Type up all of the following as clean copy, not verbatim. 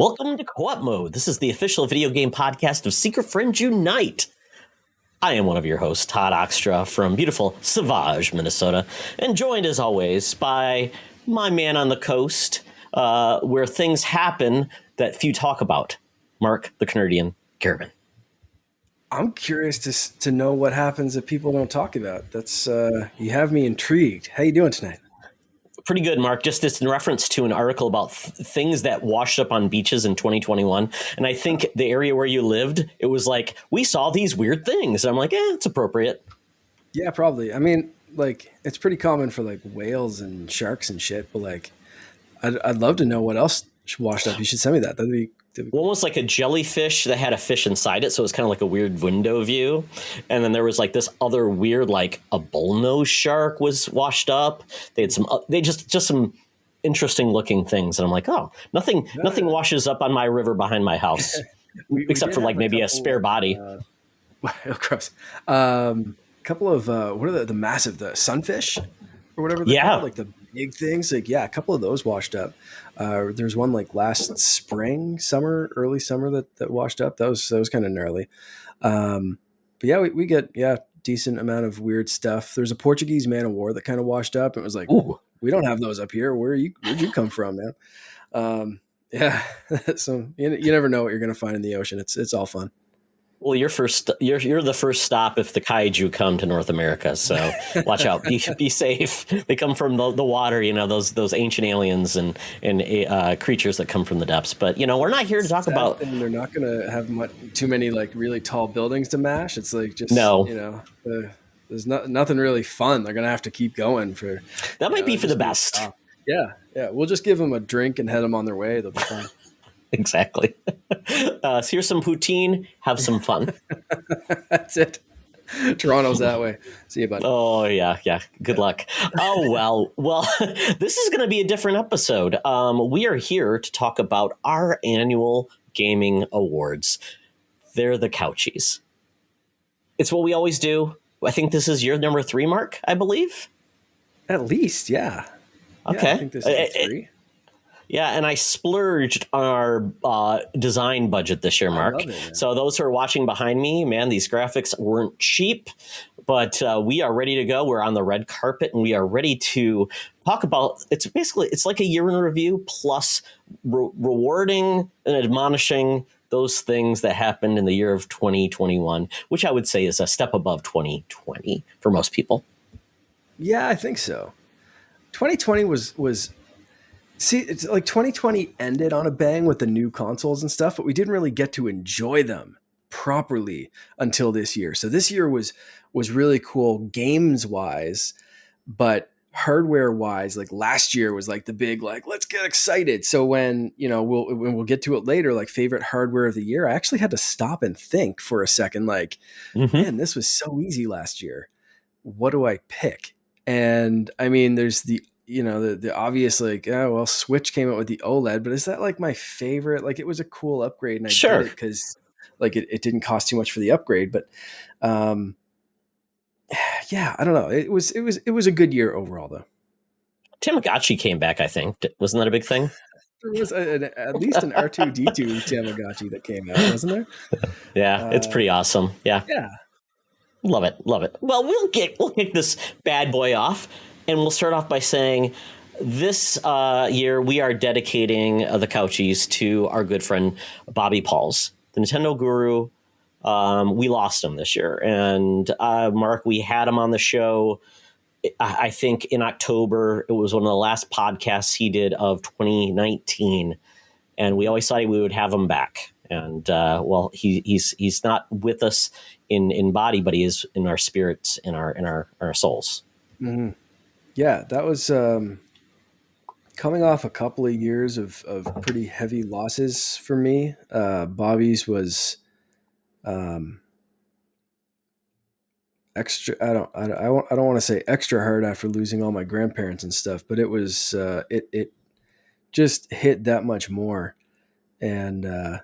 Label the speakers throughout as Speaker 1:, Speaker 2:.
Speaker 1: Welcome to Co-op Mode. This is the official video game podcast of Secret Friends Unite. I am one of your hosts, Todd Oxtra from beautiful Savage, Minnesota, and joined as always by my man on the coast, where things happen that few talk about, Mark the Canadian Garabin.
Speaker 2: I'm curious to know what happens that people don't talk about. That's you have me intrigued. How you doing tonight?
Speaker 1: Pretty good, Mark. Just this in reference to an article about things that washed up on beaches in 2021. And I think the area where you lived, it was like, we saw these weird things. And I'm like, it's appropriate.
Speaker 2: Yeah, probably. I mean, like, it's pretty common for like whales and sharks and shit. But like, I'd love to know what else washed up. You should send me that. That'd be
Speaker 1: almost like a jellyfish that had a fish inside it. So it was kind of like a weird window view. And then there was like this other weird, like a bullnose shark was washed up. They had just some interesting looking things. And I'm like, nothing washes up on my river behind my house, except for like maybe a spare body.
Speaker 2: Gross. Couple of, what are the massive, the sunfish or whatever they're called, like the big things. Like, a couple of those washed up. There's one like last early summer that washed up. That was kind of gnarly. But yeah, we get decent amount of weird stuff. There's a Portuguese man of war that kind of washed up. It was like, ooh, we don't have those up here. Where'd you come from, man? Yeah. So you never know what you're gonna find in the ocean. It's all fun.
Speaker 1: Well, you're the first stop if the kaiju come to North America. So watch out, be safe. They come from the water, those ancient aliens and creatures that come from the depths. But we're not here to talk about.
Speaker 2: And they're not going to have too many like really tall buildings to mash. It's like just there's nothing really fun. They're going to have to keep going for.
Speaker 1: That might be for the best.
Speaker 2: Yeah. We'll just give them a drink and head them on their way. They'll be fine.
Speaker 1: Exactly. So here's some poutine. Have some fun.
Speaker 2: That's it. Toronto's that way. See you, buddy.
Speaker 1: Oh, yeah. Good luck. Oh, well, this is going to be a different episode. We are here to talk about our annual gaming awards. They're the Couchies. It's what we always do. I think this is your number 3, Mark, I believe.
Speaker 2: At least, yeah.
Speaker 1: Okay.
Speaker 2: Yeah, I think this is 3.
Speaker 1: Yeah, and I splurged on our design budget this year, Mark. So those who are watching behind me, man, these graphics weren't cheap, but we are ready to go. We're on the red carpet, and we are ready to talk about. It's like a year in review plus rewarding and admonishing those things that happened in the year of 2021, which I would say is a step above 2020 for most people.
Speaker 2: Yeah, I think so. 2020 was. See, it's like 2020 ended on a bang with the new consoles and stuff, but we didn't really get to enjoy them properly until this year. So this year was really cool games wise, but hardware wise, like last year was like the big, like, let's get excited. So when we'll get to it later, like favorite hardware of the year, I actually had to stop and think for a second, like, man, this was so easy last year. What do I pick? And I mean, there's the obvious, like, Switch came out with the OLED, but is that like my favorite? Like, it was a cool upgrade, and I did it because like it didn't cost too much for the upgrade. But I don't know. It was a good year overall, though.
Speaker 1: Tamagotchi came back, I think. Wasn't that a big thing?
Speaker 2: There was at least an R2-D2 Tamagotchi that came out, wasn't there?
Speaker 1: Yeah, it's pretty awesome. Yeah. Love it. Well, we'll kick this bad boy off. And we'll start off by saying this year we are dedicating the Couchies to our good friend Bobby Pauls, the Nintendo guru. We lost him this year. And Mark, we had him on the show, I think in October. It was one of the last podcasts he did of 2019. And we always thought we would have him back. And he's not with us in body, but he is in our spirits, in our souls.
Speaker 2: Mm-hmm. Yeah, that was coming off a couple of years of pretty heavy losses for me. Bobby's was extra. I don't want to say extra hard after losing all my grandparents and stuff, but it was it just hit that much more. And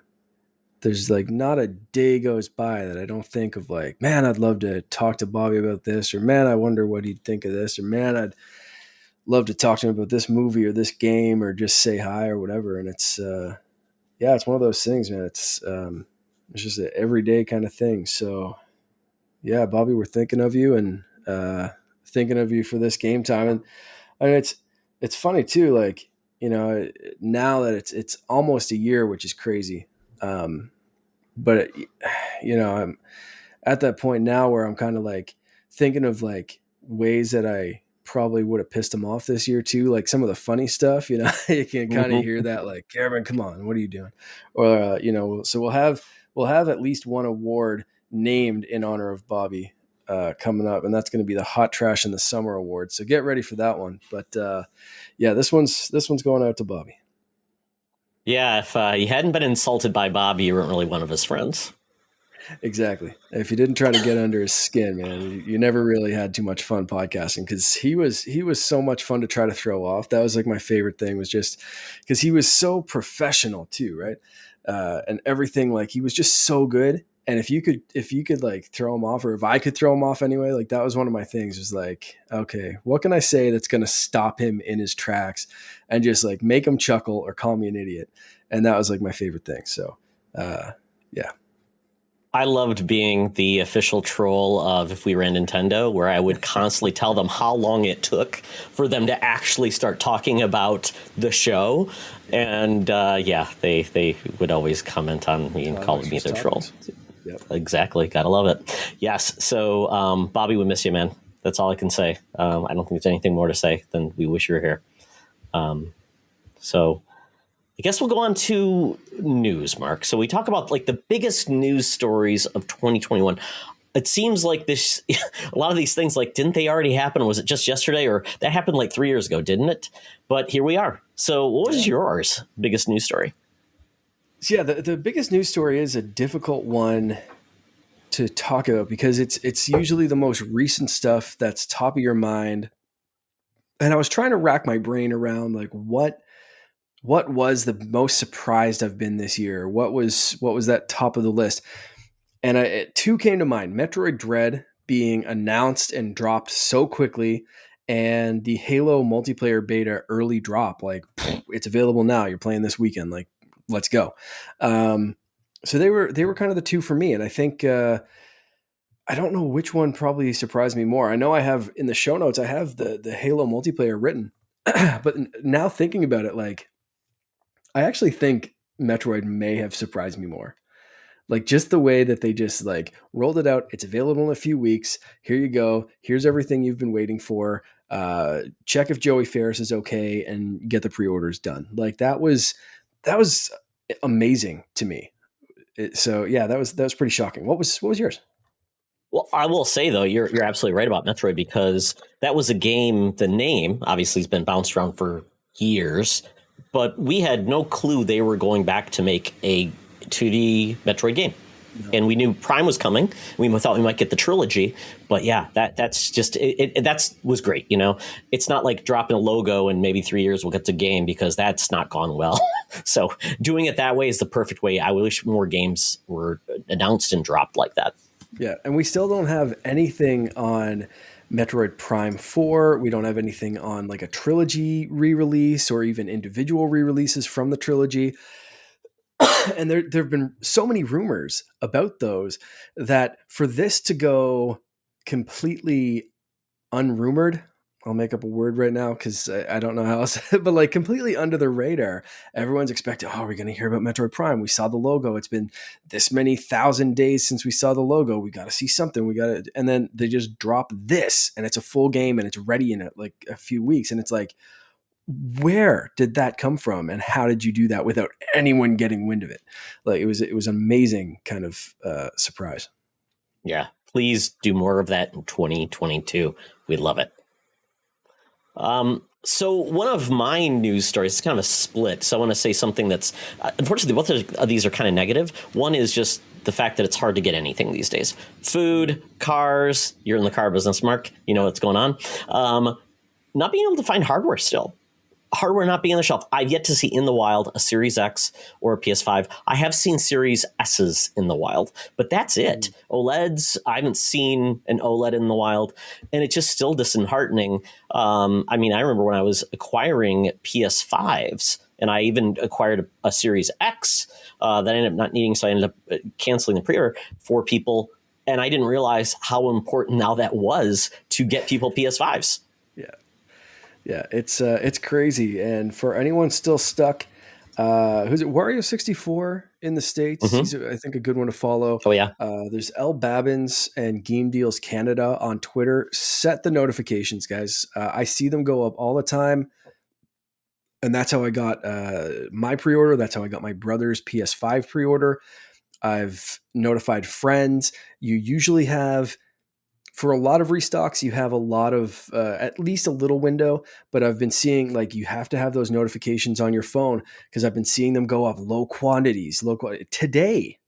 Speaker 2: there's like not a day goes by that I don't think of like, man, I'd love to talk to Bobby about this, or man, I wonder what he'd think of this, or man, I'd love to talk to him about this movie or this game, or just say hi or whatever. And it's yeah, it's one of those things, man. It's just an everyday kind of thing. So yeah, Bobby, we're thinking of you and thinking of you for this game time. And I mean, it's funny too. Like, you know, now that it's almost a year, which is crazy. But you know, I'm at that point now where I'm kind of like thinking of like ways that I probably would have pissed him off this year too. Like some of the funny stuff, you know, you can kind of hear that like, Cameron, come on, what are you doing? Or, you know, so we'll have at least one award named in honor of Bobby coming up, and that's going to be the Hot Trash in the Summer Award. So get ready for that one. But yeah, this one's going out to Bobby.
Speaker 1: Yeah, if you hadn't been insulted by Bobby, you weren't really one of his friends.
Speaker 2: Exactly. If you didn't try to get under his skin, man, you never really had too much fun podcasting, because he was so much fun to try to throw off. That was like my favorite thing, was just because he was so professional too, right? And everything, like he was just so good. And if you could like throw him off, or if I could throw him off anyway, like that was one of my things, was like, okay, what can I say that's going to stop him in his tracks and just like make him chuckle or call me an idiot? And that was like my favorite thing. So, yeah.
Speaker 1: I loved being the official troll of If We Ran Nintendo, where I would constantly tell them how long it took for them to actually start talking about the show. And yeah, they would always comment on me and call me their troll. Yep. Exactly. Gotta love it. Yes. So, Bobby, we miss you, man. That's all I can say. I don't think there's anything more to say than we wish you were here. So I guess we'll go on to news, Mark. So we talk about like the biggest news stories of 2021. It seems like this, a lot of these things, like, didn't they already happen? Was it just yesterday, or that happened like 3 years ago, didn't it? But here we are. So what was yours biggest news story?
Speaker 2: So yeah, the biggest news story is a difficult one to talk about, because it's usually the most recent stuff that's top of your mind. And I was trying to rack my brain around like what was the most surprised I've been this year? What was that top of the list? And two came to mind: Metroid Dread being announced and dropped so quickly, and the Halo multiplayer beta early drop. Like, it's available now. You're playing this weekend. Like, let's go. So they were kind of the two for me. And I think I don't know which one probably surprised me more. I know I have in the show notes, I have the Halo multiplayer written, but now thinking about it, like, I actually think Metroid may have surprised me more. Like, just the way that they just like rolled it out. It's available in a few weeks. Here you go. Here's everything you've been waiting for. Check if Joey Ferris is okay and get the pre-orders done. Like, that was amazing to me. So yeah, that was pretty shocking. What was yours?
Speaker 1: Well, I will say, though, you're absolutely right about Metroid, because that was a game, the name obviously has been bounced around for years, but we had no clue they were going back to make a 2D Metroid game. No. And we knew Prime was coming. We thought we might get the trilogy, but yeah, that's just that was great. You know, it's not like dropping a logo and maybe 3 years we'll get the game, because that's not gone well. So doing it that way is the perfect way. I wish more games were announced and dropped like that.
Speaker 2: Yeah, and we still don't have anything on Metroid Prime 4. We don't have anything on like a trilogy re-release or even individual re-releases from the trilogy. And there have been so many rumors about those, that for this to go completely unrumored, I'll make up a word right now because I don't know how else, but like completely under the radar, everyone's expecting, oh, we're going to hear about Metroid Prime. We saw the logo. It's been this many 1,000 days since we saw the logo. We got to see something. And then they just drop this, and it's a full game, and it's ready in like a few weeks. And it's like, where did that come from, and how did you do that without anyone getting wind of it? Like, it was an amazing kind of surprise.
Speaker 1: Yeah, please do more of that in 2022. We'd love it. So one of my news stories is kind of a split. So I want to say something that's unfortunately both of these are kind of negative. One is just the fact that it's hard to get anything these days. Food, cars. You're in the car business, Mark. You know what's going on. Not being able to find hardware still. Hardware not being on the shelf. I've yet to see in the wild a Series X or a PS5. I have seen Series S's in the wild, but that's it. OLEDs, I haven't seen an OLED in the wild, and it's just still disheartening. I mean, I remember when I was acquiring PS5s, And I even acquired a Series X that I ended up not needing, so I ended up canceling the pre-order for people. And I didn't realize how important now that was to get people PS5s.
Speaker 2: Yeah, it's crazy. And for anyone still stuck, who's it? Wario64 in the States.
Speaker 1: Mm-hmm.
Speaker 2: He's, I think, a good one to follow.
Speaker 1: Oh, yeah.
Speaker 2: There's L Babbins and Game Deals Canada on Twitter. Set the notifications, guys. I see them go up all the time. And that's how I got my pre-order. That's how I got my brother's PS5 pre-order. I've notified friends. You usually have, for a lot of restocks, you have a lot of at least a little window, but I've been seeing like you have to have those notifications on your phone because I've been seeing them go up low quantities. Today,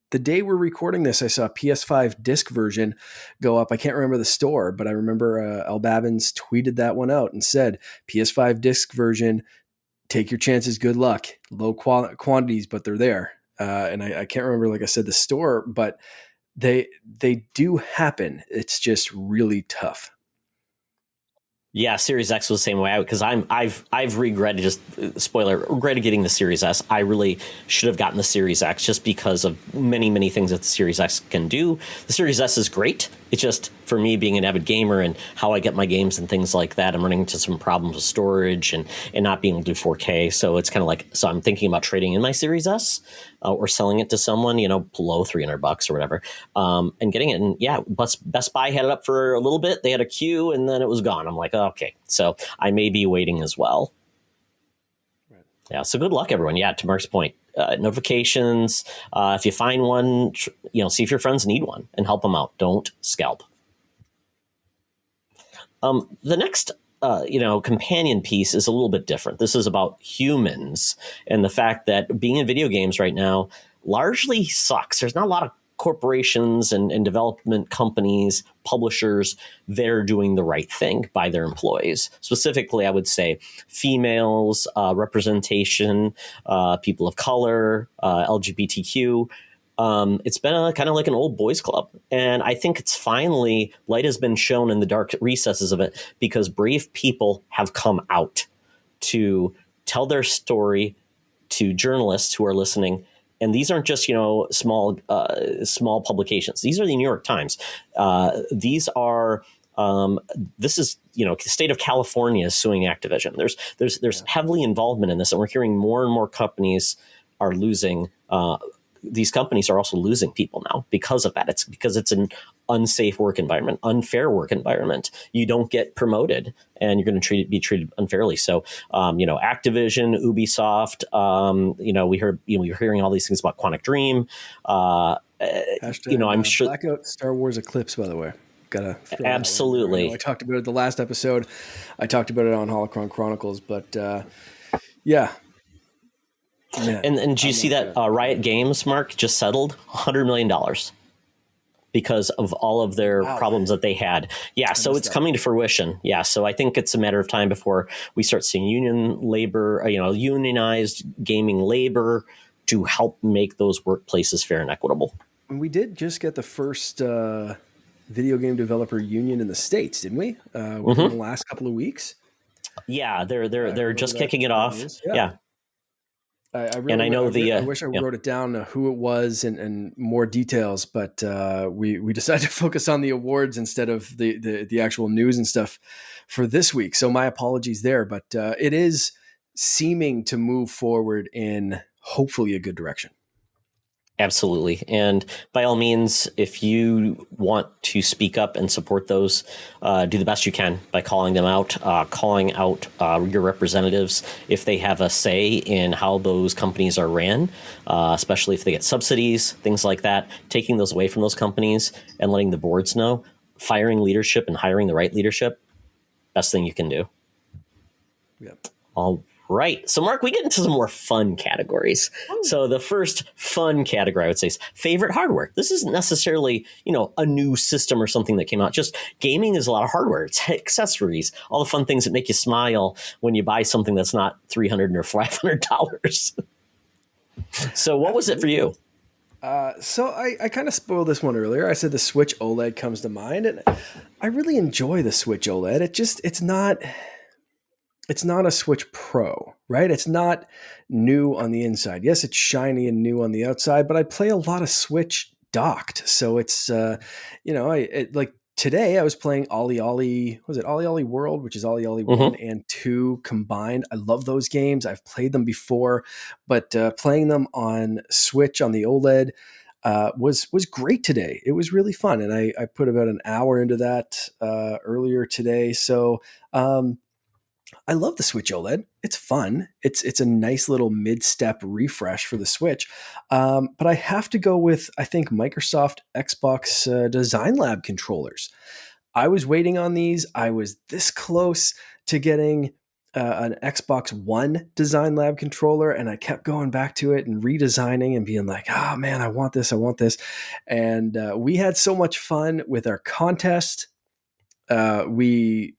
Speaker 2: the day we're recording this, I saw PS5 disc version go up. I can't remember the store, but I remember L Babbins tweeted that one out and said PS5 disc version, take your chances, good luck. Low quantities, but they're there. And I can't remember, like I said, the store, but they do happen. It's just really tough.
Speaker 1: Yeah, Series X was the same way because I've regretted, just regretted getting the Series S. I really should have gotten the Series X just because of many things that the Series X can do. The Series S is great. It's just for me being an avid gamer and how I get my games and things like that, I'm running into some problems with storage and not being able to do 4K. So it's kind of like, so I'm thinking about trading in my Series S or selling it to someone, below $300 or whatever, and getting it. And yeah, Best Buy had it up for a little bit. They had a queue and then it was gone. I'm like, oh, okay, so I may be waiting as well. Right. Yeah. So good luck, everyone. Yeah. To Mark's point, notifications. If you find one, see if your friends need one and help them out. Don't scalp. The next, companion piece is a little bit different. This is about humans and the fact that being in video games right now largely sucks. There's not a lot of corporations and development companies, publishers, they're doing the right thing by their employees. Specifically, I would say females, representation, people of color, LGBTQ. It's been kind of like an old boys club. And I think it's finally, light has been shown in the dark recesses of it because brave people have come out to tell their story to journalists who are listening. And these aren't just, small publications. These are the New York Times. These are this is, the state of California is suing Activision. There's heavily involvement in this. And we're hearing more and more companies are losing. These companies are also losing people now because of that. It's because it's an unsafe work environment, unfair work environment. You don't get promoted and you're going to be treated unfairly. So, Activision, Ubisoft, we're hearing all these things about Quantic Dream. I'm sure.
Speaker 2: Blackout Star Wars Eclipse, by the way. Gotta
Speaker 1: absolutely.
Speaker 2: I talked about it the last episode. I talked about it on Holocron Chronicles, but yeah. Man,
Speaker 1: and do you see that Riot Games, Mark, just settled $100 million because of all of their problems that they had? Yeah, so it's coming to fruition. Yeah, so I think it's a matter of time before we start seeing union labor, unionized gaming labor to help make those workplaces fair and equitable.
Speaker 2: And we did just get the first video game developer union in the States, didn't we? Within the last couple of weeks.
Speaker 1: Yeah, they're just kicking it off. Yeah.
Speaker 2: I wish I wrote it down who it was and more details, but we decided to focus on the awards instead of the actual news and stuff for this week. So my apologies there, but it is seeming to move forward in hopefully a good direction.
Speaker 1: Absolutely. And by all means, if you want to speak up and support those, do the best you can by calling them out, calling out your representatives if they have a say in how those companies are ran, especially if they get subsidies, things like that, taking those away from those companies and letting the boards know, firing leadership and hiring the right leadership, best thing you can do.
Speaker 2: Yep.
Speaker 1: All right. So, Mark, we get into some more fun categories. So the first fun category, I would say, is favorite hardware. This isn't necessarily, a new system or something that came out. Just gaming is a lot of hardware. It's accessories, all the fun things that make you smile when you buy something that's not $300 or $500. So what was it for you?
Speaker 2: So I kind of spoiled this one earlier. I said the Switch OLED comes to mind, and I really enjoy the Switch OLED. It's not... it's not a Switch Pro, right? It's not new on the inside. Yes, it's shiny and new on the outside, but I play a lot of Switch docked. So it's, like today I was playing Ollie Ollie, was it Ollie Ollie World, which is Ollie Ollie 1
Speaker 1: Mm-hmm.
Speaker 2: and 2 combined. I love those games. I've played them before, but playing them on Switch on the OLED was great today. It was really fun, and I put about an hour into that earlier today. So I love the Switch OLED. It's fun. It's a nice little mid-step refresh for the Switch. But I have to go with, I think, Microsoft Xbox Design Lab controllers. I was waiting on these. I was this close to getting an Xbox One Design Lab controller, and I kept going back to it and redesigning and being like, "Oh man, I want this. I want this." And we had so much fun with our contest. We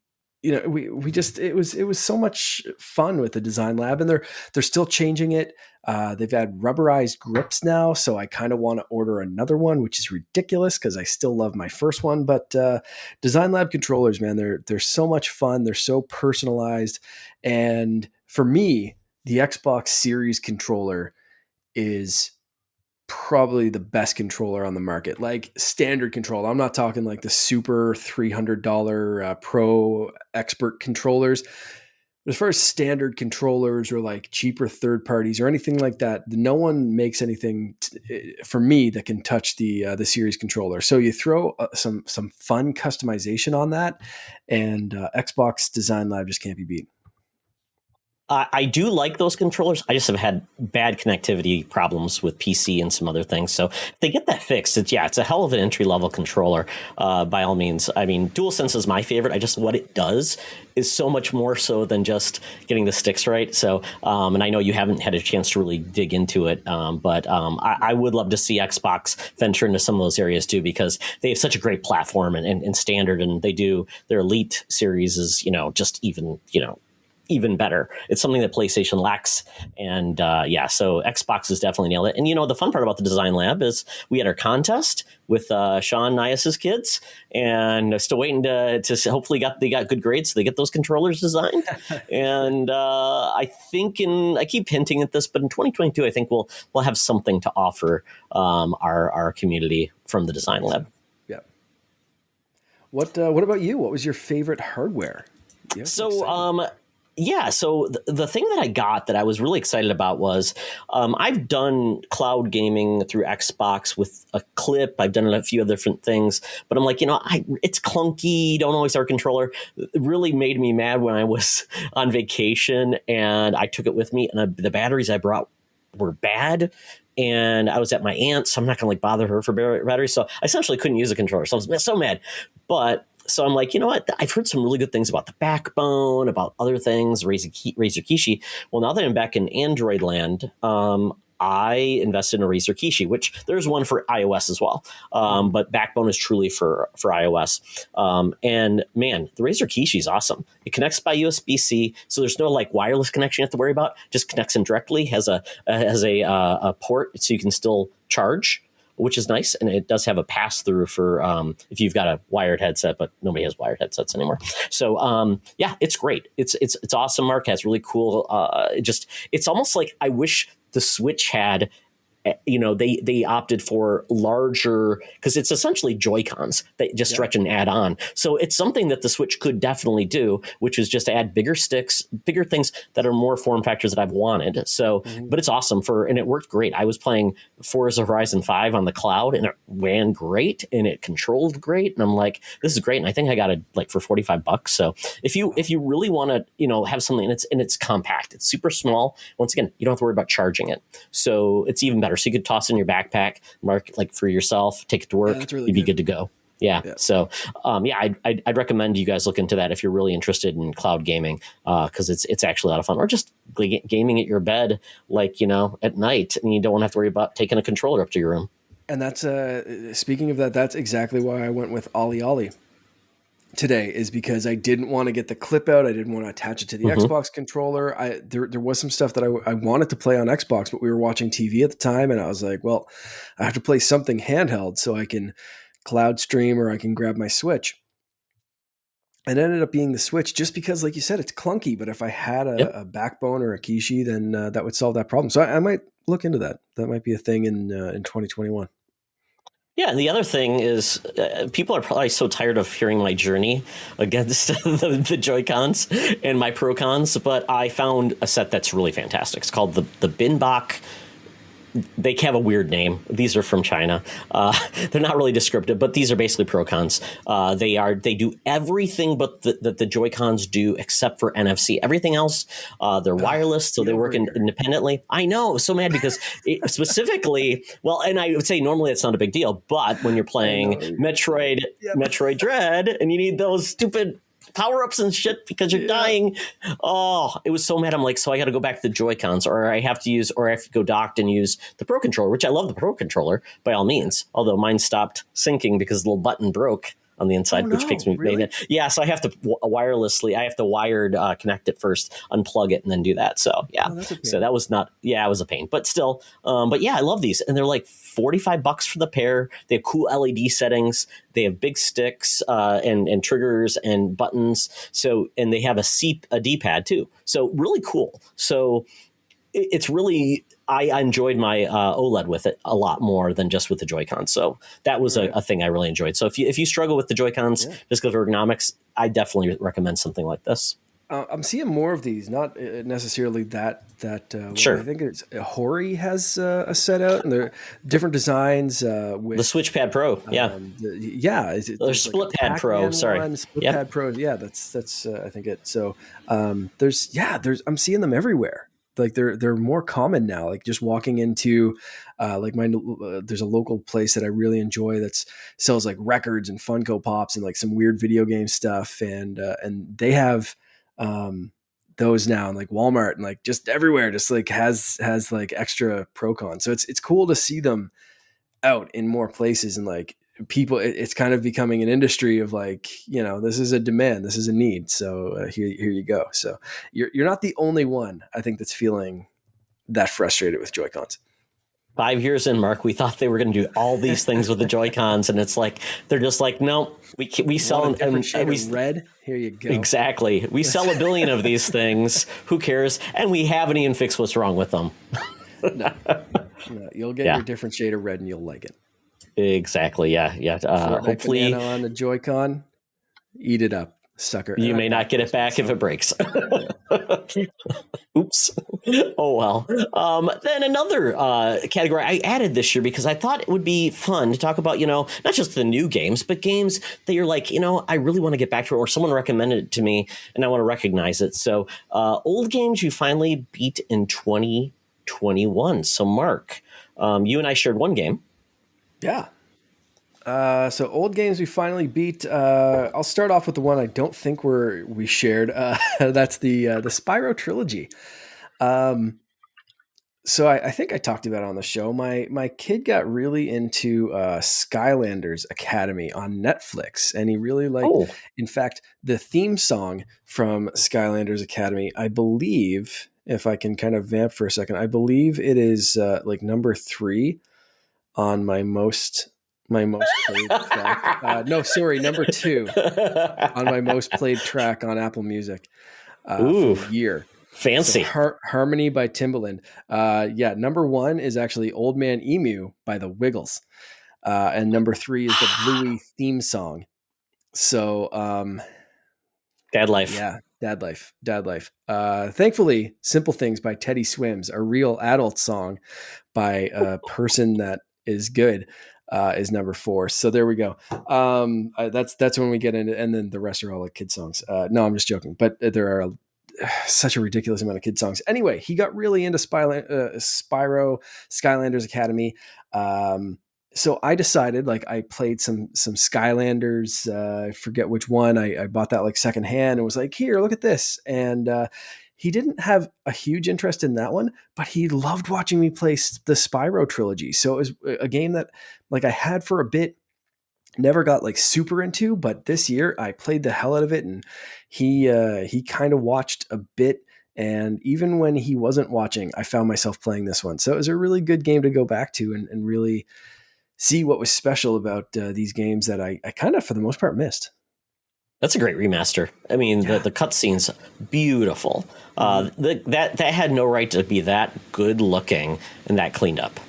Speaker 2: we just it was so much fun with the design lab, and they're still changing it. They've had rubberized grips now, so I kind of want to order another one, which is ridiculous because I still love my first one. But design lab controllers, man, they're so much fun. They're so personalized, and for me, the Xbox Series controller is probably the best controller on the market, like standard control. I'm not talking like the super $300 pro expert controllers. As far as standard controllers or like cheaper third parties or anything like that, no one makes anything for me that can touch the series controller. So you throw some fun customization on that, and Xbox Design Lab just can't be beat.
Speaker 1: I do like those controllers. I just have had bad connectivity problems with PC and some other things. So if they get that fixed, it's a hell of an entry level controller. By all means, I mean, DualSense is my favorite. What it does is so much more so than just getting the sticks right. So, and I know you haven't had a chance to really dig into it, but I would love to see Xbox venture into some of those areas too, because they have such a great platform and standard, and they do their Elite series is just even better. It's something that PlayStation lacks. And so Xbox has definitely nailed it. And the fun part about the Design Lab is we had our contest with Sean Nias's kids, and still waiting to hopefully they got good grades so they get those controllers designed. And I think I keep hinting at this, but in 2022 I think we'll have something to offer our community from the Design Lab.
Speaker 2: Yeah. What about you? What was your favorite hardware?
Speaker 1: So the thing that I got that I was really excited about was I've done cloud gaming through Xbox with a clip. I've done a few other different things, but I'm like, it's clunky. Don't always have a controller. It really made me mad when I was on vacation and I took it with me, and the batteries I brought were bad. And I was at my aunt's, so I'm not going to bother her for batteries. So I essentially couldn't use a controller. So I was so mad. But so I'm like, you know what? I've heard some really good things about the backbone, about other things, Razer Kishi. Well, now that I'm back in Android land, I invested in a Razer Kishi, which there's one for iOS as well. But Backbone is truly for iOS. And man, the Razer Kishi is awesome. It connects by USB-C, so there's no wireless connection you have to worry about. Just connects in directly. Has a port so you can still charge, which is nice. And it does have a pass through for if you've got a wired headset, but nobody has wired headsets anymore. So it's great. It's awesome. Mark has really cool. It's almost like I wish the Switch had, they opted for larger, because it's essentially Joy-Cons that just stretch and add on. So it's something that the Switch could definitely do, which is just add bigger sticks, bigger things that are more form factors that I've wanted. So, but it's awesome and it worked great. I was playing Forza Horizon 5 on the cloud, and it ran great and it controlled great. And I'm like, this is great. And I think I got it for $45. So if you really want to, have something, and it's compact, it's super small. Once again, you don't have to worry about charging it. So it's even better. So you could toss it in your backpack, Mark, for yourself, take it to work, really you'd be good to go. Yeah. So, I'd recommend you guys look into that if you're really interested in cloud gaming, because it's actually a lot of fun. Or just gaming at your bed, at night, and you don't want to have to worry about taking a controller up to your room.
Speaker 2: And that's speaking of that, that's exactly why I went with Ollie Ollie today, is because I didn't want to get the clip out. I didn't want to attach it to the Xbox controller. There was some stuff that I wanted to play on Xbox, but we were watching TV at the time, and I was like, well, I have to play something handheld so I can cloud stream or I can grab my Switch. it ended up being the Switch just because, like you said, it's clunky. But if I had
Speaker 1: Yep.
Speaker 2: a backbone or a Kishi, then that would solve that problem. So I might look into that. That might be a thing in 2021.
Speaker 1: Yeah, and the other thing is, people are probably so tired of hearing my journey against the Joy-Cons and my Pro-Cons, but I found a set that's really fantastic. It's called the Binbach. They have a weird name. These are from China. They're not really descriptive, but these are basically Pro-Cons. They do everything but the Joy-Cons do, except for NFC. Everything else, they're wireless, so they work independently. I know, I was so mad because specifically, well, and I would say normally it's not a big deal, but when you're playing Metroid Dread, and you need those stupid power-ups and shit because you're dying. Oh, it was so mad. I'm like, so I got to go back to the Joy-Cons, or I have to go docked and use the Pro Controller, which I love the Pro Controller by all means. Although mine stopped syncing because the little button broke on the inside, which makes me really? Yeah. So I have to wirelessly. I have to wired connect it first, unplug it, and then do that. So yeah. So that was not. Yeah, it was a pain, but still. But yeah, I love these, and they're like $45 for the pair. They have cool LED settings. They have big sticks and triggers and buttons. So and they have a D-pad too. So really cool. So it's really. I enjoyed my OLED with it a lot more than just with the Joy-Cons. So that was a thing I really enjoyed. So if you struggle with the Joy-Cons just because of ergonomics, I definitely recommend something like this.
Speaker 2: I'm seeing more of these, not necessarily that.
Speaker 1: Sure.
Speaker 2: I think it's Hori has a set out, and they're different designs. With
Speaker 1: the SwitchPad Pro, yeah,
Speaker 2: there's
Speaker 1: Split Pad Pro. Sorry,
Speaker 2: Split Pad Pro. Yeah, that's I think it. So there's I'm seeing them everywhere. Like they're more common now. Like just walking into like there's a local place that I really enjoy that sells like records and Funko Pops and like some weird video game stuff, and they have those now, and like Walmart and like just everywhere, just like has like extra Procon. So it's cool to see them out in more places, and like people, it's kind of becoming an industry of like, this is a demand, this is a need. So here you go. So you're not the only one, I think, that's feeling that frustrated with Joy-Cons.
Speaker 1: 5 years in, Mark, we thought they were going to do all these things with the Joy-Cons, and it's like they're just like, no, we sell
Speaker 2: a different shade of red. Here you go.
Speaker 1: Exactly. We sell 1 billion of these things. Who cares? And we haven't even fixed what's wrong with them.
Speaker 2: No, you'll get your different shade of red, and you'll like it.
Speaker 1: Exactly. Yeah. Hopefully
Speaker 2: on the Joy-Con, eat it up, sucker.
Speaker 1: You may not get it back if it breaks. Oops. Oh, well. Then another category I added this year because I thought it would be fun to talk about, not just the new games, but games that you're like, I really want to get back to it, or someone recommended it to me and I want to recognize it. So old games you finally beat in 2021. So Mark, you and I shared one game.
Speaker 2: Yeah. So old games we finally beat. I'll start off with the one I don't think we shared. That's the Spyro trilogy. So I think I talked about it on the show. My kid got really into Skylanders Academy on Netflix, and he really liked. Oh. In fact, the theme song from Skylanders Academy, I believe, if I can kind of vamp for a second, I believe it is like number 3 on my most played track. No, sorry, number 2 on my most played track on Apple Music for the year.
Speaker 1: Fancy.
Speaker 2: So Harmony by Timbaland. Number 1 is actually Old Man Emu by the Wiggles. And number 3 is the Bluey theme song. So
Speaker 1: Dad Life.
Speaker 2: Yeah, Dad Life. Thankfully, Simple Things by Teddy Swims, a real adult song by a person that is good, is number 4. So there we go. That's when we get into, and then the rest are all like kid songs. No, I'm just joking, but there are such a ridiculous amount of kid songs. Anyway, he got really into Spyro Skylanders Academy. So I decided, like, I played some Skylanders. I forget which one. I bought that like secondhand and was like, here, look at this. And he didn't have a huge interest in that one, but he loved watching me play the Spyro trilogy. So it was a game that like I had for a bit, never got like super into, but this year I played the hell out of it, and he kind of watched a bit. And even when he wasn't watching, I found myself playing this one. So it was a really good game to go back to and really see what was special about these games that I kind of, for the most part, missed.
Speaker 1: That's a great remaster. I mean, the cutscenes, beautiful. That had no right to be that good looking and that cleaned up.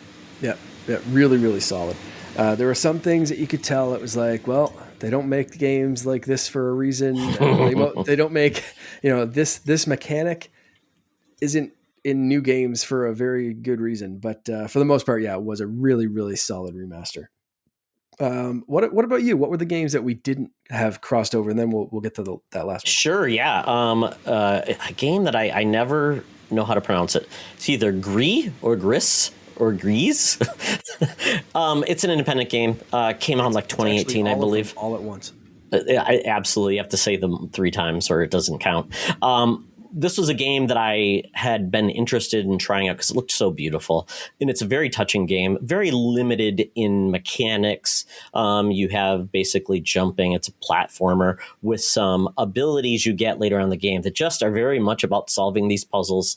Speaker 2: Yeah, yeah, really, really solid. There were some things that you could tell it was like, well, they don't make games like this for a reason. They don't make, this mechanic isn't in new games for a very good reason. But for the most part, yeah, it was a really, really solid remaster. What about you? What were the games that we didn't have crossed over? And then we'll get to that last one.
Speaker 1: Sure, yeah. A game that I never know how to pronounce it. It's either Gree or Gris or Grease. It's an independent game. Came out in like 2018, I believe.
Speaker 2: All at once.
Speaker 1: I absolutely have to say them 3 times or it doesn't count. This was a game that I had been interested in trying out because it looked so beautiful. And it's a very touching game, very limited in mechanics. You have basically jumping. It's a platformer with some abilities you get later on in the game that just are very much about solving these puzzles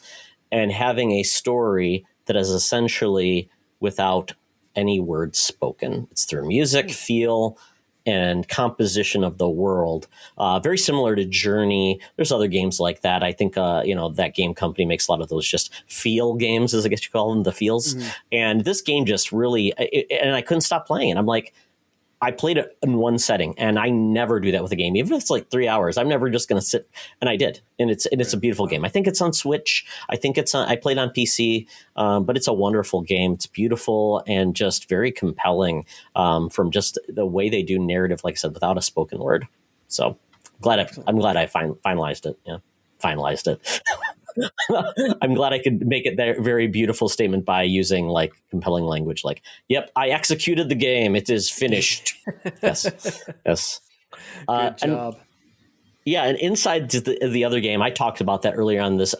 Speaker 1: and having a story that is essentially without any words spoken. It's through music, feel, and composition of the world. Very similar to Journey. There's other games like that. I think, that game company makes a lot of those just feel games, as I guess you call them, the feels. Mm-hmm. And this game just really, and I couldn't stop playing it. I'm like, I played it in one setting, and I never do that with a game. Even if it's like 3 hours, I'm never just going to sit. And I did, and it's a beautiful game. I think it's on Switch. I think I played on PC, but it's a wonderful game. It's beautiful and just very compelling from just the way they do narrative, like I said, without a spoken word. So I'm glad I finalized it. Yeah, finalized it. I'm glad I could make it that very beautiful statement by using like compelling language. Like, yep, I executed the game. It is finished. Yes.
Speaker 2: Good job.
Speaker 1: And inside the other game, I talked about that earlier on this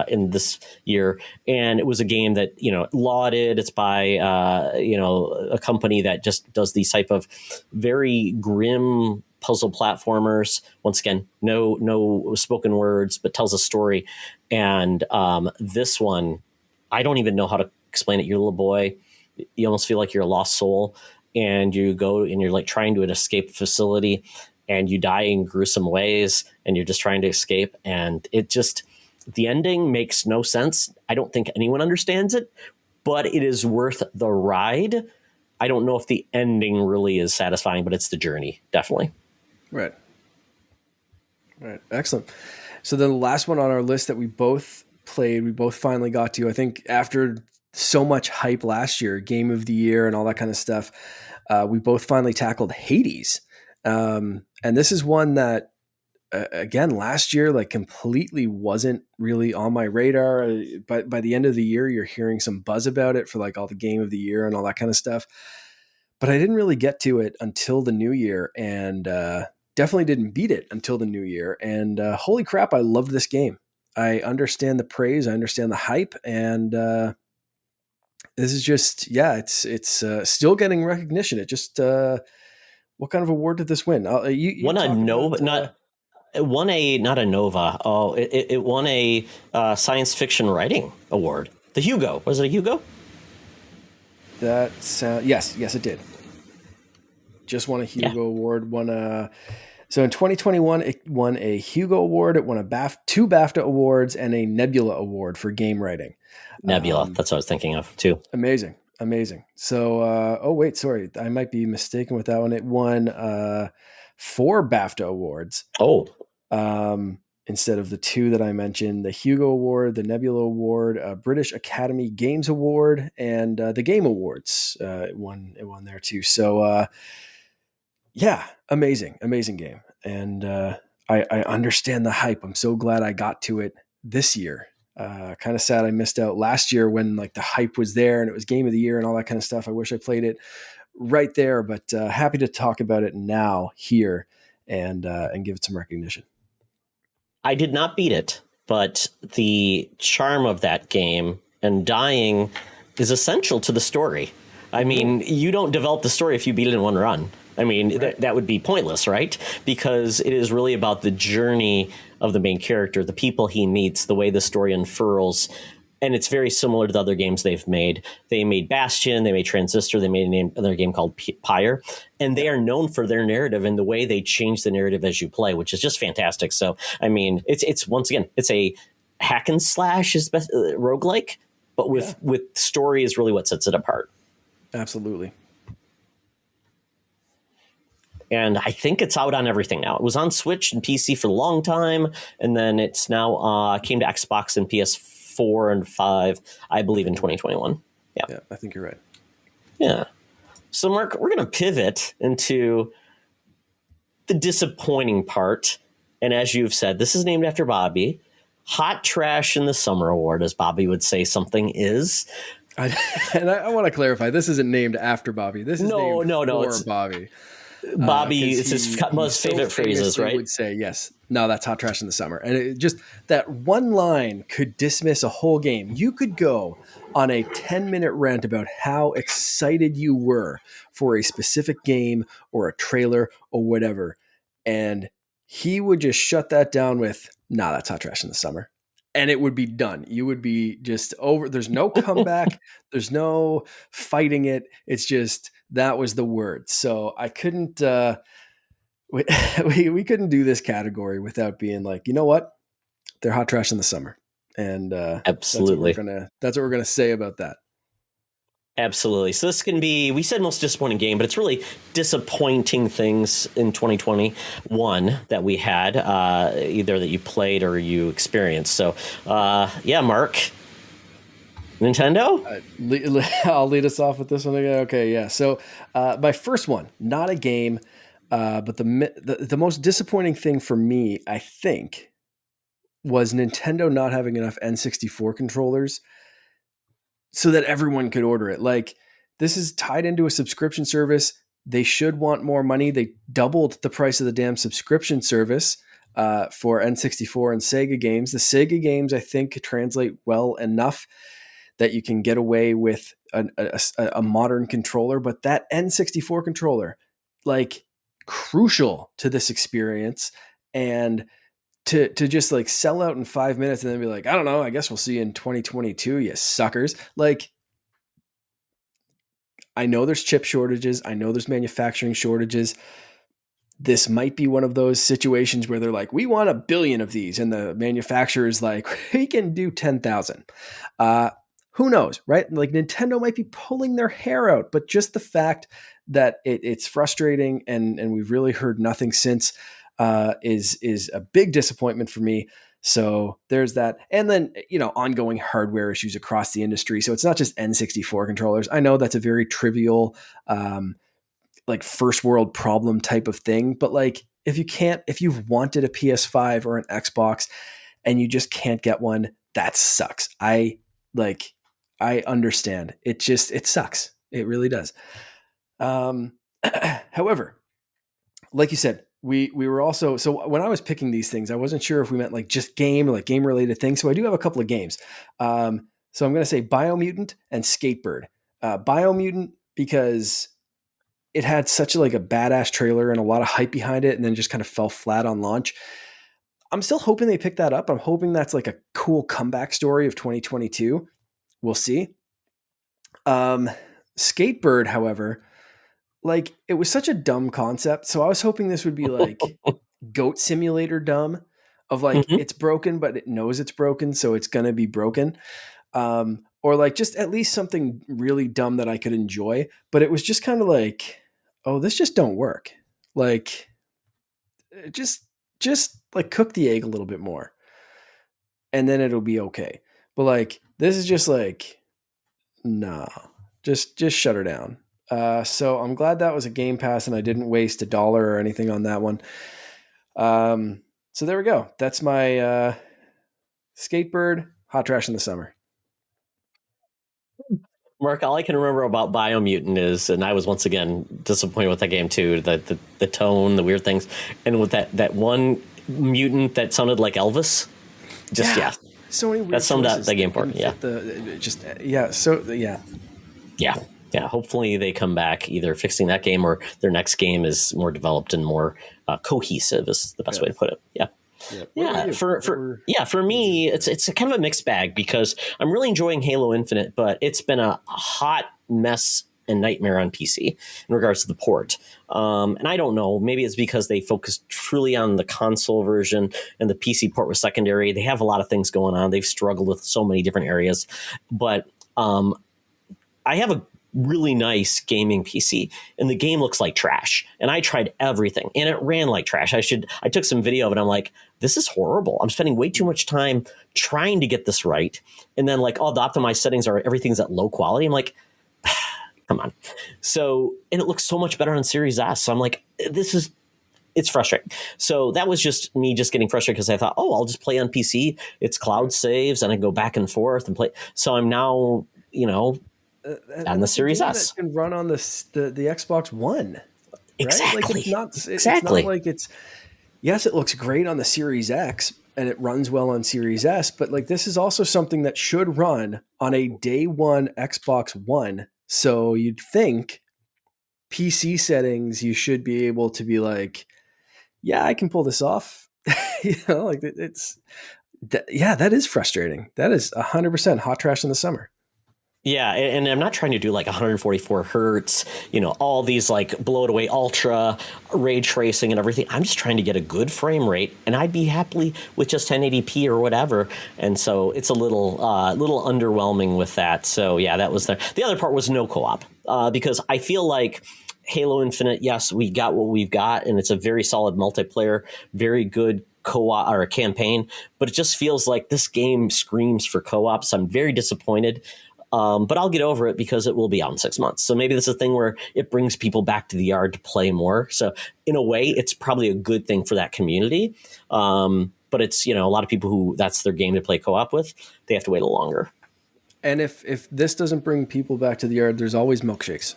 Speaker 1: in this year, and it was a game that lauded. It's by a company that just does these type of very grim puzzle platformers. Once again, no spoken words, but tells a story. And this one, I don't even know how to explain it. You're a little boy. You almost feel like you're a lost soul, and you go and you're like trying to escape a facility, and you die in gruesome ways, and you're just trying to escape. And the ending makes no sense. I don't think anyone understands it, but it is worth the ride. I don't know if the ending really is satisfying, but it's the journey, definitely.
Speaker 2: Right. Excellent. So then the last one on our list that we both played, we both finally got to, I think after so much hype last year, Game of the Year and all that kind of stuff, we both finally tackled Hades. And this is one that, again, last year, like completely wasn't really on my radar. But by the end of the year, you're hearing some buzz about it for like all the Game of the Year and all that kind of stuff. But I didn't really get to it until the new year, and definitely didn't beat it until the new year. And holy crap, I loved this game. I understand the praise. I understand the hype. And this is just, it's still getting recognition. It just, what kind of award did this win?
Speaker 1: You won a Nova, not a Nova. Oh, it won a science fiction writing award. The Hugo. Was it a Hugo?
Speaker 2: Yes, it did. Just won a Hugo Award. So in 2021, it won a Hugo Award. It won two BAFTA awards and a Nebula Award for game writing.
Speaker 1: Nebula, that's what I was thinking of too.
Speaker 2: Amazing. So, sorry, I might be mistaken with that one. It won 4 BAFTA awards.
Speaker 1: Oh.
Speaker 2: Instead of the 2 that I mentioned, the Hugo Award, the Nebula Award, British Academy Games Award, and the Game Awards. It won there too. So, amazing game. And I understand the hype. I'm so glad I got to it this year. Kind of sad I missed out last year when like the hype was there and it was Game of the Year and all that kind of stuff. I wish I played it right there, but happy to talk about it now here and give it some recognition.
Speaker 1: I did not beat it, but the charm of that game and dying is essential to the story. I mean, you don't develop the story if you beat it in one run. I mean, right. that would be pointless, right? Because it is really about the journey of the main character, the people he meets, the way the story unfurls. and it's very similar to the other games they've made. They made Bastion, they made Transistor, they made another game called Pyre, and they are known for their narrative and the way they change the narrative as you play, which is just fantastic. So, I mean, it's once again, it's a hack and slash is best roguelike, but with story is really what sets it apart.
Speaker 2: Absolutely.
Speaker 1: And I think it's out on everything now. It was on Switch and PC for a long time, and then it's now came to Xbox and PS4 and 5, I believe, in 2021.
Speaker 2: Yeah, I think you're right.
Speaker 1: Yeah. So, Mark, we're going to pivot into the disappointing part. And as you've said, this is named after Bobby. Hot trash in the summer award, as Bobby would say something is.
Speaker 2: I want to clarify, this isn't named after Bobby. This is named for Bobby.
Speaker 1: Bobby, it's his most favorite phrases, right?
Speaker 2: Would say, yes, no, that's hot trash in the summer. And it just that one line could dismiss a whole game. You could go on a 10-minute rant about how excited you were for a specific game or a trailer or whatever. And he would just shut that down with, nah, that's hot trash in the summer. And it would be done. You would be just over. There's no comeback. There's no fighting it. It's just, that was the word. So I couldn't, we couldn't do this category without being like, you know what? They're hot trash in the summer. And
Speaker 1: absolutely,
Speaker 2: that's what we're going to say about that.
Speaker 1: Absolutely. So this can be, we said most disappointing game, but it's really disappointing things in 2021 that we had, either that you played or you experienced. So, Mark, Nintendo?
Speaker 2: I'll lead us off with this one again. Okay, yeah. So my first one, not a game, but the most disappointing thing for me, I think, was Nintendo not having enough N64 controllers so that everyone could order it. Like, this is tied into a subscription service. They should want more money. They doubled the price of the damn subscription service for N64 and Sega games. The Sega games, I think, translate well enough that you can get away with a modern controller. But that N64 controller, like, crucial to this experience. And to just like sell out in 5 minutes and then be like, I don't know, I guess we'll see you in 2022, you suckers. Like, I know there's chip shortages. I know there's manufacturing shortages. This might be one of those situations where they're like, we want 1 billion of these. And the manufacturer is like, we can do 10,000. Who knows, right? Like, Nintendo might be pulling their hair out, but just the fact that it's frustrating and we've really heard nothing since is a big disappointment for me. So there's that. And then, ongoing hardware issues across the industry. So it's not just N64 controllers. I know that's a very trivial, like, first world problem type of thing. But like, if you've wanted a PS5 or an Xbox and you just can't get one, that sucks. I understand. It sucks. It really does. However, like you said, we were also, so when I was picking these things, I wasn't sure if we meant like just game or like game related things. So I do have a couple of games. So I'm going to say Biomutant and Skatebird. Biomutant, because it had such a badass trailer and a lot of hype behind it, and then just kind of fell flat on launch. I'm still hoping they pick that up. I'm hoping that's like a cool comeback story of 2022. We'll see. Skatebird, however, like, it was such a dumb concept. So I was hoping this would be like Goat Simulator dumb, of like, it's broken, but it knows it's broken, so it's going to be broken. Or like just at least something really dumb that I could enjoy. But it was just kind of like, oh, this just don't work. Like, just like cook the egg a little bit more and then it'll be okay. But like, this is just like, nah, just shut her down. So I'm glad that was a Game Pass and I didn't waste $1 or anything on that one. So there we go. That's my Skatebird, hot trash in the summer.
Speaker 1: Mark, all I can remember about Biomutant is, and I was once again disappointed with that game too, the tone, the weird things, and with that one mutant that sounded like Elvis.
Speaker 2: So many weird
Speaker 1: that summed up the game part. Yeah. Hopefully they come back, either fixing that game or their next game is more developed and more cohesive is the best way to put it. Yeah.
Speaker 2: Yeah. What
Speaker 1: Yeah,
Speaker 2: about you?
Speaker 1: for me, it's a kind of a mixed bag because I'm really enjoying Halo Infinite, but it's been a hot mess and nightmare on PC in regards to the port. And I don't know, maybe it's because they focused truly on the console version and the PC port was secondary. They have a lot of things going on. They've struggled with so many different areas, but I have a really nice gaming PC and the game looks like trash. And I tried everything and it ran like trash. I took some video of it. I'm like, this is horrible. I'm spending way too much time trying to get this right. And then like all the optimized settings are everything's at low quality. I'm like, come on. So, and it looks so much better on Series S. So I'm like, it's frustrating. So that was just me just getting frustrated because I thought, oh, I'll just play on PC. It's cloud saves and I go back and forth and play. So I'm now, on the Series S.
Speaker 2: That can run on the Xbox One. Right?
Speaker 1: Exactly.
Speaker 2: Like it's not like it's, yes, it looks great on the Series X and it runs well on Series S, but like this is also something that should run on a day one Xbox One. So you'd think PC settings, you should be able to be like, yeah, I can pull this off. Like that is frustrating. That is 100% hot trash in the summer.
Speaker 1: Yeah, and I'm not trying to do like 144 hertz, all these like blow it away ultra ray tracing and everything. I'm just trying to get a good frame rate, and I'd be happily with just 1080p or whatever. And so it's a little underwhelming with that. So yeah, that was the other part was no co-op because I feel like Halo Infinite, yes, we got what we've got, and it's a very solid multiplayer, very good co-op or a campaign, but it just feels like this game screams for co-op. So I'm very disappointed. But I'll get over it because it will be out in 6 months. So maybe this is a thing where it brings people back to the yard to play more. So in a way, it's probably a good thing for that community. But it's, a lot of people who that's their game to play co-op with. They have to wait a little longer.
Speaker 2: And if this doesn't bring people back to the yard, there's always milkshakes.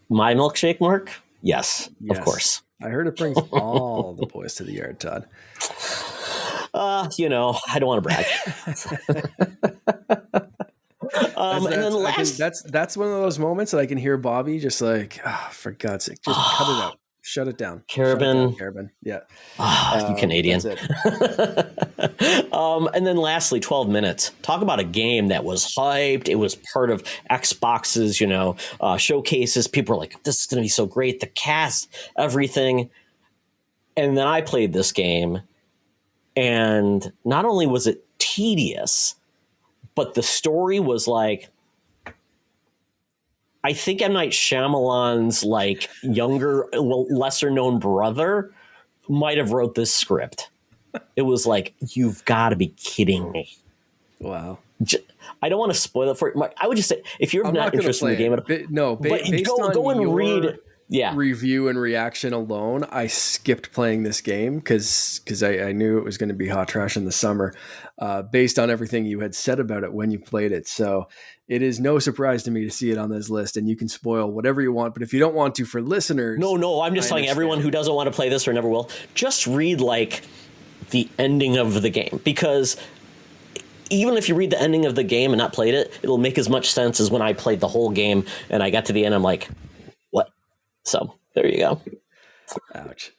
Speaker 2: My
Speaker 1: milkshake, Mark? Yes, of course.
Speaker 2: I heard it brings all the boys to the yard, Todd.
Speaker 1: I don't want to brag. And then
Speaker 2: that's one of those moments that I can hear Bobby just like, for God's sake, just cut it out, shut it down,
Speaker 1: Carabin.
Speaker 2: Yeah,
Speaker 1: you Canadian. And then lastly, 12 minutes. Talk about a game that was hyped. It was part of Xbox's, showcases. People were like, "This is going to be so great." The cast, everything. And then I played this game, and not only was it tedious, but the story was like, I think M. Night Shyamalan's like younger, lesser known brother might have wrote this script. It was like, you've got to be kidding me.
Speaker 2: Wow.
Speaker 1: I don't want to spoil it for you. I would just say, if you're not interested in the game, go and read. Yeah.
Speaker 2: Review and reaction alone, I skipped playing this game because I knew it was going to be hot trash in the summer based on everything you had said about it when you played it. So it is no surprise to me to see it on this list, and you can spoil whatever you want. But if you don't want to, for listeners...
Speaker 1: No, I'm just telling everyone who doesn't want to play this or never will, just read like the ending of the game, because even if you read the ending of the game and not played it, it'll make as much sense as when I played the whole game and I got to the end, I'm like, what? So there you go.
Speaker 2: Ouch.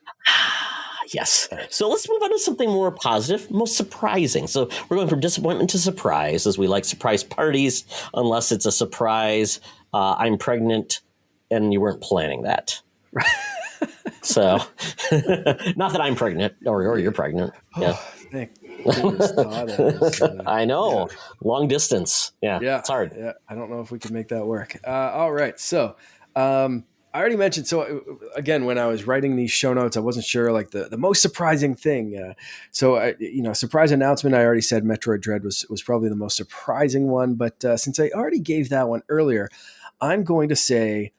Speaker 1: Yes. So let's move on to something more positive, most surprising. So we're going from disappointment to surprise, as we like surprise parties, unless it's a surprise. I'm pregnant and you weren't planning that. So not that I'm pregnant or you're pregnant. Yeah.
Speaker 2: Thank goodness,
Speaker 1: I know. Yeah. Long distance. Yeah. It's hard.
Speaker 2: Yeah. I don't know if we can make that work. All right. So, I already mentioned, so again, when I was writing these show notes, I wasn't sure like the most surprising thing. Surprise announcement, I already said Metroid Dread was probably the most surprising one. But since I already gave that one earlier, I'm going to say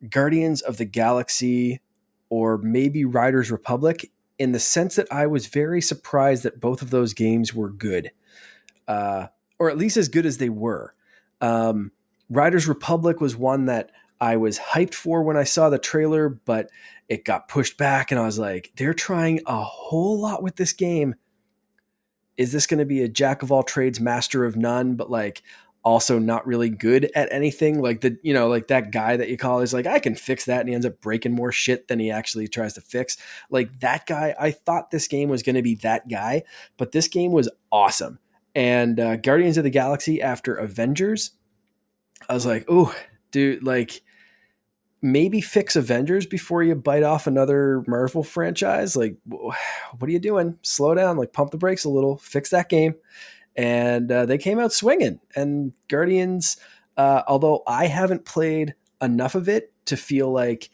Speaker 2: Guardians of the Galaxy or maybe Riders Republic, in the sense that I was very surprised that both of those games were good, or at least as good as they were. Riders Republic was one that I was hyped for when I saw the trailer, but it got pushed back and I was like, they're trying a whole lot with this game. Is this going to be a jack of all trades, master of none? But like also not really good at anything. Like like that guy that you call is like, I can fix that. And he ends up breaking more shit than he actually tries to fix. Like that guy, I thought this game was going to be that guy, but this game was awesome. And Guardians of the Galaxy after Avengers, I was like, oh, dude, like maybe fix Avengers before you bite off another Marvel franchise. Like, what are you doing? Slow down, like pump the brakes a little, fix that game. And they came out swinging. And Guardians, although I haven't played enough of it to feel like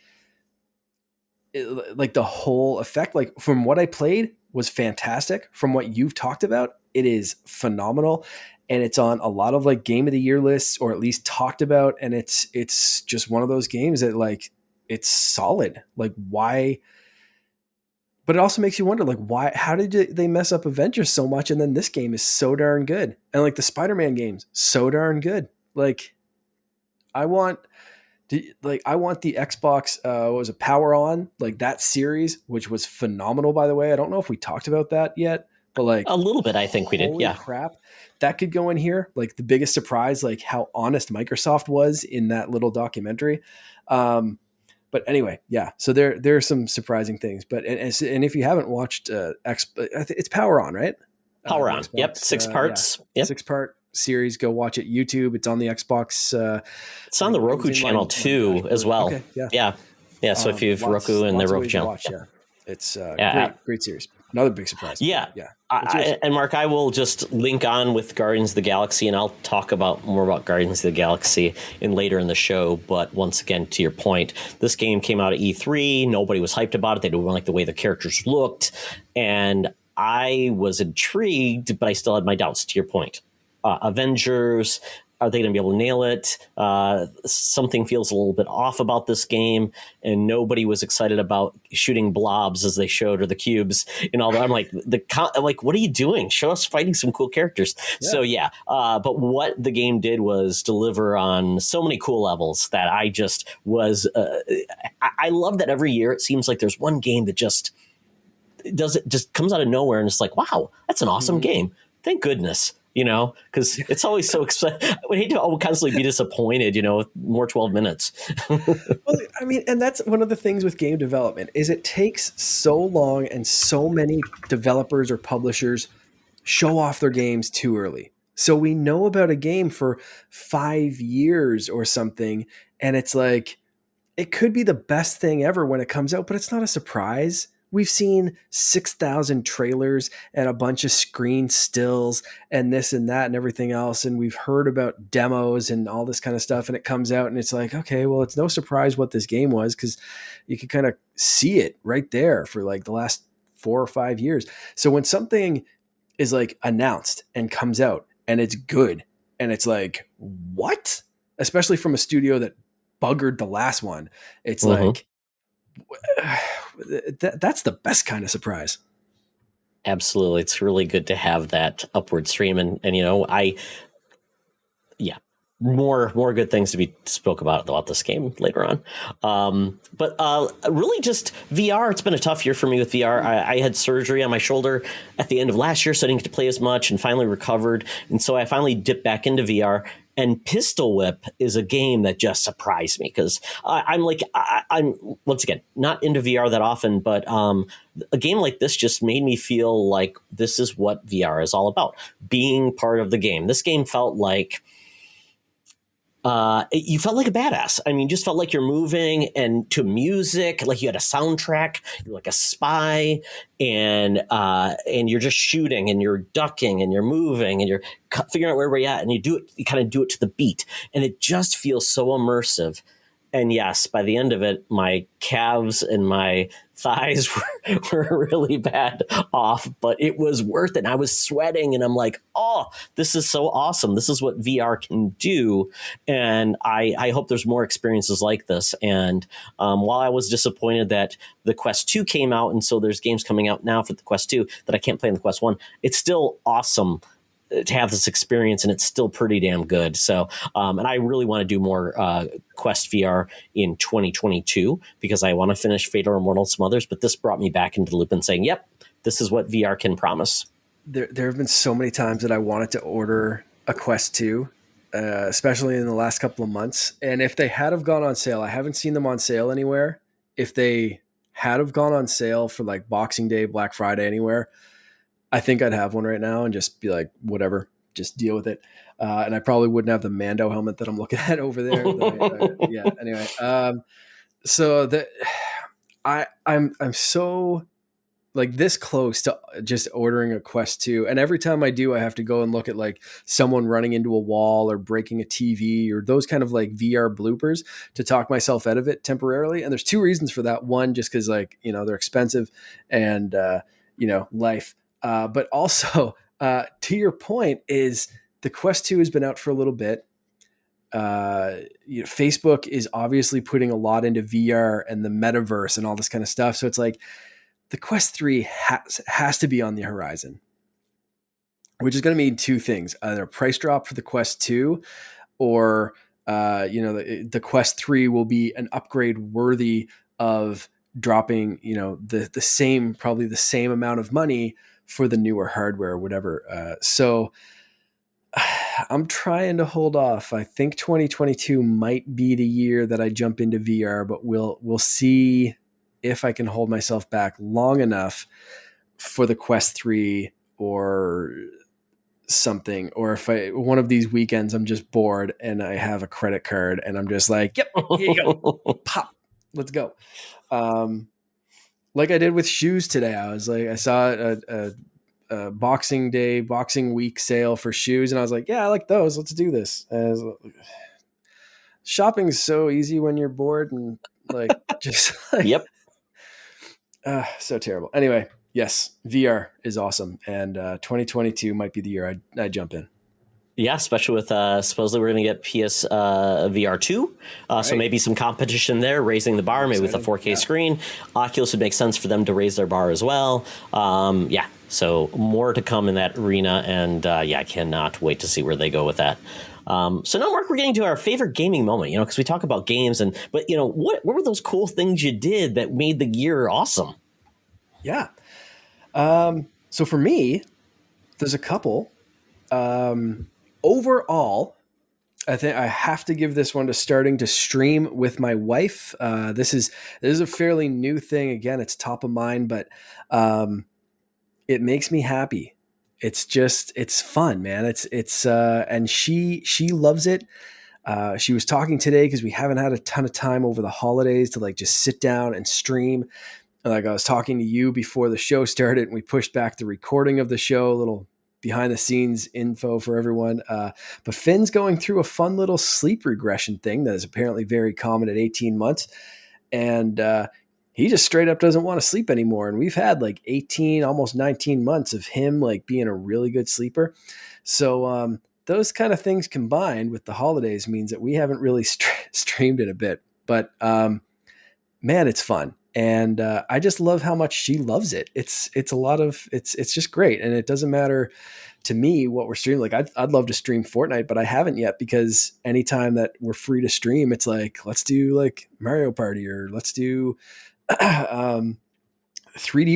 Speaker 2: the whole effect, like from what I played was fantastic. From what you've talked about, it is phenomenal. And it's on a lot of like game of the year lists, or at least talked about. And it's just one of those games that like, it's solid. Like why? But it also makes you wonder, like, why? How did they mess up Avengers so much, and then this game is so darn good, and like the Spider-Man games, so darn good. Like, I want the Xbox. What was it, Power On? Like that series, which was phenomenal, by the way. I don't know if we talked about that yet, but like
Speaker 1: a little bit, I think we did. Yeah,
Speaker 2: crap, that could go in here. Like the biggest surprise, like how honest Microsoft was in that little documentary. But anyway, yeah. So there are some surprising things. But and if you haven't watched it's Power On, right?
Speaker 1: Power On. Xbox, yep, 6 parts.
Speaker 2: Yeah. Yep, 6-part series. Go watch it. YouTube. It's on the Xbox.
Speaker 1: It's on the Roku channel too, as well. Okay, yeah. So if you've Roku and the Roku channel,
Speaker 2: it's great series. Another big surprise.
Speaker 1: Yeah. And Mark, I will just link on with Guardians of the Galaxy, and I'll talk more about Guardians of the Galaxy later in the show. But once again, to your point, this game came out at E3. Nobody was hyped about it. They didn't like the way the characters looked. And I was intrigued, but I still had my doubts, to your point. Avengers, are they going to be able to nail it? Something feels a little bit off about this game, and nobody was excited about shooting blobs as they showed, or the cubes and all that. I'm like, what are you doing? Show us fighting some cool characters. Yeah. So but what the game did was deliver on so many cool levels that I just was. I love that every year it seems like there's one game that just comes out of nowhere, and it's like, wow, that's an awesome game. Thank goodness. Because it's always so exciting. I would hate to constantly be disappointed, more 12 minutes.
Speaker 2: Well, I mean, and that's one of the things with game development is it takes so long, and so many developers or publishers show off their games too early. So we know about a game for 5 years or something, and it's like, it could be the best thing ever when it comes out, but it's not a surprise. We've seen 6,000 trailers and a bunch of screen stills and this and that and everything else. And we've heard about demos and all this kind of stuff. And it comes out and it's like, okay, well, it's no surprise what this game was, because you can kind of see it right there for like the last 4 or 5 years. So when something is like announced and comes out and it's good, and it's like, what? Especially from a studio that buggered the last one. It's like, that's the best kind of surprise.
Speaker 1: Absolutely. It's really good to have that upward stream. And more good things to be spoke about this game later on. But really just VR, it's been a tough year for me with VR. I had surgery on my shoulder at the end of last year, so I didn't get to play as much, and finally recovered. And so I finally dipped back into VR. And Pistol Whip is a game that just surprised me, because I'm once again not into VR that often, but a game like this just made me feel like this is what VR is all about, being part of the game. This game felt like you felt like a badass. I mean, you just felt like you're moving and to music, like you had a soundtrack. You're like a spy, and you're just shooting, and you're ducking, and you're moving, and you're figuring out where we're at, and you kind of do it to the beat, and it just feels so immersive. And yes, by the end of it, my calves and my thighs were really bad off, but it was worth it. And I was sweating, and I'm like, oh, this is so awesome. This is what VR can do. And I hope there's more experiences like this. And while I was disappointed that the Quest 2 came out, and so there's games coming out now for the Quest 2 that I can't play in the Quest 1, it's still awesome to have this experience, and it's still pretty damn good. So, and I really want to do more Quest VR in 2022, because I want to finish Fate or Immortal and some others, but this brought me back into the loop and saying, yep, this is what VR can promise.
Speaker 2: There have been so many times that I wanted to order a Quest 2, especially in the last couple of months. And if they had have gone on sale, I haven't seen them on sale anywhere. If they had have gone on sale for like Boxing Day, Black Friday, anywhere, I think I'd have one right now and just be like, whatever, just deal with it. And I probably wouldn't have the Mando helmet that I'm looking at over there. Yeah. Anyway, so that I'm so like this close to just ordering a Quest 2. And every time I do, I have to go and look at like someone running into a wall or breaking a TV or those kind of like VR bloopers to talk myself out of it temporarily. And there's two reasons for that. One, just because like, you know, they're expensive and, you know, life. But also, to your point, is the Quest 2 has been out for a little bit. Facebook is obviously putting a lot into VR and the metaverse and all this kind of stuff. So it's like, the Quest 3 has to be on the horizon, which is going to mean two things: either a price drop for the Quest 2 or, you know, the Quest 3 will be an upgrade worthy of dropping, you know, probably the same amount of money for the newer hardware or whatever. So I'm trying to hold off. I think 2022 might be the year that I jump into VR, but we'll see if I can hold myself back long enough for the Quest 3 or something, or if one of these weekends I'm just bored and I have a credit card and I'm just like, yep, here you go, pop, let's go. Like I did with shoes today. I was like, I saw a Boxing Day, Boxing Week sale for shoes, and I was like, yeah, I like those. Let's do this. Shopping's so easy when you're bored and like just like,
Speaker 1: yep.
Speaker 2: So terrible. Anyway, yes, VR is awesome, and 2022 might be the year I jump in.
Speaker 1: Yeah, especially with supposedly we're going to get PS VR 2. Right. So maybe some competition there, raising the bar, maybe with a 4K screen. Oculus would make sense for them to raise their bar as well. Yeah, so more to come in that arena, and yeah, I cannot wait to see where they go with that. So now, Mark, we're getting to our favorite gaming moment, you know, because we talk about games, but you know, what were those cool things you did that made the year awesome?
Speaker 2: Yeah. So for me, there's a couple. Overall, I think I have to give this one to starting to stream with my wife. This is a fairly new thing. Again, it's top of mind, but it makes me happy. It's fun, man. And she loves it. She was talking today because we haven't had a ton of time over the holidays to like just sit down and stream. And like I was talking to you before the show started, and we pushed back the recording of the show, a little behind the scenes info for everyone. But Finn's going through a fun little sleep regression thing that is apparently very common at 18 months. And he just straight up doesn't want to sleep anymore. And we've had like 18, almost 19 months of him like being a really good sleeper. So those kind of things combined with the holidays means that we haven't really streamed it a bit. But man, it's fun. And I just love how much she loves it. It's just great. And it doesn't matter to me what we're streaming. Like I'd love to stream Fortnite, but I haven't yet, because anytime that we're free to stream, it's like, let's do like Mario Party, or let's do 3D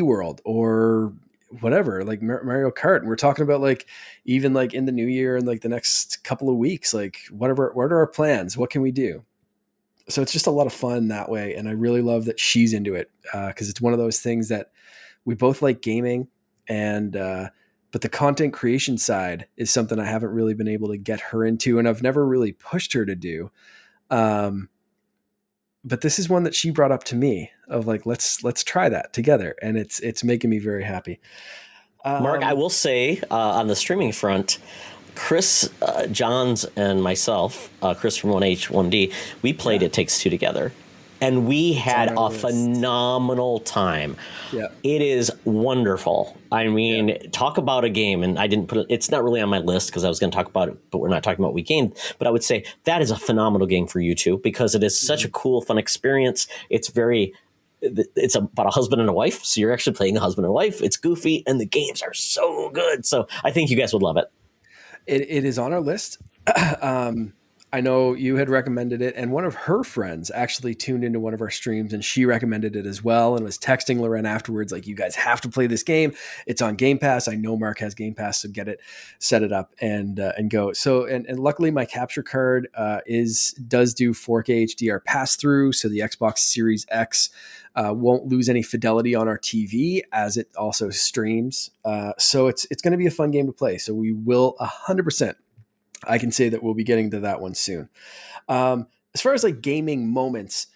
Speaker 2: World, or whatever, like Mario Kart. And we're talking about like, even like in the new year and like the next couple of weeks, like what are our plans? What can we do? So it's just a lot of fun that way. And I really love that she's into it, because it's one of those things that we both like gaming, and but the content creation side is something I haven't really been able to get her into, and I've never really pushed her to do. But this is one that she brought up to me of like, let's try that together. And it's making me very happy.
Speaker 1: Mark, I will say on the streaming front, Chris, Johns, and myself, Chris from 1H, 1D, we played It Takes Two together, and we had a phenomenal time. Yeah. It is wonderful. I mean, talk about a game, and I didn't put it, it's not really on my list because I was going to talk about it, but we're not talking about weekend. But I would say that is a phenomenal game for you two, because it is such a cool, fun experience. It's about a husband and a wife. So you're actually playing a husband and wife. It's goofy, and the games are so good. So I think you guys would love it.
Speaker 2: It is on our list. I know you had recommended it, and one of her friends actually tuned into one of our streams, and she recommended it as well, and was texting Loren afterwards, like, "You guys have to play this game. It's on Game Pass. I know Mark has Game Pass, so get it, set it up, and go." So, and luckily, my capture card does do 4K HDR pass through, so the Xbox Series X won't lose any fidelity on our TV as it also streams. So it's going to be a fun game to play. So we will 100%. I can say that we'll be getting to that one soon. As far as like gaming moments,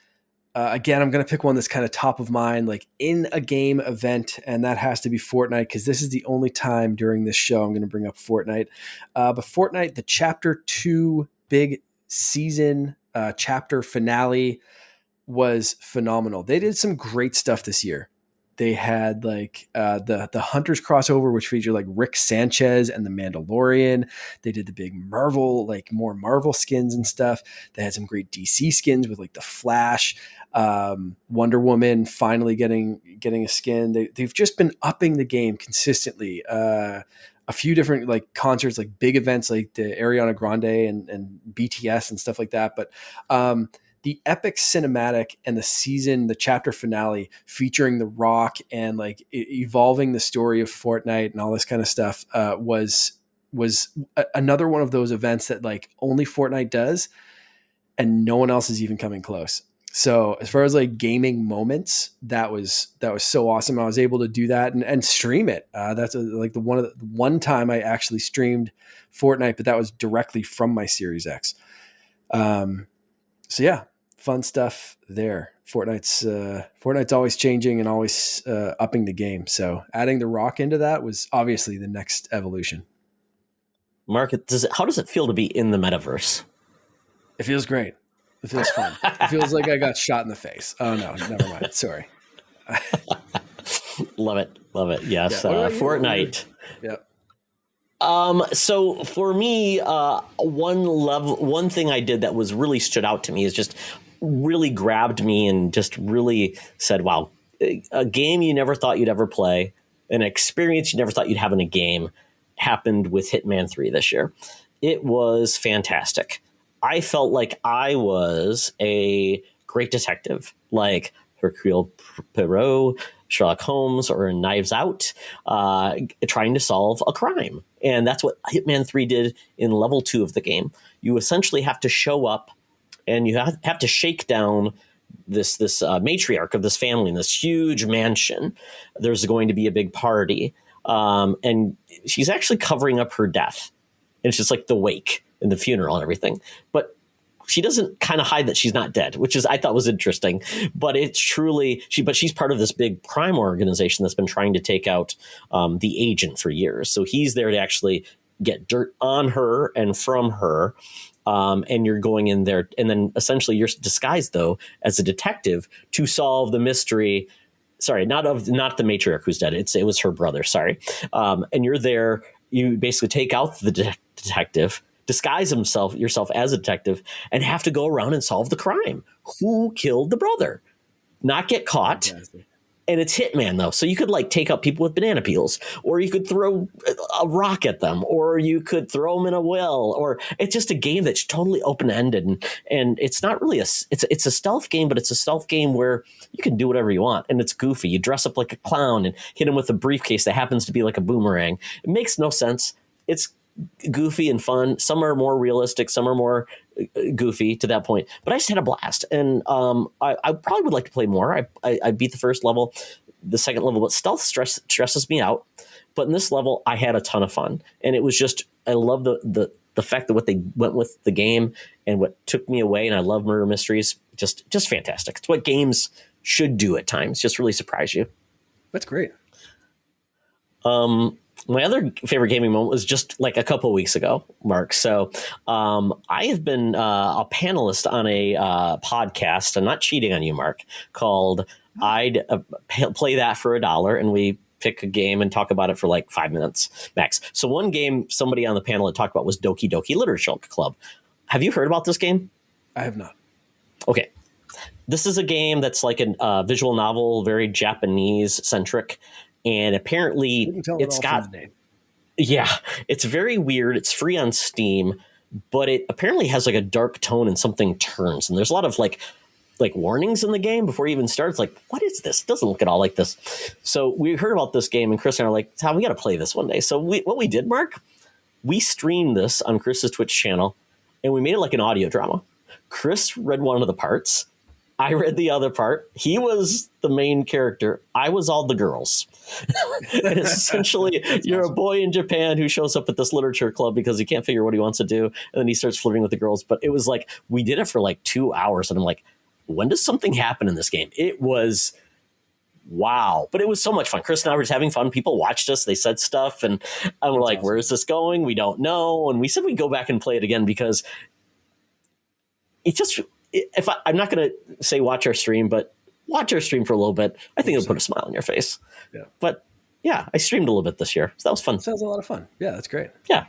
Speaker 2: again, I'm going to pick one that's kind of top of mind, like in a game event, and that has to be Fortnite, because this is the only time during this show I'm going to bring up Fortnite. But Fortnite, the Chapter 2 big season chapter finale was phenomenal. They did some great stuff this year. They had like the Hunters crossover, which featured like Rick Sanchez and the Mandalorian. They did the big Marvel, like more Marvel skins and stuff. They had some great DC skins with like the Flash, Wonder Woman finally getting a skin. They've just been upping the game consistently. A few different like concerts, like big events like the Ariana Grande and BTS and stuff like that. But the epic cinematic and the chapter finale featuring The Rock and like evolving the story of Fortnite and all this kind of stuff was another one of those events that like only Fortnite does, and no one else is even coming close. So as far as like gaming moments, that was so awesome. I was able to do that and stream it. That's like the one time I actually streamed Fortnite, but that was directly from my Series X. So yeah, fun stuff there. Fortnite's always changing and always upping the game. So adding The Rock into that was obviously the next evolution.
Speaker 1: Mark, how does it feel to be in the metaverse?
Speaker 2: It feels great. It feels fun. It feels like I got shot in the face. Oh no, never mind. Sorry.
Speaker 1: Love it. Yes.
Speaker 2: Yeah,
Speaker 1: Fortnite.
Speaker 2: Yep.
Speaker 1: So for me, one thing I did that was really stood out to me is just really grabbed me and just really said, wow, a game you never thought you'd ever play, an experience you never thought you'd have in a game happened with Hitman 3 this year. It was fantastic. I felt like I was a great detective, like Hercule Poirot, Sherlock Holmes, or Knives Out, trying to solve a crime. And that's what Hitman 3 did in level 2 of the game. You essentially have to show up and you have to shake down this matriarch of this family in this huge mansion. There's going to be a big party. And she's actually covering up her death. And it's just like the wake and the funeral and everything. But she doesn't kind of hide that she's not dead, which I thought was interesting. But it's truly she's part of this big crime organization that's been trying to take out the agent for years. So he's there to actually get dirt on her and from her. And you're going in there, and then essentially you're disguised though as a detective to solve the mystery. Sorry, not the matriarch who's dead. It was her brother. Sorry. And you're there. You basically take out the detective, disguise yourself as a detective, and have to go around and solve the crime. Who killed the brother? Not get caught. Fantastic. And it's Hitman though, so you could like take out people with banana peels, or you could throw a rock at them, or you could throw them in a well, or it's just a game that's totally open ended, and it's not really it's a stealth game, but it's a stealth game where you can do whatever you want, and it's goofy. You dress up like a clown and hit him with a briefcase that happens to be like a boomerang. It makes no sense. It's goofy and fun. Some are more realistic, some are more goofy to that point, but I just had a blast, and I probably would like to play more. I beat the first level, the second level, but stealth stresses me out. But in this level, I had a ton of fun, and it was just, I love the fact that what they went with the game and what took me away, and I love murder mysteries. Just fantastic. It's what games should do at times, just really surprise you.
Speaker 2: That's great.
Speaker 1: My other favorite gaming moment was just like a couple of weeks ago, Mark. So I have been a panelist on a podcast. I'm not cheating on you, Mark, called I'd Play That for $1. And we pick a game and talk about it for like 5 minutes max. So one game somebody on the panel had talked about was Doki Doki Literature Club. Have you heard about this game?
Speaker 2: I have not. Okay.
Speaker 1: This is a game that's like a visual novel, very Japanese centric. And apparently it's got, yeah, it's very weird. It's free on Steam. but it apparently has like a dark tone and something turns. And there's a lot of like warnings in the game before it even starts. Like, what is this? It doesn't look at all like this. So we heard about this game, and Chris and I are like, Tom, we got to play this one day. So what we did, Mark, we streamed this on Chris's Twitch channel, and we made it like an audio drama. Chris read one of the parts. I read the other part. He was the main character. I was all the girls. And essentially, you're a boy in Japan who shows up at this literature club because he can't figure what he wants to do. And then he starts flirting with the girls. But it was like, we did it for like 2 hours. And I'm like, when does something happen in this game? It was wow. But it was so much fun. Chris and I were just having fun. People watched us. They said stuff. And we're like, awesome. Where is this going? We don't know. And we said we'd go back and play it again because it just... I'm not going to say watch our stream, but watch our stream for a little bit. I think it'll put a smile on your face. Yeah. But yeah, I streamed a little bit this year. So that was fun.
Speaker 2: Sounds a lot of fun. Yeah, that's great.
Speaker 1: Yeah.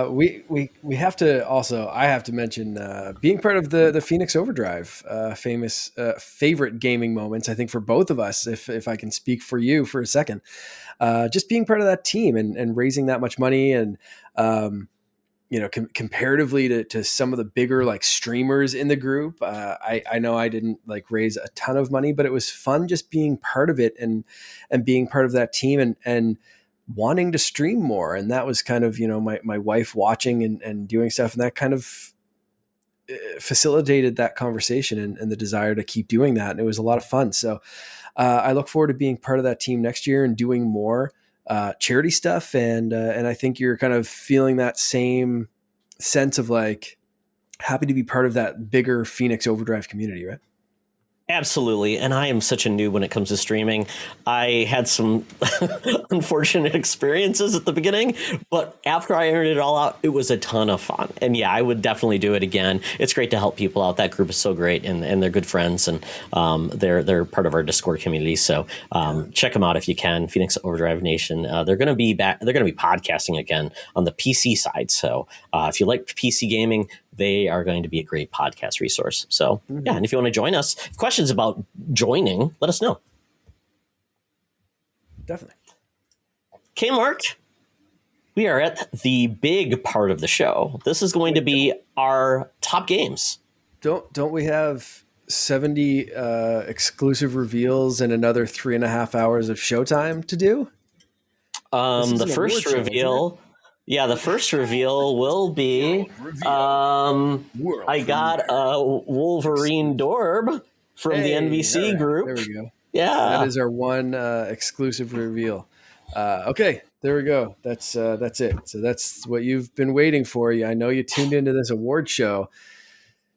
Speaker 2: We have to also, I have to mention being part of the Phoenix Overdrive famous favorite gaming moments, I think for both of us, if I can speak for you for a second, just being part of that team and raising that much money and, comparatively to some of the bigger like streamers in the group, I know I didn't like raise a ton of money, but it was fun just being part of it and being part of that team and wanting to stream more. And that was kind of, my wife watching and doing stuff. And that kind of facilitated that conversation and the desire to keep doing that. And it was a lot of fun. So I look forward to being part of that team next year and doing more charity stuff. And I think you're kind of feeling that same sense of like happy to be part of that bigger Phoenix Overdrive community, right?
Speaker 1: Absolutely. And I am such a noob when it comes to streaming. I had some unfortunate experiences at the beginning, but after I ironed it all out, it was a ton of fun. And yeah, I would definitely do it again. It's great to help people out. That group is so great, and they're good friends, and they're part of our Discord community. So check them out if you can. Phoenix Overdrive Nation. They're going to be back. They're going to be podcasting again on the PC side. So if you like PC gaming, they are going to be a great podcast resource. So yeah, and if you want to join us, questions about joining, let us know.
Speaker 2: Definitely.
Speaker 1: Okay, Mark, we are at the big part of the show. This is going to be our top games.
Speaker 2: Don't we have 70 exclusive reveals and another 3.5 hours of showtime to do?
Speaker 1: The first reveal. Yeah, the first reveal will be I got a Wolverine Dorb from the NBC group.
Speaker 2: There we go.
Speaker 1: Yeah.
Speaker 2: That is our one exclusive reveal. Okay, there we go. That's it. So that's what you've been waiting for. I know you tuned into this award show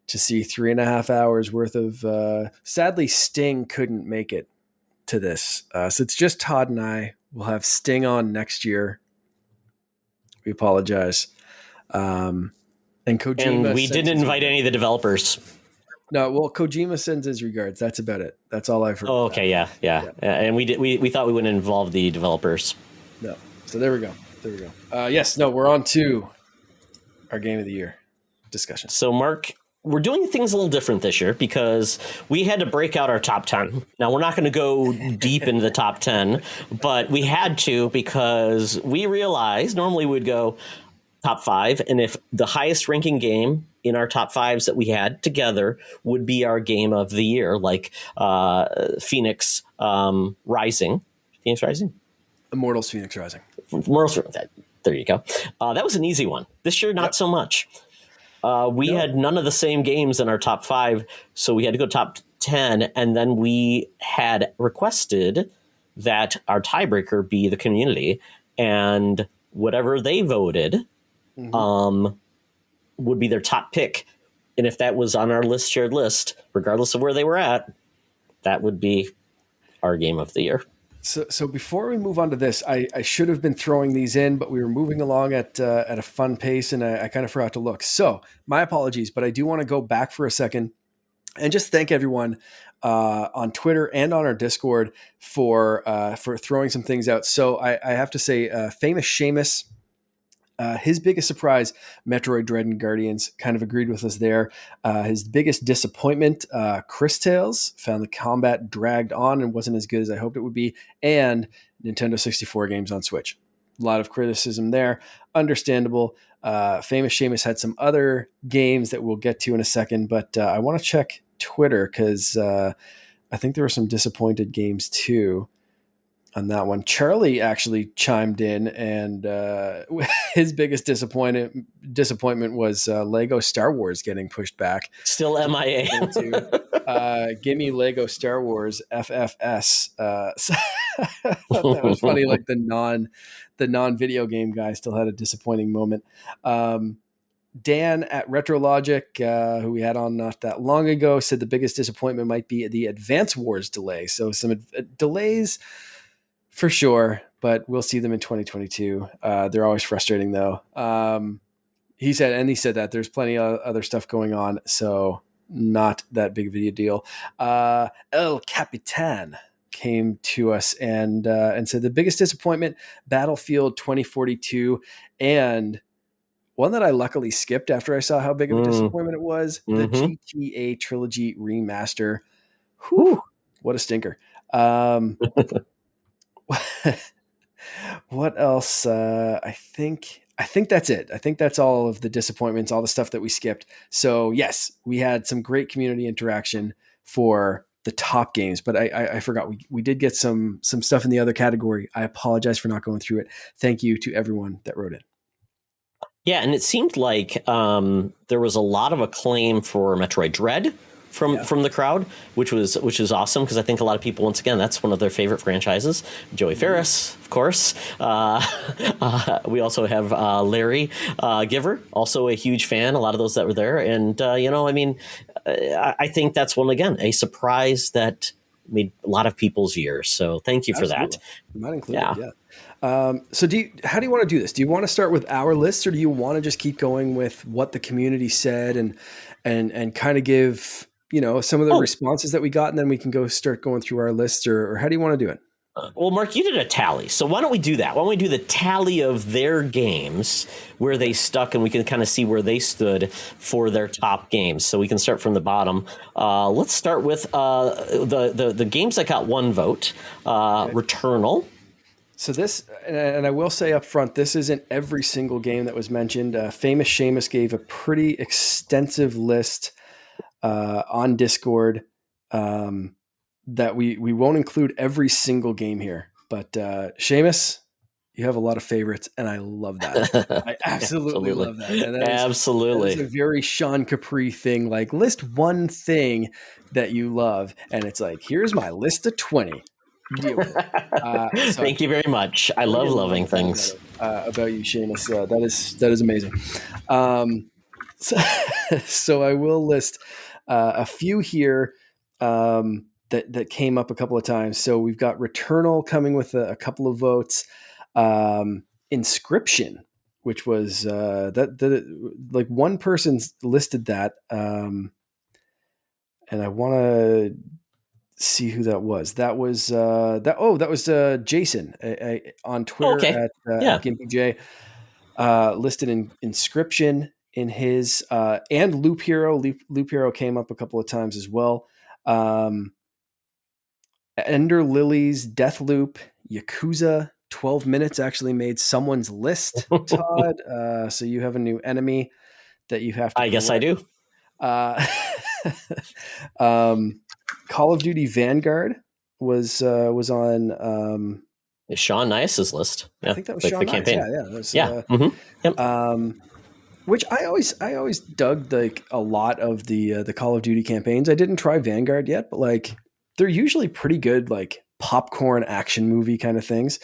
Speaker 2: to see 3.5 hours worth of sadly, Sting couldn't make it to this. So it's just Todd and I. We'll have Sting on next year. We apologize. And Kojima.
Speaker 1: And we didn't invite any of the developers.
Speaker 2: No, well, Kojima sends his regards. That's about it. That's all I've heard.
Speaker 1: Oh, okay, yeah. And we thought we wouldn't involve the developers.
Speaker 2: No. So there we go. Yes, no, we're on to our game of the year discussion.
Speaker 1: So, Mark, we're doing things a little different this year because we had to break out our top 10. Now, we're not going to go deep into the top 10, but we had to because we realized normally we'd go top 5. And if the highest ranking game in our top 5s that we had together would be our game of the year, like Phoenix Rising. Phoenix Rising?
Speaker 2: Immortals Phoenix Rising.
Speaker 1: There you go. That was an easy one. This year, not so much. We had none of the same games in our top 5, so we had to go top 10, and then we had requested that our tiebreaker be the community, and whatever they voted would be their top pick. And if that was on our shared list, regardless of where they were at, that would be our game of the year.
Speaker 2: So before we move on to this, I should have been throwing these in, but we were moving along at a fun pace, and I kind of forgot to look. So my apologies, but I do want to go back for a second and just thank everyone on Twitter and on our Discord for throwing some things out. So I have to say, famous Seamus. His biggest surprise, Metroid Dread and Guardians, kind of agreed with us there. His biggest disappointment, Chris Tales, found the combat dragged on and wasn't as good as I hoped it would be, and Nintendo 64 games on Switch. A lot of criticism there, understandable. Famous Seamus had some other games that we'll get to in a second, but I want to check Twitter because I think there were some disappointed games too on that one. Charlie actually chimed in, and his biggest disappointment was Lego Star Wars getting pushed back.
Speaker 1: Still MIA.
Speaker 2: Give me Lego Star Wars FFS. So I thought that was funny. Like the non video game guy still had a disappointing moment. Dan at RetroLogic, who we had on not that long ago, said the biggest disappointment might be the Advance Wars delay. So some delays for sure, but we'll see them in 2022. They're always frustrating though. He said that there's plenty of other stuff going on, so not that big of a deal. El Capitan came to us and said the biggest disappointment, Battlefield 2042, and one that I luckily skipped after I saw how big of a disappointment it was, the GTA Trilogy Remaster. Whew, what a stinker. What else? I think that's it. I think that's all of the disappointments, all the stuff that we skipped. So yes, we had some great community interaction for the top games, but I forgot we did get some stuff in the other category. I apologize for not going through it. Thank you to everyone that wrote in.
Speaker 1: Yeah, and it seemed like there was a lot of acclaim for Metroid Dread from the crowd, which was awesome because I think a lot of people, once again, that's one of their favorite franchises. Joey Ferris, of course. We also have Larry Giver, also a huge fan. A lot of those that were there, and I think that's a surprise that made a lot of people's years. So thank you for that.
Speaker 2: Not included, yeah. So how do you want to do this? Do you want to start with our lists, or do you want to just keep going with what the community said and kind of give, some of the responses that we got, and then we can start going through our lists, or how do you want to do it?
Speaker 1: Well, Mark, you did a tally. So why don't we do that? Why don't we do the tally of their games, where they stuck, and we can kind of see where they stood for their top games. So we can start from the bottom. Let's start with the games that got one vote. Returnal.
Speaker 2: So this, and I will say up front, this isn't every single game that was mentioned. Famous Seamus gave a pretty extensive list on Discord that we won't include every single game here. But Seamus, you have a lot of favorites, and I love that. I absolutely love that. And that is a very Sean Capri thing. Like, list one thing that you love, and it's like, here's my list of 20. Deal with it.
Speaker 1: Thank you very much. I love loving things
Speaker 2: about you, Seamus. That is amazing. So I will list a few here that came up a couple of times. So we've got Returnal coming with a couple of votes. Inscription, which was that like one person's listed that, and I want to see who that was. That was Jason on Twitter at GimpyJ, listed in Inscription in his and Loop Hero. Loop Hero came up a couple of times as well. Ender Lilies, Deathloop, Yakuza, 12 Minutes actually made someone's list, Todd. So you have a new enemy that you have to
Speaker 1: I guess I do.
Speaker 2: Call of Duty Vanguard was on
Speaker 1: Sean Nice's list.
Speaker 2: Yeah, I think that was Sean Nice. Campaign. Which I always dug like a lot of the Call of Duty campaigns. I didn't try Vanguard yet, but like they're usually pretty good, like popcorn action movie kind of things.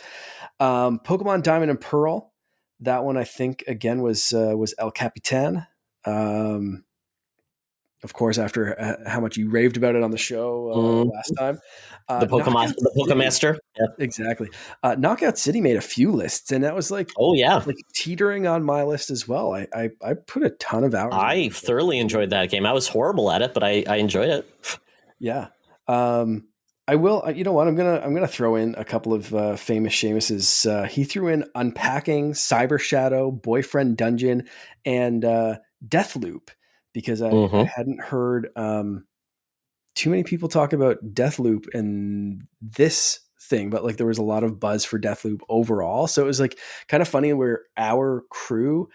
Speaker 2: Pokemon Diamond and Pearl, that one I think again was El Capitan. Of course, after how much you raved about it on the show last time.
Speaker 1: The Pokemaster.
Speaker 2: Yeah. Exactly. Knockout City made a few lists, and that was like, like teetering on my list as well. I put a ton of hours.
Speaker 1: I thoroughly enjoyed that game. I was horrible at it, but I enjoyed it.
Speaker 2: Yeah. I will. You know what? I'm gonna throw in a couple of famous Seamus's. He threw in Unpacking, Cyber Shadow, Boyfriend Dungeon, and Deathloop. Because I hadn't heard too many people talk about Deathloop and this thing, but like there was a lot of buzz for Deathloop overall. So it was like kind of funny where our crew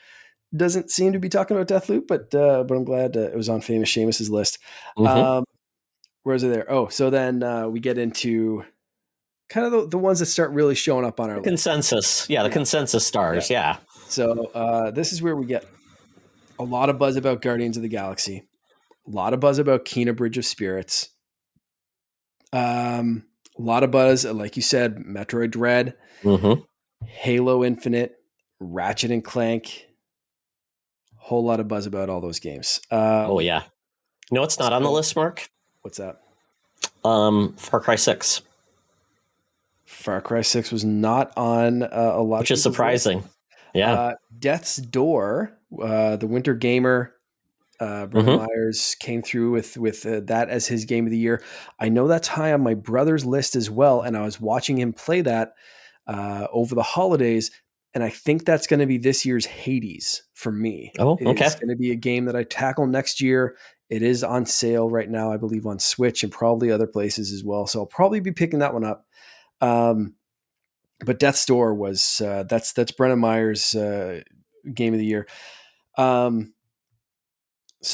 Speaker 2: doesn't seem to be talking about Deathloop, but I'm glad it was on Famous Seamus's list.
Speaker 1: Mm-hmm.
Speaker 2: Where is it there? Oh, so then we get into kind of the ones that start really showing up on our list.
Speaker 1: Consensus. Yeah, the consensus stars. Yeah.
Speaker 2: So this is where we get a lot of buzz about Guardians of the Galaxy, a lot of buzz about Kena Bridge of Spirits, a lot of buzz, like you said, Metroid Dread,
Speaker 1: Mm-hmm.
Speaker 2: Halo Infinite, Ratchet and Clank. Whole lot of buzz about all those games.
Speaker 1: Oh yeah. No, it's not on the list, Mark.
Speaker 2: What's that?
Speaker 1: Far Cry 6.
Speaker 2: Far Cry 6 was not on a lot,
Speaker 1: which is surprising. Yeah.
Speaker 2: Death's Door, the Winter Gamer, Brendan Myers came through with that as his game of the year. I know that's high on my brother's list as well, and I was watching him play that over the holidays, and I think that's going to be this year's Hades for me.
Speaker 1: Oh, okay.
Speaker 2: It's going to be a game that I tackle next year. It is on sale right now, I believe, on Switch and probably other places as well. So I'll probably be picking that one up. But Death's Door was that's Brendan Myers' game of the year. So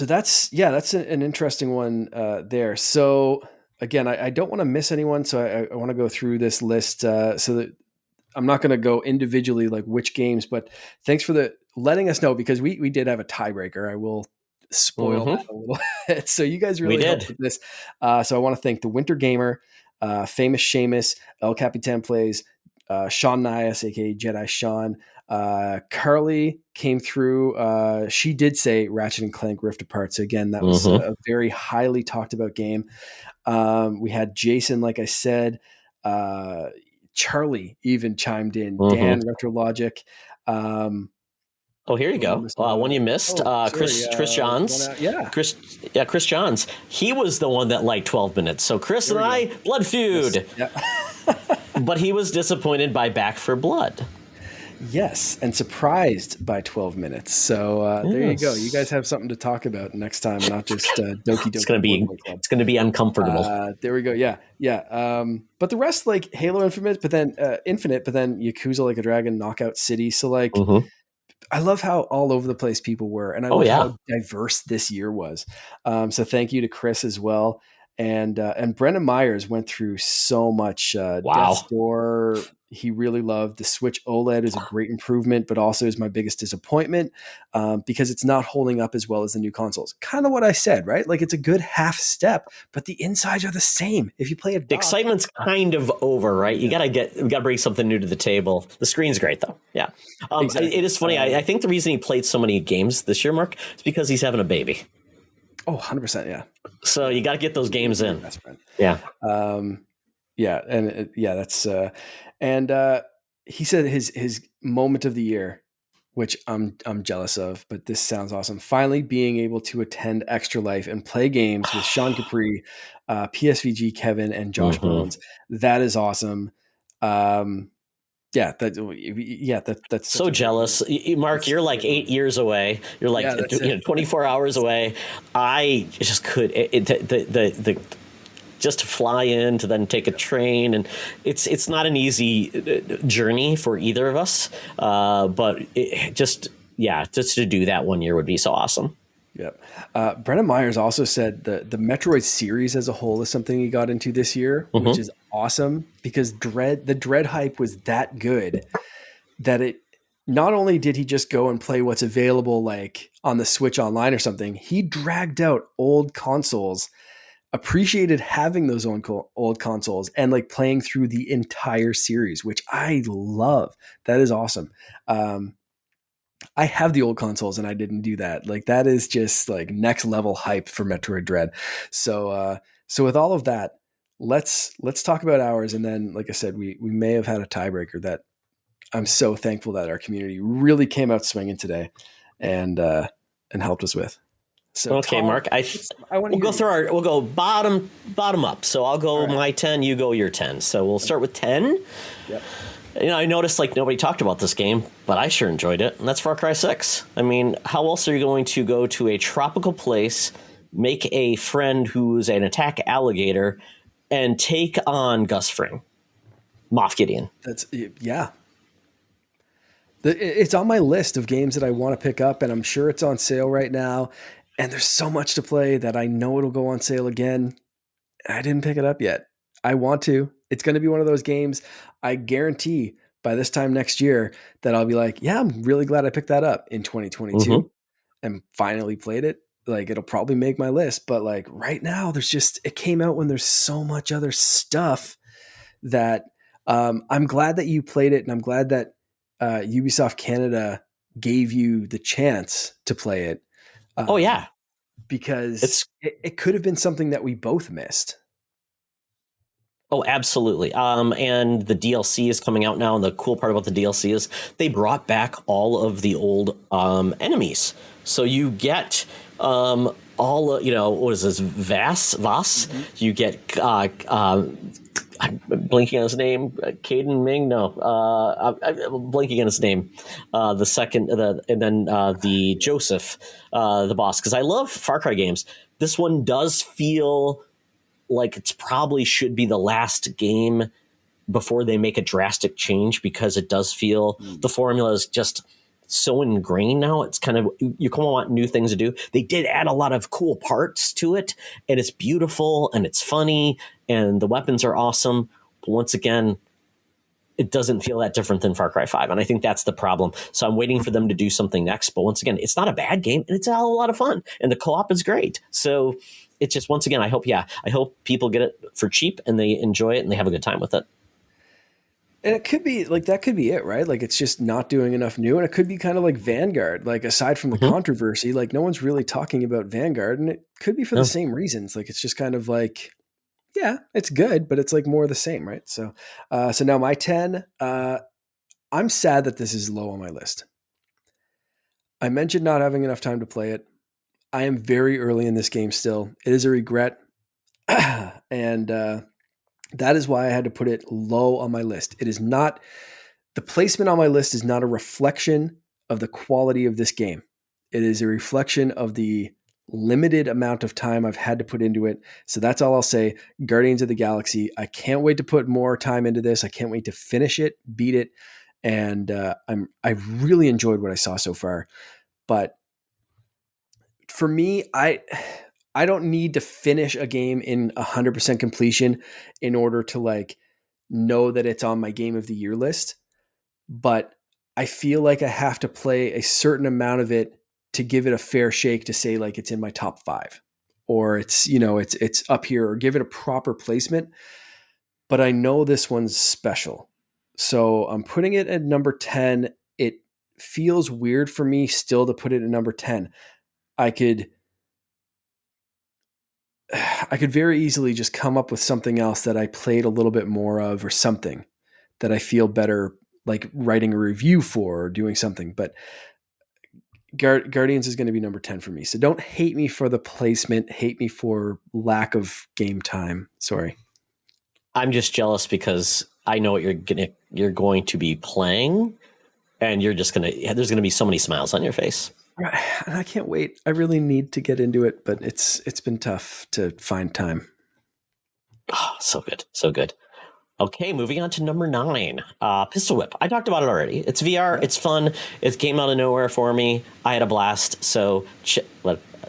Speaker 2: that's an interesting one there. So again, I don't want to miss anyone, so I want to go through this list so that I'm not going to go individually like which games, but thanks for letting us know, because we did have a tiebreaker. I will spoil that a little bit. So you guys really helped with this. So I want to thank the Winter Gamer, Famous Seamus, El Capitan Plays, Sean Nias, aka Jedi Sean. Carly came through. She did say Ratchet and Clank Rift Apart. So again, that was a very highly talked about game. We had Jason, like I said. Charlie even chimed in. Dan, Retrologic.
Speaker 1: Oh, here you go. One you missed. Chris Johns. Chris Johns. He was the one that liked 12 minutes. So Chris and I, blood feud. Yes. Yeah. But he was disappointed by Back for Blood.
Speaker 2: Yes, and surprised by 12 minutes. So there you go. You guys have something to talk about next time, not just Doki Doki.
Speaker 1: It's gonna be uncomfortable.
Speaker 2: There we go. Yeah. But the rest, like Halo Infinite, but then Yakuza Like a Dragon, Knockout City. So like, I love how all over the place people were, and I love how diverse this year was. So thank you to Chris as well. And Brendan Myers went through so much. Death's Door, he really loved. The Switch OLED is a great improvement, but also is my biggest disappointment because it's not holding up as well as the new consoles. Kind of what I said, right? Like it's a good half step, but the insides are the same. If you play a dock,
Speaker 1: the excitement's kind of over, right? You gotta bring something new to the table. The screen's great though. Yeah, exactly. It is funny. I think the reason he played so many games this year, Mark, is because he's having a baby.
Speaker 2: Oh, 100%. Yeah.
Speaker 1: So you got to get those games in.
Speaker 2: Yeah. That's, and he said his moment of the year, which I'm jealous of, but this sounds awesome. Finally being able to attend Extra Life and play games with Sean Capri, PSVG Kevin, and Josh Bones. That is awesome. That's
Speaker 1: so jealous. Mark, you're like 8 years away. You're like 24 hours away. I just could just to fly in to then take a train, and it's not an easy journey for either of us. But just to do that 1 year would be so awesome.
Speaker 2: Yep. Brendan Myers also said the Metroid series as a whole is something he got into this year, which is awesome because the Dread hype was that good that it not only did he just go and play what's available like on the Switch Online or something, he dragged out old consoles, appreciated having those old consoles and like playing through the entire series, which I love. That is awesome. I have the old consoles and I didn't do that. Like that is just like next level hype for Metroid Dread. So with all of that, let's talk about ours. And then, like I said, we may have had a tiebreaker that I'm so thankful that our community really came out swinging today and helped us with. So
Speaker 1: okay, Tom, Mark, we'll go bottom up. So I'll go my 10, you go your 10. So we'll start with 10.
Speaker 2: Yep.
Speaker 1: I noticed like nobody talked about this game, but I sure enjoyed it, and that's Far Cry 6. I mean, how else are you going to go to a tropical place, make a friend who's an attack alligator, and take on Gus Fring, Moff Gideon?
Speaker 2: It's on my list of games that I want to pick up, and I'm sure it's on sale right now. And there's so much to play that I know it'll go on sale again. I didn't pick it up yet. I want to. It's going to be one of those games I guarantee by this time next year that I'll be like, yeah, I'm really glad I picked that up in 2022 and finally played it. Like, it'll probably make my list. But like right now, it came out when there's so much other stuff that I'm glad that you played it. And I'm glad that Ubisoft Canada gave you the chance to play it.
Speaker 1: Oh yeah.
Speaker 2: Because it could have been something that we both missed.
Speaker 1: Oh, absolutely. And the DLC is coming out now. And the cool part about the DLC is they brought back all of the old enemies. So you get all, what is this? Voss? Mm-hmm. You get, I'm blinking on his name. Caden Ming? No. I'm blinking on his name. The second, and then the Joseph, the boss. Because I love Far Cry games. This one does feel like it's probably should be the last game before they make a drastic change, because it does feel the formula is just so ingrained now. It's kind of, you kind of want new things to do. They did add a lot of cool parts to it, and it's beautiful and it's funny and the weapons are awesome. But once again, it doesn't feel that different than Far Cry 5. And I think that's the problem. So I'm waiting for them to do something next. But once again, it's not a bad game and it's a lot of fun. And the co-op is great. So it's just, once again, I hope people get it for cheap and they enjoy it and they have a good time with it.
Speaker 2: And it could be like, that could be it, right? Like, it's just not doing enough new. And it could be kind of like Vanguard. Like, aside from the controversy, like, no one's really talking about Vanguard. And it could be for the same reasons. Like, it's just kind of like, yeah, it's good, but it's like more of the same, right? So now my 10, I'm sad that this is low on my list. I mentioned not having enough time to play it. I am very early in this game still. It is a regret. And that is why I had to put it low on my list. It is not, the placement on my list is not a reflection of the quality of this game. It is a reflection of the limited amount of time I've had to put into it. So that's all I'll say. Guardians of the Galaxy. I can't wait to put more time into this. I can't wait to finish it, beat it. And I really enjoyed what I saw so far. But for me, I don't need to finish a game in 100% completion in order to like know that it's on my game of the year list. But I feel like I have to play a certain amount of it to give it a fair shake to say like it's in my top 5 or it's, it's up here, or give it a proper placement. But I know this one's special. So I'm putting it at number 10. It feels weird for me still to put it at number 10. I could very easily just come up with something else that I played a little bit more of, or something that I feel better like writing a review for or doing something. But Guardians is going to be number 10 for me. So don't hate me for the placement, hate me for lack of game time. Sorry.
Speaker 1: I'm just jealous because I know what you're going to be playing, and there's going to be so many smiles on your face.
Speaker 2: And I can't wait. I really need to get into it, but it's been tough to find time.
Speaker 1: Oh, so good. So good. Okay, moving on to number 9, Pistol Whip. I talked about it already. It's VR. Yeah. It's fun. It came out of nowhere for me. I had a blast. So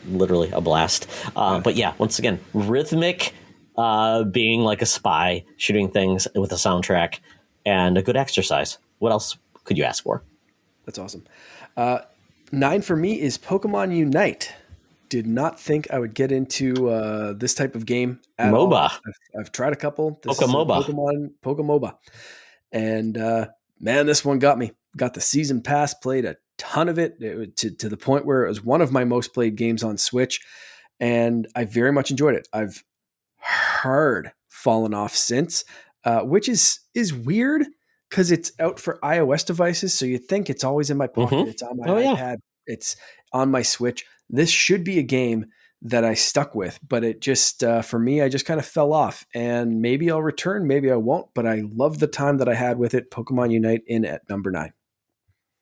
Speaker 1: literally a blast. But yeah, once again, rhythmic, being like a spy, shooting things with a soundtrack, and a good exercise. What else could you ask for?
Speaker 2: That's awesome. 9 for me is Pokemon Unite. Did not think I would get into this type of game at
Speaker 1: MOBA.
Speaker 2: All. I've tried a couple.
Speaker 1: Pokemon.
Speaker 2: And man, this one got me. Got the season pass, played a ton of it, to the point where it was one of my most played games on Switch, and I very much enjoyed it. I've hard fallen off since, which is weird because it's out for iOS devices, so you think it's always in my pocket. Mm-hmm. It's on my iPad. Yeah. It's on my Switch. This should be a game that I stuck with, but it just, for me, I just kind of fell off, and maybe I'll return, maybe I won't, but I love the time that I had with it. Pokemon Unite in at number 9.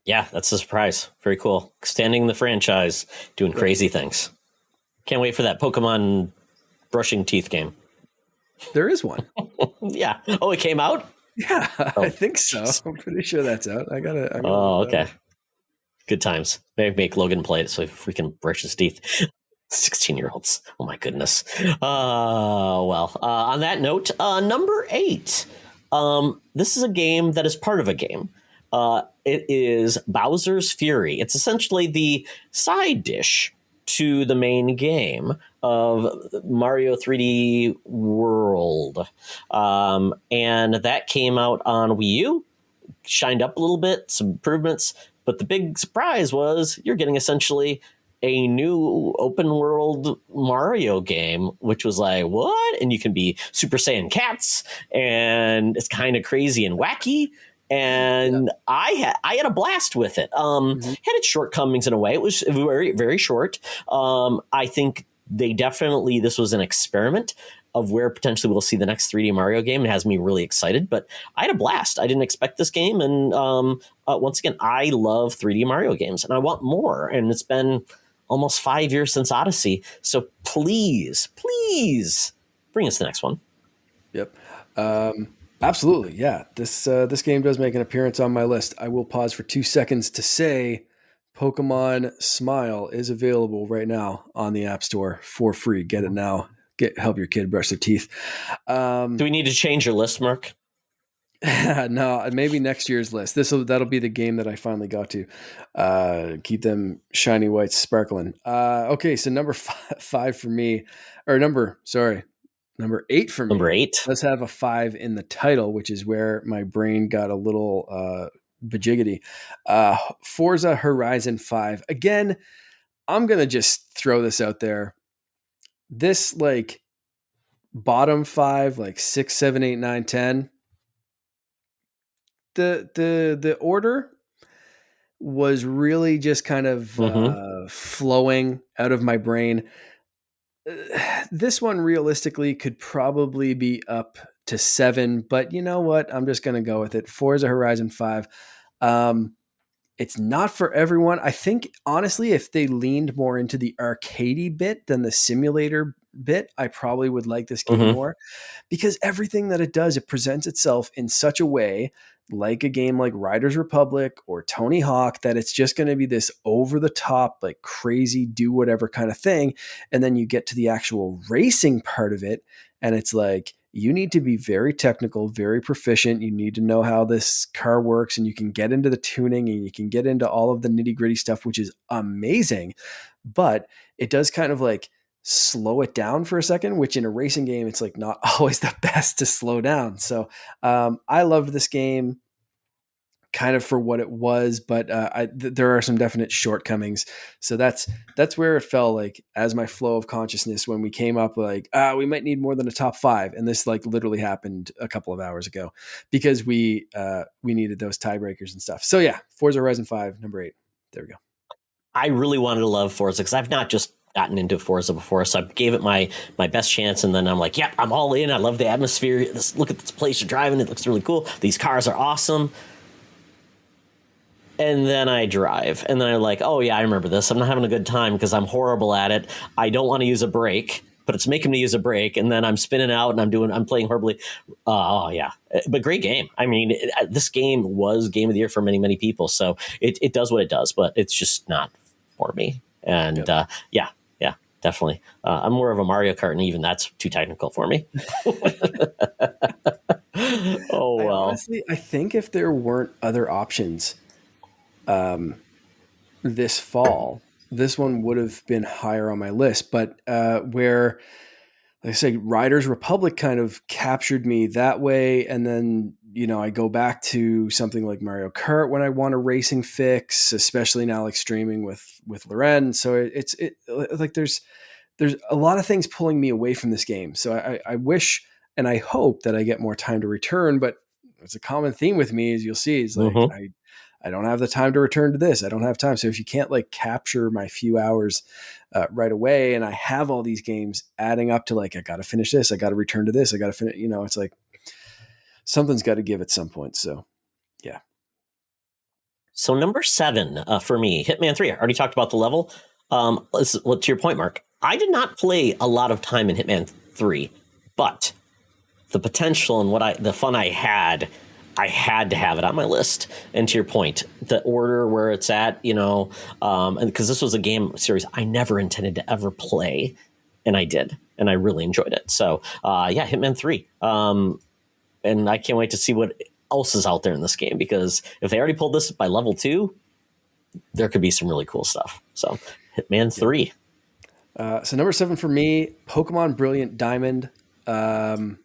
Speaker 1: Yeah, that's a surprise. Very cool. Extending the franchise, doing crazy things. Can't wait for that Pokemon brushing teeth game.
Speaker 2: There is one.
Speaker 1: Yeah. Oh, it came out?
Speaker 2: Yeah,
Speaker 1: Oh,
Speaker 2: I think so.
Speaker 1: geez.
Speaker 2: I'm pretty sure that's out. I'm gonna
Speaker 1: Oh,
Speaker 2: look that
Speaker 1: okay.
Speaker 2: up.
Speaker 1: Good times. Maybe make Logan play it so we can brush his teeth. 16-year-olds. Oh my goodness. Well, on that note, number 8. This is a game that is part of a game. It is Bowser's Fury. It's essentially the side dish to the main game of Mario 3D World. And that came out on Wii U, shined up a little bit, some improvements, but the big surprise was you're getting essentially a new open world Mario game, which was like, what? And you can be Super Saiyan cats, and it's kind of crazy and wacky.
Speaker 2: Yeah.
Speaker 1: And I had a blast with it.
Speaker 2: Mhm.
Speaker 1: Had its shortcomings in a way. It was very, very short. I think this was an experiment of where potentially we'll see the next 3D Mario game. It has me really excited, but I had a blast. I didn't expect this game. And once again, I love 3D Mario games and I want more. And it's been almost 5 years since Odyssey. So please bring us the next one.
Speaker 2: Yep. Absolutely. Yeah. This game does make an appearance on my list. I will pause for 2 seconds to say Pokemon Smile is available right now on the App Store for free. Get it now. Help your kid brush their teeth.
Speaker 1: Do we need to change your list, Mark?
Speaker 2: No, maybe next year's list. That'll be the game that I finally got to keep them shiny whites sparkling. Okay, so number 5 for me, or number 8 for me.
Speaker 1: Number 8.
Speaker 2: Let's have a 5 in the title, which is where my brain got a little bajiggity. Forza Horizon 5. Again, I'm gonna just throw this out there. This like bottom 5, like 6, 7, 8, 9, 10. The order was really just kind of flowing out of my brain. This one realistically could probably be up to 7, but you know what? I'm just going to go with it. Forza Horizon 5. It's not for everyone. I think honestly, if they leaned more into the arcadey bit than the simulator bit, I probably would like this game more, because everything that it does, it presents itself in such a way, like a game like Riders Republic or Tony Hawk, that it's just going to be this over the top, like crazy, do whatever kind of thing. And then you get to the actual racing part of it, and it's like, you need to be very technical, very proficient. You need to know how this car works, and you can get into the tuning and you can get into all of the nitty gritty stuff, which is amazing. But it does kind of like slow it down for a second, which in a racing game, it's like not always the best to slow down. So I loved this game kind of for what it was, but there are some definite shortcomings. So that's where it fell like as my flow of consciousness when we came up like, we might need more than a top 5. And this like literally happened a couple of hours ago because we needed those tiebreakers and stuff. So yeah, Forza Horizon 5, number 8. There we go.
Speaker 1: I really wanted to love Forza because I've not just gotten into Forza before, so I gave it my best chance, and then I'm like, yep, I'm all in. I love the atmosphere. Look at this place you're driving. It looks really cool. These cars are awesome. And then I drive, and then I'm like, oh yeah, I remember this. I'm not having a good time because I'm horrible at it. I don't want to use a brake, but it's making me use a brake, and then I'm spinning out, and I'm playing horribly. Oh yeah, but great game. I mean, this game was game of the year for many, many people. So it does what it does, but it's just not for me. And yeah, definitely. I'm more of a Mario Kart, and even that's too technical for me. Oh well.
Speaker 2: I think if there weren't other options this fall, this one would have been higher on my list. But where, like I say, Riders Republic kind of captured me that way, and then I go back to something like Mario Kart when I want a racing fix, especially now like streaming with Loren. So it's like there's a lot of things pulling me away from this game. So I wish and I hope that I get more time to return. But it's a common theme with me, as you'll see, is like I don't have the time to return to this. I don't have time. So if you can't like capture my few hours right away, and I have all these games adding up to like, I got to finish this, I got to return to this, I got to finish, it's like something's got to give at some point. So yeah.
Speaker 1: So number 7 for me, Hitman 3. I already talked about the level. To your point, Mark, I did not play a lot of time in Hitman 3, but the potential and the fun I had to have it on my list. And to your point, the order where it's at, and because this was a game series I never intended to ever play, and I did, and I really enjoyed it. So Hitman 3. And I can't wait to see what else is out there in this game, because if they already pulled this by level 2, there could be some really cool stuff. So Hitman 3.
Speaker 2: So number 7 for me, Pokemon Brilliant Diamond. Again,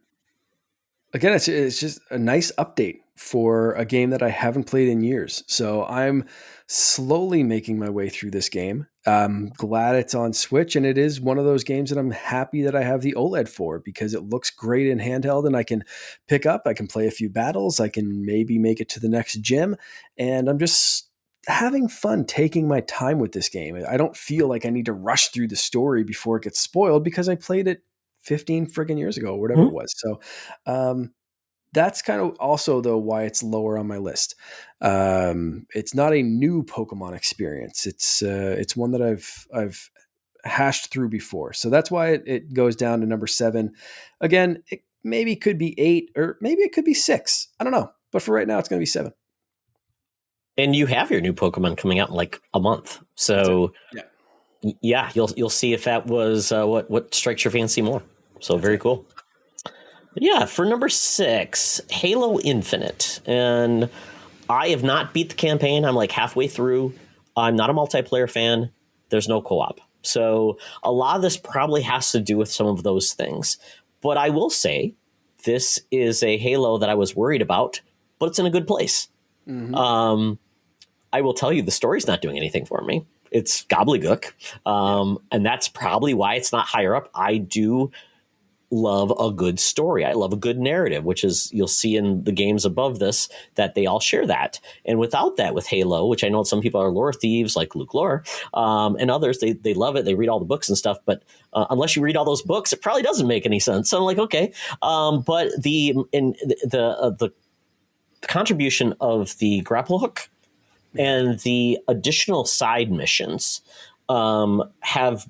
Speaker 2: it's just a nice update for a game that I haven't played in years. So I'm slowly making my way through this game. I'm glad it's on Switch, and it is one of those games that I'm happy that I have the OLED for, because it looks great in handheld and I can pick up, I can play a few battles, I can maybe make it to the next gym, and I'm just having fun taking my time with this game. I don't feel like I need to rush through the story before it gets spoiled, because I played it 15 friggin' years ago, or whatever it was. So that's kind of also, though, why it's lower on my list. It's not a new Pokemon experience. It's one that I've hashed through before. So that's why it goes down to number 7. Again, it maybe could be 8, or maybe it could be 6. I don't know. But for right now, it's going to be 7.
Speaker 1: And you have your new Pokemon coming out in like a month. So yeah, you'll see if that was what strikes your fancy more. So very cool. Yeah, for number 6, Halo Infinite. And I have not beat the campaign. I'm like halfway through. I'm not a multiplayer fan. There's no co-op. So a lot of this probably has to do with some of those things. But I will say this is a Halo that I was worried about, but it's in a good place. Mm-hmm. I will tell you, the story's not doing anything for me. It's gobbledygook. And that's probably why it's not higher up. I do love a good story. I love a good narrative, which is, you'll see in the games above this, that they all share that. And without that with Halo, which I know some people are lore thieves like Luke Lore, and others, they love it. They read all the books and stuff. But unless you read all those books, it probably doesn't make any sense. So I'm like, okay. But the contribution of the grapple hook and the additional side missions have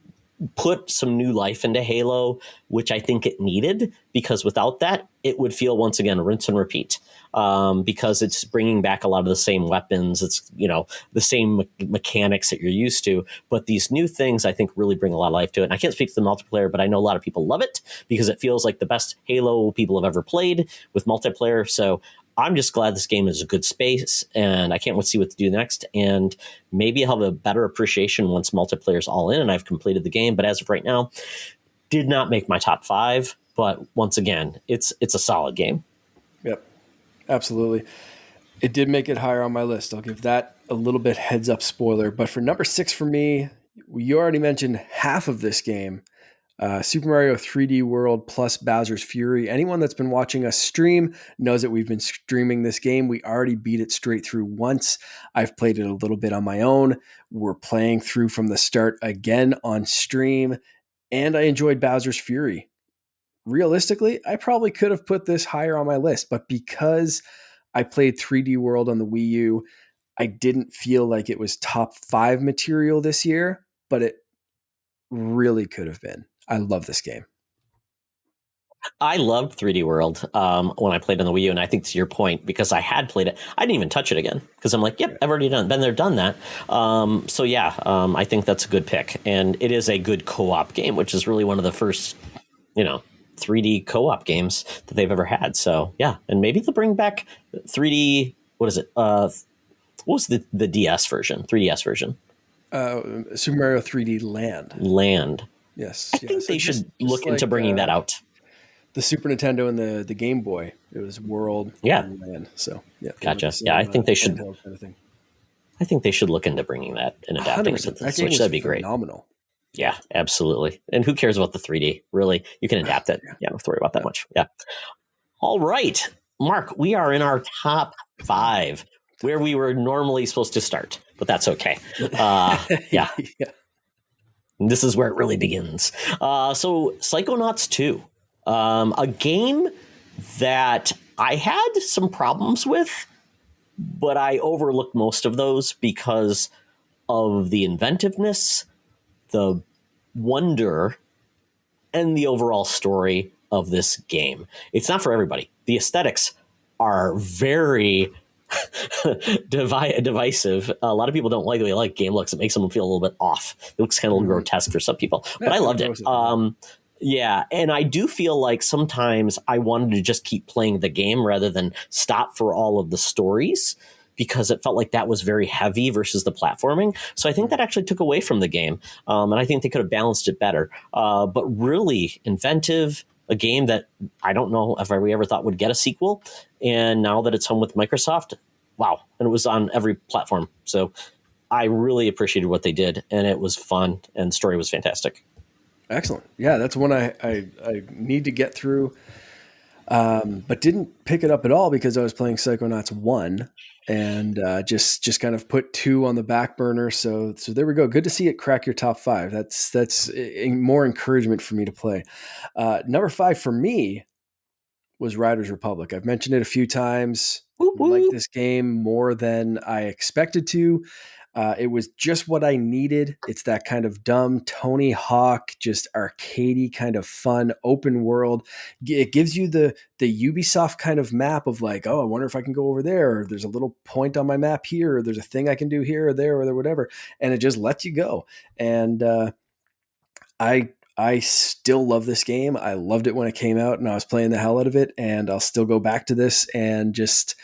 Speaker 1: put some new life into Halo, which I think it needed, because without that, it would feel, once again, rinse and repeat, because it's bringing back a lot of the same weapons. It's, the same mechanics that you're used to. But these new things, I think, really bring a lot of life to it. And I can't speak to the multiplayer, but I know a lot of people love it because it feels like the best Halo people have ever played with multiplayer. So I'm just glad this game is a good space, and I can't wait to see what to do next. And maybe I'll have a better appreciation once multiplayer's all in and I've completed the game. But as of right now, did not make my top 5. But once again, it's a solid game.
Speaker 2: Yep, absolutely. It did make it higher on my list. I'll give that a little bit heads up spoiler. But for number 6 for me, you already mentioned half of this game. Super Mario 3D World plus Bowser's Fury. Anyone that's been watching us stream knows that we've been streaming this game. We already beat it straight through once. I've played it a little bit on my own. We're playing through from the start again on stream, and I enjoyed Bowser's Fury. Realistically, I probably could have put this higher on my list, but because I played 3D World on the Wii U, I didn't feel like it was top 5 material this year, but it really could have been. I love this game.
Speaker 1: I loved 3D World when I played on the Wii U, and I think to your point, because I had played it, I didn't even touch it again because I'm like, yep, I've already been there, done that. I think that's a good pick, and it is a good co-op game, which is really one of the first, 3D co-op games that they've ever had. So yeah, and maybe they'll bring back 3D. What is it? What was the DS version? 3DS version?
Speaker 2: Super Mario 3D Land.
Speaker 1: Land.
Speaker 2: Yes.
Speaker 1: I think they should look into bringing that out.
Speaker 2: The Super Nintendo and the Game Boy. It was World and Land. So yeah.
Speaker 1: Gotcha. I think they should. Kind of thing. I think they should look into bringing that and adapting it to the Switch. That'd be great.
Speaker 2: Phenomenal.
Speaker 1: Yeah, absolutely. And who cares about the 3D? Really, you can adapt it. Yeah, don't have to worry about that much. Yeah. All right, Mark. We are in our top 5, where we were normally supposed to start, but that's okay. Yeah. This is where it really begins. So Psychonauts 2, a game that I had some problems with, but I overlooked most of those because of the inventiveness, the wonder, and the overall story of this game. It's not for everybody. The aesthetics are very divisive. A lot of people don't like the way like game looks. It makes them feel a little bit off. It looks kind of grotesque for some people, but I loved it. Yeah, and I do feel like sometimes I wanted to just keep playing the game rather than stop for all of the stories, because it felt like that was very heavy versus the platforming. So I think that actually took away from the game, and I think they could have balanced it better. But really inventive, a game that I don't know if we ever thought would get a sequel. And now that it's home with Microsoft, wow. And it was on every platform. So I really appreciated what they did, and it was fun, and the story was fantastic.
Speaker 2: Excellent. Yeah, that's one I need to get through, but didn't pick it up at all because I was playing Psychonauts 1 and just kind of put 2 on the back burner. So there we go. Good to see it crack your top 5. That's more encouragement for me to play. Number 5 for me was Riders Republic. I've mentioned it a few times. I like this game more than I expected to. It was just what I needed. It's that kind of dumb Tony Hawk, just arcadey kind of fun open world. It gives you the Ubisoft kind of map of like, oh, I wonder if I can go over there. Or there's a little point on my map here. Or there's a thing I can do here or there or whatever. And it just lets you go. And I still love this game. I loved it when it came out and I was playing the hell out of it. And I'll still go back to this and just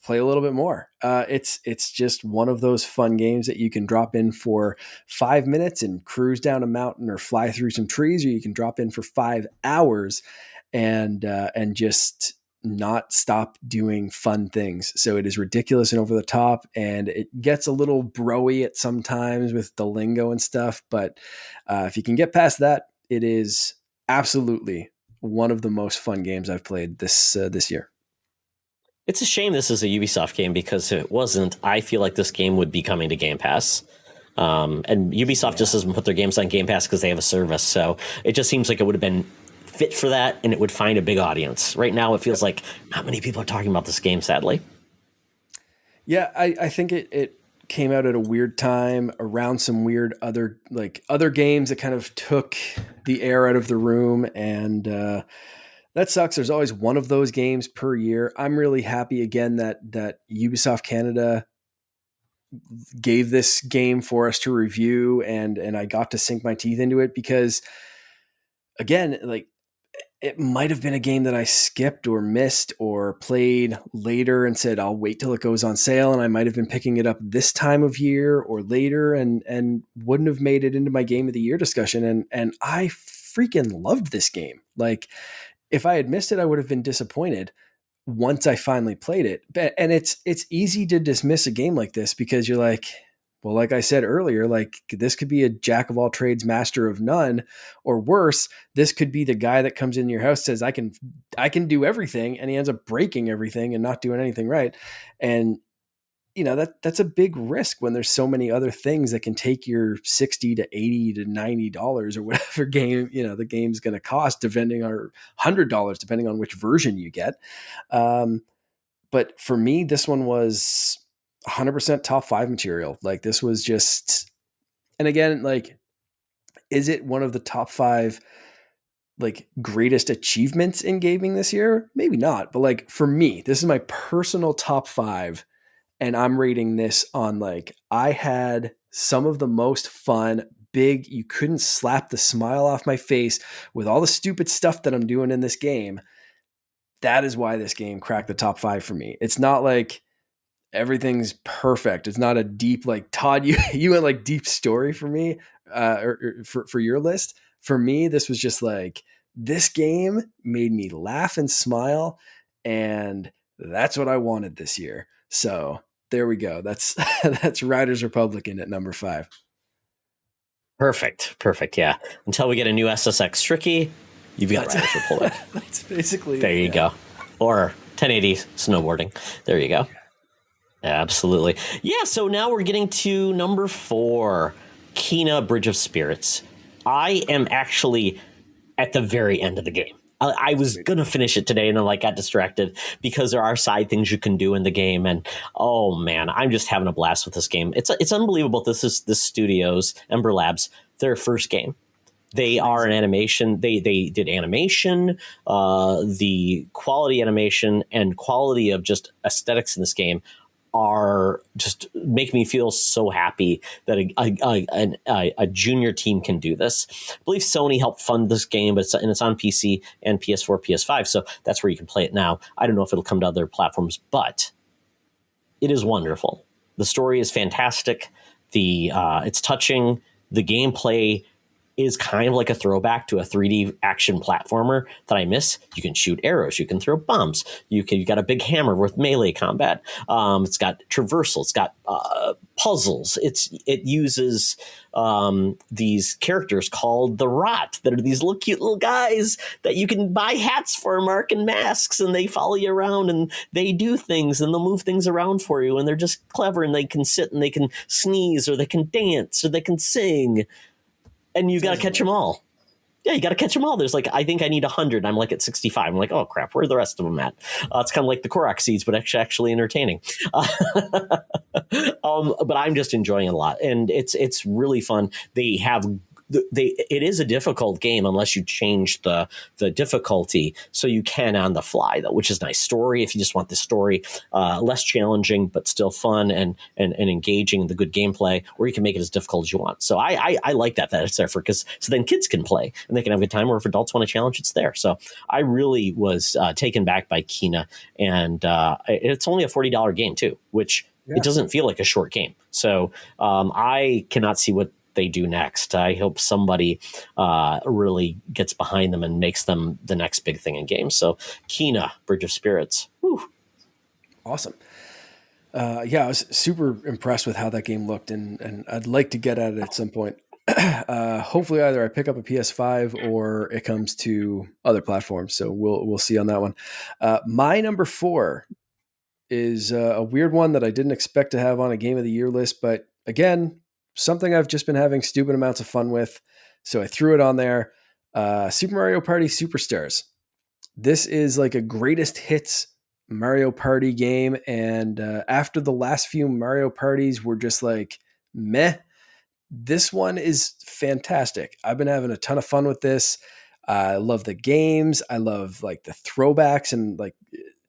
Speaker 2: play a little bit more. It's just one of those fun games that you can drop in for 5 minutes and cruise down a mountain or fly through some trees, or you can drop in for 5 hours and just not stop doing fun things. So it is ridiculous and over the top, and it gets a little broy at sometimes with the lingo and stuff. But if you can get past that, it is absolutely one of the most fun games I've played this year.
Speaker 1: It's a shame this is a Ubisoft game, because if it wasn't, I feel like this game would be coming to Game Pass. And Ubisoft just doesn't put their games on Game Pass because they have a service. So it just seems like it would have been fit for that, and it would find a big audience. Right now, it feels like not many people are talking about this game, sadly.
Speaker 2: Yeah, I think it came out at a weird time around some weird other games that kind of took the air out of the room, and that sucks. There's always one of those games per year. I'm really happy again that Ubisoft Canada gave this game for us to review, and I got to sink my teeth into it, because again, like, it might have been a game that I skipped or missed or played later and said, I'll wait till it goes on sale. And I might have been picking it up this time of year or later and wouldn't have made it into my game of the year discussion. And I freaking loved this game. Like, if I had missed it, I would have been disappointed once I finally played it. And it's easy to dismiss a game like this because you're like, well, like I said earlier, like, this could be a jack of all trades, master of none, or worse, this could be the guy that comes in your house, says, I can do everything, and he ends up breaking everything and not doing anything right. And you know, that's a big risk when there's so many other things that can take your $60 to $80 to $90 or whatever game, you know, the game's going to cost, depending on $100, depending on which version you get. But for me, this one was 100% top 5 material. Like, this was just, and again, like, is it one of the top 5 like greatest achievements in gaming this year? Maybe not, but like, for me, this is my personal top 5. And I'm rating this on, like, I had some of the most fun, big, you couldn't slap the smile off my face with all the stupid stuff that I'm doing in this game. That is why this game cracked the top 5 for me. It's not like everything's perfect. It's not a deep, like, Todd, you went like deep story for me, or for your list. For me, this was just like, this game made me laugh and smile, and that's what I wanted this year. So there we go. That's Riders Republican at number 5.
Speaker 1: Perfect. Yeah. Until we get a new SSX Tricky, you've got Riders Republic.
Speaker 2: That's basically
Speaker 1: there. You go. Or 1080 snowboarding. There you go. Absolutely. Yeah. So now we're getting to number 4, Kena Bridge of Spirits. I am actually at the very end of the game. I was going to finish it today, and then, like, got distracted because there are side things you can do in the game. And oh man, I'm just having a blast with this game. It's unbelievable. This is the studio's Ember Labs, their first game. They are an animation. They did animation, the quality animation and quality of just aesthetics in this game are just make me feel so happy that a junior team can do this. I believe Sony helped fund this game, but it's on PC and PS4, PS5, so that's where you can play it now. I don't know if it'll come to other platforms, but it is wonderful. The story is fantastic. It's touching. The gameplay is kind of like a throwback to a 3D action platformer that I miss. You can shoot arrows, you can throw bombs, you got a big hammer with melee combat. It's got traversal, it's got puzzles. It uses these characters called the Rot that are these little cute little guys that you can buy hats for, Mark, and masks, and they follow you around and they do things and they'll move things around for you, and they're just clever, and they can sit and they can sneeze or they can dance or they can sing. And you got to catch them all. Yeah, you got to catch them all. There's I think I need 100. I'm at 65. I'm like, oh, crap, where are the rest of them at? It's kind of like the Korok seeds, but actually entertaining. But I'm just enjoying it a lot. And it's really fun. It is a difficult game unless you change the difficulty, so you can on the fly, though, which is nice. Story, if you just want the story, less challenging but still fun and engaging in the good gameplay, or you can make it as difficult as you want. So I like that it's there so then kids can play and they can have a good time, or if adults want to challenge, it's there. So I really was taken back by Kena, and it's only a $40 game too, which it doesn't feel like a short game. So I cannot see what they do next. I hope somebody really gets behind them and makes them the next big thing in games. So Kena, Bridge of Spirits. Whew.
Speaker 2: Awesome. I was super impressed with how that game looked, and I'd like to get at it at some point. Hopefully either I pick up a PS5 or it comes to other platforms. So we'll see on that one. My number 4 is a weird one that I didn't expect to have on a Game of the Year list, but again, something I've just been having stupid amounts of fun with. So I threw it on there. Super Mario Party Superstars. This is like a greatest hits Mario Party game. And after the last few Mario Parties were just meh, this one is fantastic. I've been having a ton of fun with this. I love the games. I love the throwbacks and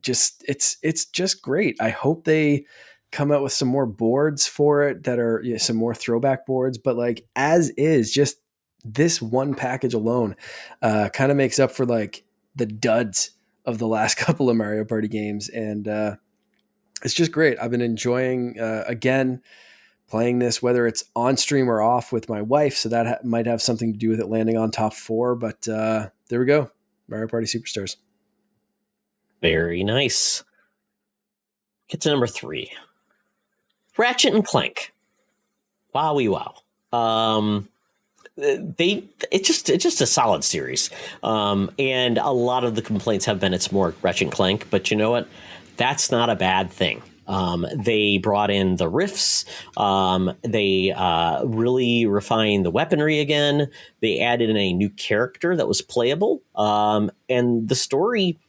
Speaker 2: it's just great. I hope they come out with some more boards for it that are some more throwback boards, but as is, just this one package alone kind of makes up for the duds of the last couple of Mario Party games. And it's just great. I've been enjoying again playing this, whether it's on stream or off with my wife, so that might have something to do with it landing on top 4, but there we go. Mario Party Superstars.
Speaker 1: Very nice. Get to number 3. Ratchet and Clank. Wowie wow. It's just a solid series. And a lot of the complaints have been it's more Ratchet and Clank, but you know what? That's not a bad thing. They brought in the riffs. They really refined the weaponry again. They added in a new character that was playable. And the story,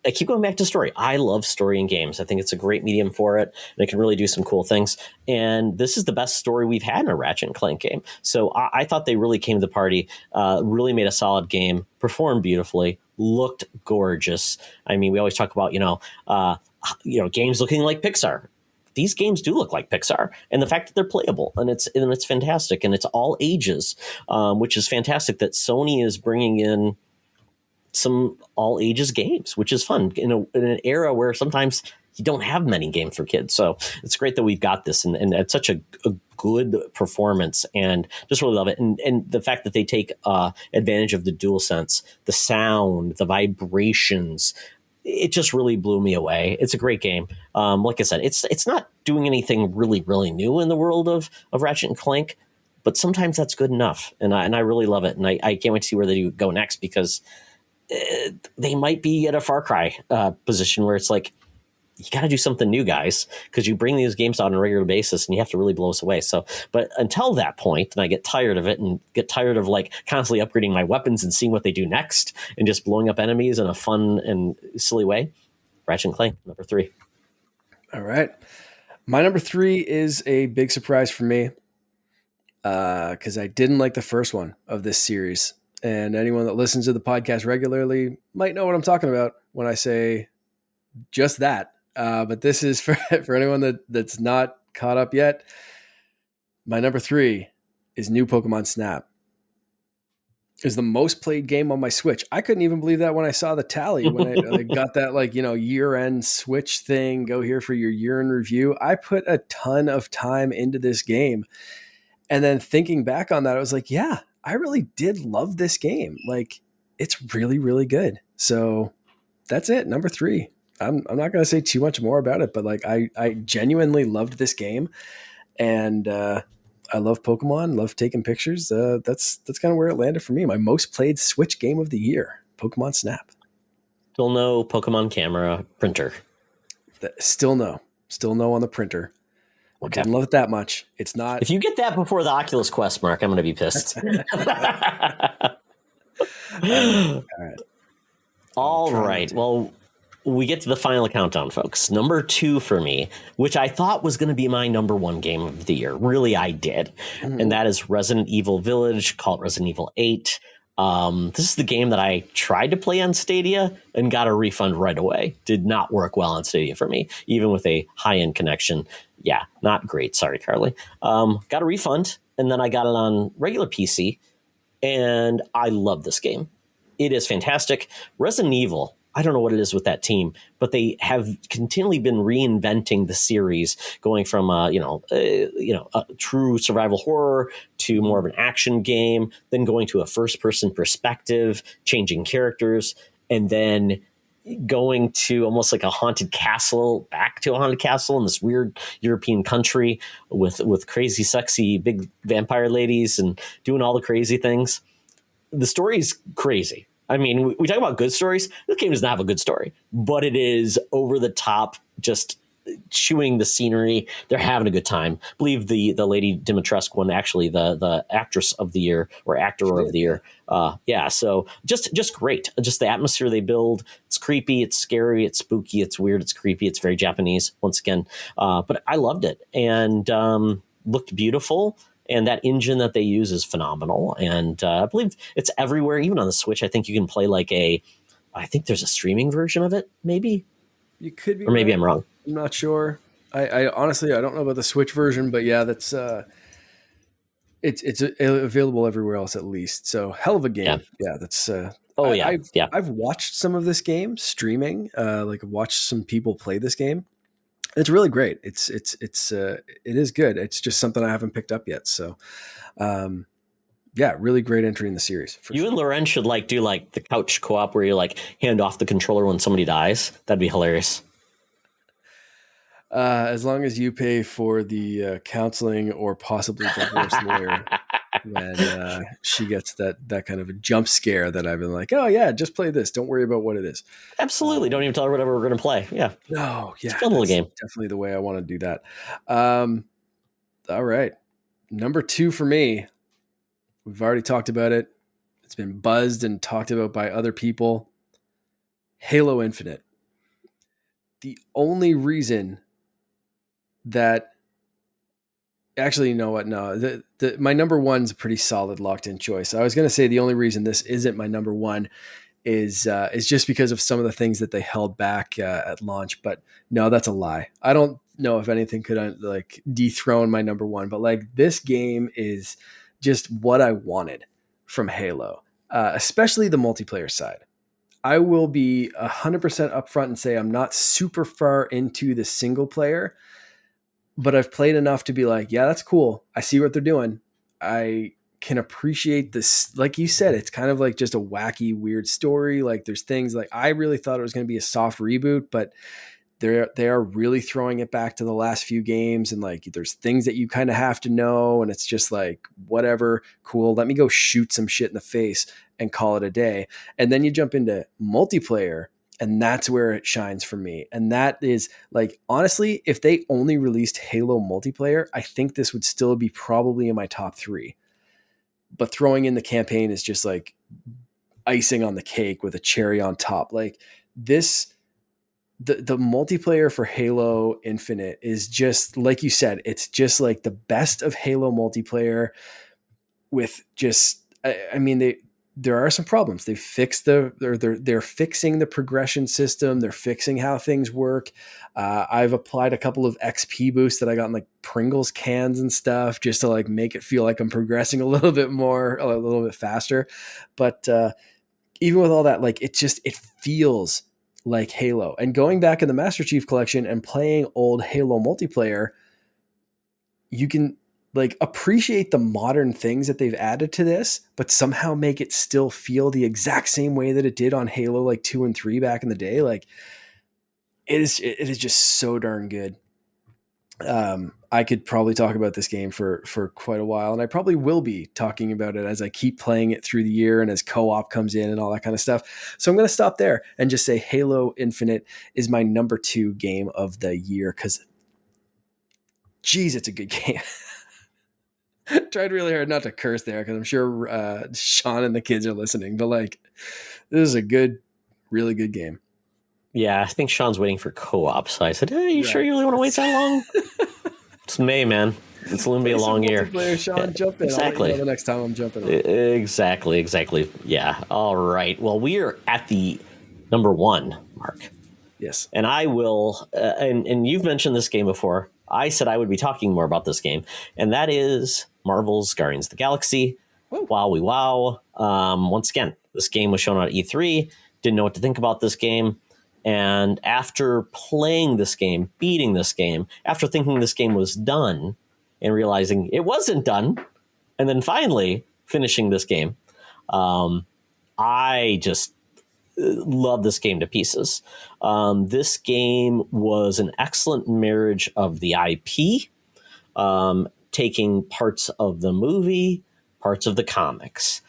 Speaker 1: I keep going back to story. I love story in games. I think it's a great medium for it, and it can really do some cool things. And this is the best story we've had in a Ratchet and Clank game. So I thought they really came to the party, really made a solid game, performed beautifully, looked gorgeous. I mean, we always talk about, games looking like Pixar. These games do look like Pixar, and the fact that they're playable and it's fantastic, and it's all ages, which is fantastic that Sony is bringing in some all ages games, which is fun in an era where sometimes you don't have many games for kids. So it's great that we've got this, and it's such a good performance, and just really love it. And the fact that they take advantage of the DualSense, the sound, the vibrations, it just really blew me away. It's a great game. Like I said, it's not doing anything really, really new in the world of Ratchet and Clank, but sometimes that's good enough. And I really love it. And I can't wait to see where they go next, because they might be at a Far Cry position where it's you got to do something new, guys, because you bring these games out on a regular basis and you have to really blow us away. So, but until that point, and I get tired of it and get tired of constantly upgrading my weapons and seeing what they do next and just blowing up enemies in a fun and silly way, Ratchet and Clank, number 3.
Speaker 2: All right. My number 3 is a big surprise for me. because I didn't like the first one of this series. And anyone that listens to the podcast regularly might know what I'm talking about when I say just that. But this is for anyone that's not caught up yet. My number 3 is New Pokemon Snap. Is the most played game on my Switch. I couldn't even believe that when I saw the tally, when I got that year-end Switch thing, go here for your year-end review. I put a ton of time into this game. And then thinking back on that, I was like, yeah, I really did love this game. Like, it's really, really good. So that's it. Number 3. I'm not going to say too much more about it, but like, I genuinely loved this game, and I love Pokemon, love taking pictures. That's kind of where it landed for me. My most played Switch game of the year, Pokemon Snap.
Speaker 1: Still no Pokemon camera printer.
Speaker 2: Still no on the printer. Okay. I didn't love it that much. It's not.
Speaker 1: If you get that before the Oculus Quest, Mark, I'm going to be pissed. All right. Well, we get to the final countdown, folks. Number 2 for me, which I thought was going to be my number 1 game of the year. Really, I did. Mm-hmm. And that is Resident Evil Village, called Resident Evil 8. This is the game that I tried to play on Stadia and got a refund right away. Did not work well on Stadia for me, even with a high-end connection. Yeah, not great. Sorry, Carly. Got a refund, and then I got it on regular PC, and I love this game. It is fantastic. Resident Evil, I don't know what it is with that team, but they have continually been reinventing the series, going from a true survival horror to more of an action game, then going to a first-person perspective, changing characters, and then going to almost like a haunted castle, back to a haunted castle in this weird European country with crazy, sexy, big vampire ladies and doing all the crazy things. The story is crazy. I mean, we talk about good stories. This game does not have a good story, but it is over the top, just chewing the scenery. They're having a good time. I believe the Lady Dimitrescu won actually the actress of the year or actor of the year. Yeah, so just great. Just the atmosphere they build. It's creepy. It's scary. It's spooky. It's weird. It's creepy. It's very Japanese once again. But I loved it and looked beautiful. And that engine that they use is phenomenal. And I believe it's everywhere, even on the Switch. I think you can play I think there's a streaming version of it, maybe.
Speaker 2: You could be,
Speaker 1: or maybe
Speaker 2: right.
Speaker 1: I'm wrong.
Speaker 2: I'm not sure. I honestly, I don't know about the Switch version, but yeah, that's it's available everywhere else at least. So hell of a game. Yeah, that's. I've watched some of this game streaming. I've watched some people play this game. It's really great. It is good. It's just something I haven't picked up yet. So, really great entry in the series.
Speaker 1: You and Loren should do the couch co-op where you hand off the controller when somebody dies. That'd be hilarious.
Speaker 2: As long as you pay for the counseling or possibly divorce lawyer when she gets that kind of a jump scare that I've been like, oh yeah, just play this. Don't worry about what it is.
Speaker 1: Absolutely. Don't even tell her whatever we're going to play. Yeah.
Speaker 2: No. Yeah.
Speaker 1: It's a fun little game.
Speaker 2: Definitely the way I want to do that. All right. Number 2 for me. We've already talked about it. It's been buzzed and talked about by other people. Halo Infinite. The only reason that actually, you know what? No, my number 1's a pretty solid locked-in choice. I was going to say the only reason this isn't my number 1 is just because of some of the things that they held back at launch. But no, that's a lie. I don't know if anything could dethrone my number 1. But this game is just what I wanted from Halo, especially the multiplayer side. I will be 100% upfront and say I'm not super far into the single player, but I've played enough to be like, yeah, that's cool. I see what they're doing. I can appreciate this. Like you said, it's kind of just a wacky, weird story. There's things I really thought it was going to be a soft reboot, but they are really throwing it back to the last few games. And there's things that you kind of have to know. And it's just whatever, cool. Let me go shoot some shit in the face and call it a day. And then you jump into multiplayer, and that's where it shines for me. And that is honestly, if they only released Halo multiplayer, I think this would still be probably in my top 3. But throwing in the campaign is just icing on the cake with a cherry on top. This the multiplayer for Halo Infinite is just like you said, it's just like the best of Halo multiplayer with just, I mean, there are some problems. They fixed they're fixing the progression system. They're fixing how things work. I've applied a couple of XP boosts that I got in like Pringles cans and stuff just to like make it feel like I'm progressing a little bit more, a little bit faster. But even with all that, like it feels like Halo. And going back in the Master Chief Collection and playing old Halo multiplayer, you can like appreciate the modern things that they've added to this, but somehow make it still feel the exact same way that it did on Halo like 2 and 3 back in the day. Like it is just so darn good. I could probably talk about this game for quite a while, and I probably will be talking about it as I keep playing it through the year and as co-op comes in and all that kind of stuff. So I'm going to stop there and just say Halo Infinite is my number 2 game of the year because, geez, it's a good game. Tried really hard not to curse there because I'm sure Sean and the kids are listening, but like this is a good, really good game.
Speaker 1: Yeah, I think Sean's waiting for co-op. So I said, "Hey, you sure you really want to wait that long?" It's May, man. It's going to be a long year.
Speaker 2: Sean, jump in.
Speaker 1: Exactly.
Speaker 2: I'll let you know the next time I'm jumping on.
Speaker 1: Exactly. Yeah. All right. Well, we are at the number 1 mark.
Speaker 2: Yes.
Speaker 1: And I will, and you've mentioned this game before. I said I would be talking more about this game, and that is Marvel's Guardians of the Galaxy.
Speaker 2: Whoa.
Speaker 1: Wow. Once again, this game was shown at E3. Didn't know what to think about this game. And after playing this game, beating this game, after thinking this game was done and realizing it wasn't done, and then finally finishing this game, I just love this game to pieces. This game was an excellent marriage of the IP, taking parts of the movie, parts of the comics,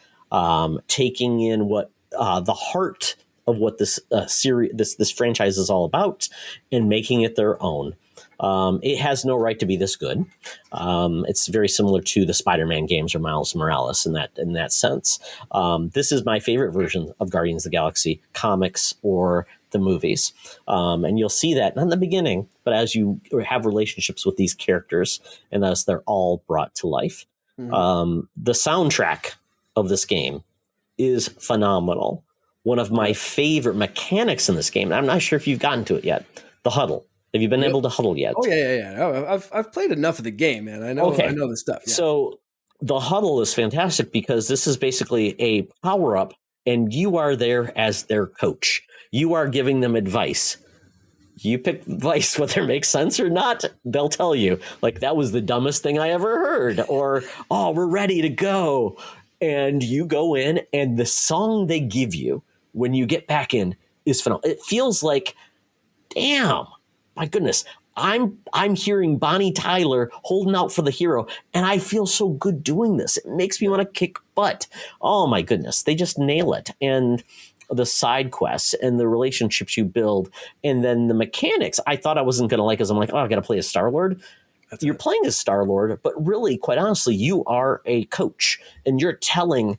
Speaker 1: taking in what the heart of what this series, this franchise is all about, and making it their own. It has no right to be this good. It's very similar to the Spider-Man games or Miles Morales in that sense. This is my favorite version of Guardians of the Galaxy comics or the movies. And you'll see that not in the beginning, but as you have relationships with these characters and as they're all brought to life. Mm-hmm. The soundtrack of this game is phenomenal. One of my favorite mechanics in this game, and I'm not sure if you've gotten to it yet, the huddle. Have you been able to huddle yet?
Speaker 2: Oh, yeah. Oh, I've played enough of the game, man. I know the stuff. Yeah.
Speaker 1: So the huddle is fantastic because this is basically a power-up, and you are there as their coach. You are giving them advice. You pick advice, whether it makes sense or not, they'll tell you. Like, that was the dumbest thing I ever heard. Or, oh, we're ready to go. And you go in, and the song they give you when you get back in is phenomenal. It feels like, damn, my goodness, I'm hearing Bonnie Tyler holding out for the hero, and I feel so good doing this. It makes me want to kick butt. Oh my goodness, they just nail it. And the side quests and the relationships you build, and then the mechanics I thought I wasn't going to like, because I'm like, oh, I got to play as Star-Lord. You're playing as Star-Lord, but really, quite honestly, you are a coach, and you're telling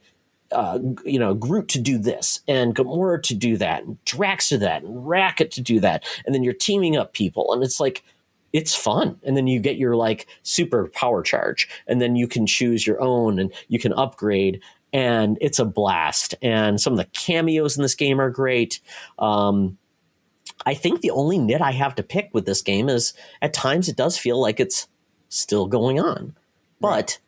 Speaker 1: Groot to do this, and Gamora to do that, and Drax to that, and Rocket to do that, and then you're teaming up people, and it's like, it's fun. And then you get your like super power charge, and then you can choose your own, and you can upgrade, and it's a blast. And some of the cameos in this game are great. I think the only nit I have to pick with this game is at times it does feel like it's still going on, but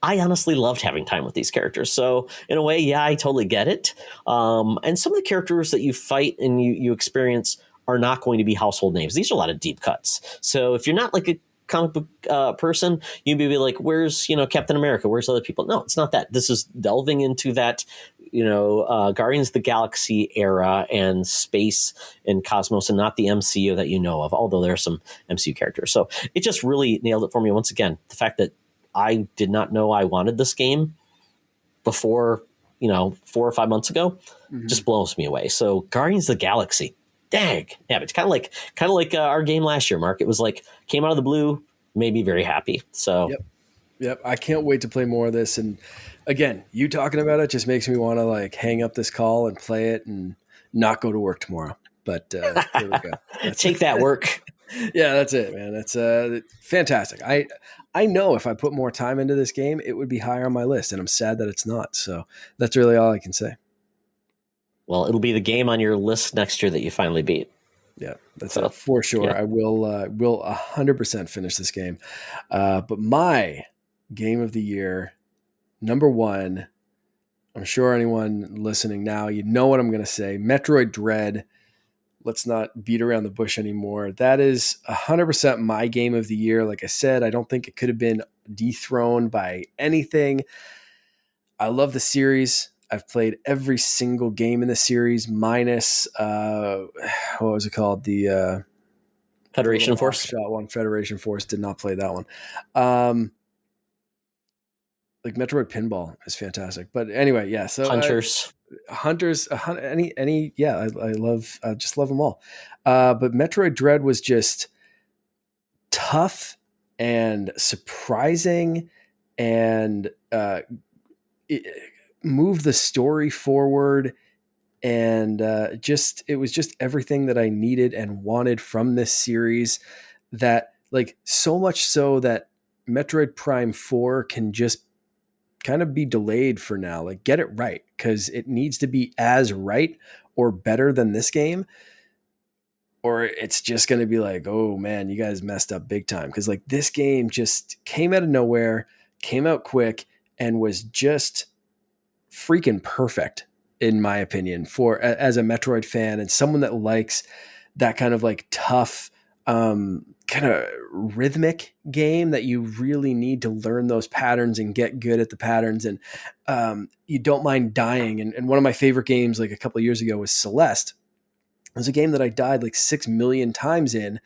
Speaker 1: I honestly loved having time with these characters. So in a way, yeah, I totally get it. And some of the characters that you fight and you experience are not going to be household names. These are a lot of deep cuts. So if you're not like a comic book person, you'd be like, where's, Captain America? Where's other people? No, it's not that. This is delving into that, Guardians of the Galaxy era and space and cosmos, and not the MCU that you know of, although there are some MCU characters. So it just really nailed it for me. Once again, the fact that I did not know I wanted this game before, 4 or 5 months ago, just blows me away. So Guardians of the Galaxy, dang. Yeah, it's kind of like our game last year, Mark. It was like, came out of the blue, made me very happy. So
Speaker 2: Yep. I can't wait to play more of this. And again, you talking about it just makes me want to like hang up this call and play it and not go to work tomorrow. But there we go.
Speaker 1: Take that work.
Speaker 2: Yeah, that's it, man. That's fantastic. I know if I put more time into this game, it would be higher on my list, and I'm sad that it's not. So that's really all I can say.
Speaker 1: Well, it'll be the game on your list next year that you finally beat.
Speaker 2: Yeah, that's it for sure. Yeah. I will 100% finish this game. But my game of the year, number one, I'm sure anyone listening now, you know what I'm going to say. Metroid Dread. Let's not beat around the bush anymore. That is 100% my game of the year. Like I said, I don't think it could have been dethroned by anything. I love the series. I've played every single game in the series minus what was it called? The
Speaker 1: Federation Force.
Speaker 2: Shot one. Federation Force. Did not play that one. Like Metroid Pinball is fantastic. But anyway, yeah. So Hunters, any, yeah, I just love them all. But Metroid Dread was just tough and surprising, and it moved the story forward, and it was just everything that I needed and wanted from this series. That, like, so much so that Metroid Prime 4 can just kind of be delayed for now. Like, get it right, because it needs to be as right or better than this game, or it's just going to be like, oh man, you guys messed up big time. Because like, this game just came out of nowhere, came out quick, and was just freaking perfect, in my opinion, for as a Metroid fan and someone that likes that kind of like tough, kind of rhythmic game that you really need to learn those patterns and get good at the patterns. And you don't mind dying. And one of my favorite games, like a couple of years ago, was Celeste. It was a game that I died like 6 million times in,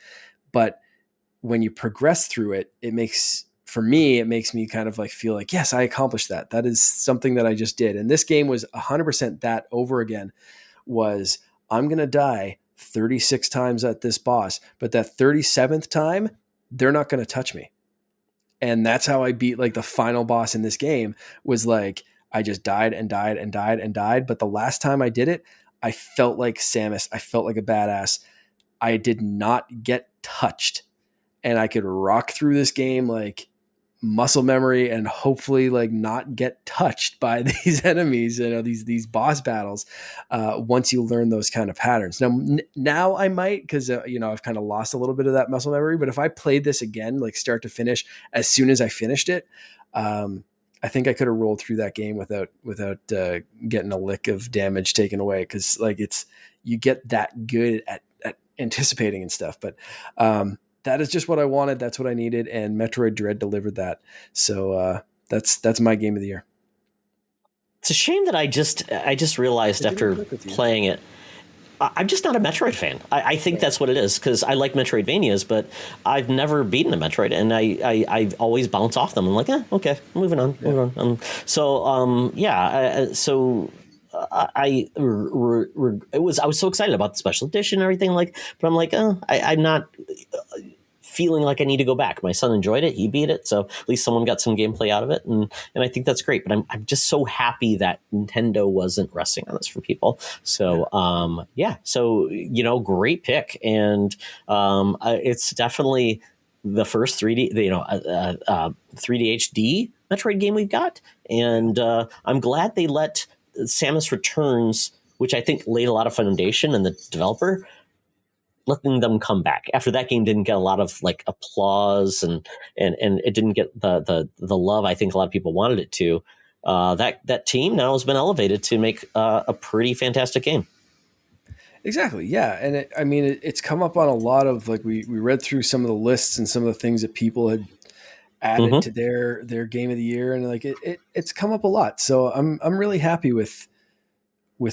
Speaker 2: but when you progress through it, it makes me kind of like feel like, yes, I accomplished that. That is something that I just did. And this game was 100% that over again. Was, I'm going to die 36 times at this boss, but that 37th time, they're not going to touch me. And that's how I beat like the final boss in this game. Was like, I just died and died and died and died. But the last time I did it, I felt like Samus. I felt like a badass. I did not get touched, and I could rock through this game like muscle memory, and hopefully like not get touched by these enemies, these boss battles, once you learn those kind of patterns. Now I might, because I've kind of lost a little bit of that muscle memory, but if I played this again, like start to finish, as soon as I finished it, I think I could have rolled through that game without getting a lick of damage taken away, because like you get that good at anticipating and stuff. But that is just what I wanted. That's what I needed. And Metroid Dread delivered that. So that's my game of the year.
Speaker 1: It's a shame that I just realized after playing it, I'm just not a Metroid fan. I think that's what it is, because I like Metroidvanias, but I've never beaten a Metroid, and I always bounce off them. I'm like, okay, moving on. I was so excited about the special edition and everything, like, but I'm like, I'm not feeling like I need to go back. My son enjoyed it; he beat it, so at least someone got some gameplay out of it, and I think that's great. But I'm just so happy that Nintendo wasn't resting on this for people. So so great pick, and it's definitely the first 3D 3D HD Metroid game we've got, and I'm glad they let Samus Returns, which I think laid a lot of foundation in the developer, letting them come back after that game didn't get a lot of like applause, and it didn't get the love I think a lot of people wanted it to. That team now has been elevated to make a pretty fantastic game.
Speaker 2: Exactly. Yeah. And it's come up on a lot of, like, we read through some of the lists and some of the things that people had added to their game of the year. And like, it's come up a lot. So I'm really happy with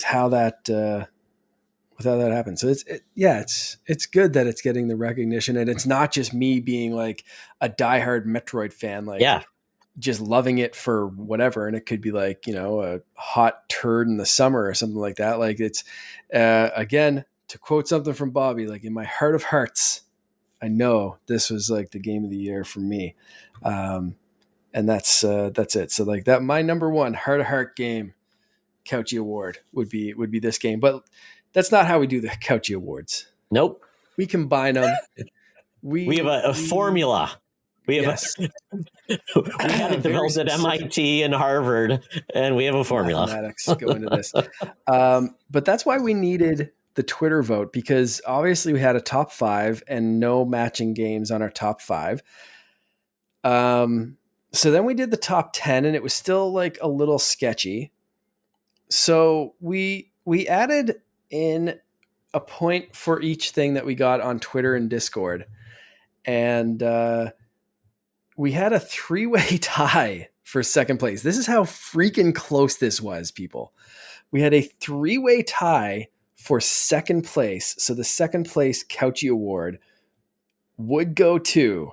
Speaker 2: how that happened. So it's good that it's getting the recognition, and it's not just me being like a diehard Metroid fan, like just loving it for whatever. And it could be like, a hot turd in the summer or something like that. Like, it's, again, to quote something from Bobby, like, in my heart of hearts, I know this was like the game of the year for me. And that's it. So like that, my number one heart to heart game, Couchy Award would be this game. But That's not how we do the Couchy Awards.
Speaker 1: Nope.
Speaker 2: We combine them.
Speaker 1: We have a formula. We have we had it developed at MIT and Harvard, and we have a formula.
Speaker 2: Mathematics go into this. But that's why we needed the Twitter vote, because obviously we had a top 5 and no matching games on our top 5. So then we did the top 10 and it was still like a little sketchy. So we added in a point for each thing that we got on Twitter and Discord. And we had a 3-way tie for second place. This is how freaking close this was, people. We had a 3-way tie for second place. So the second place Couchy Award would go to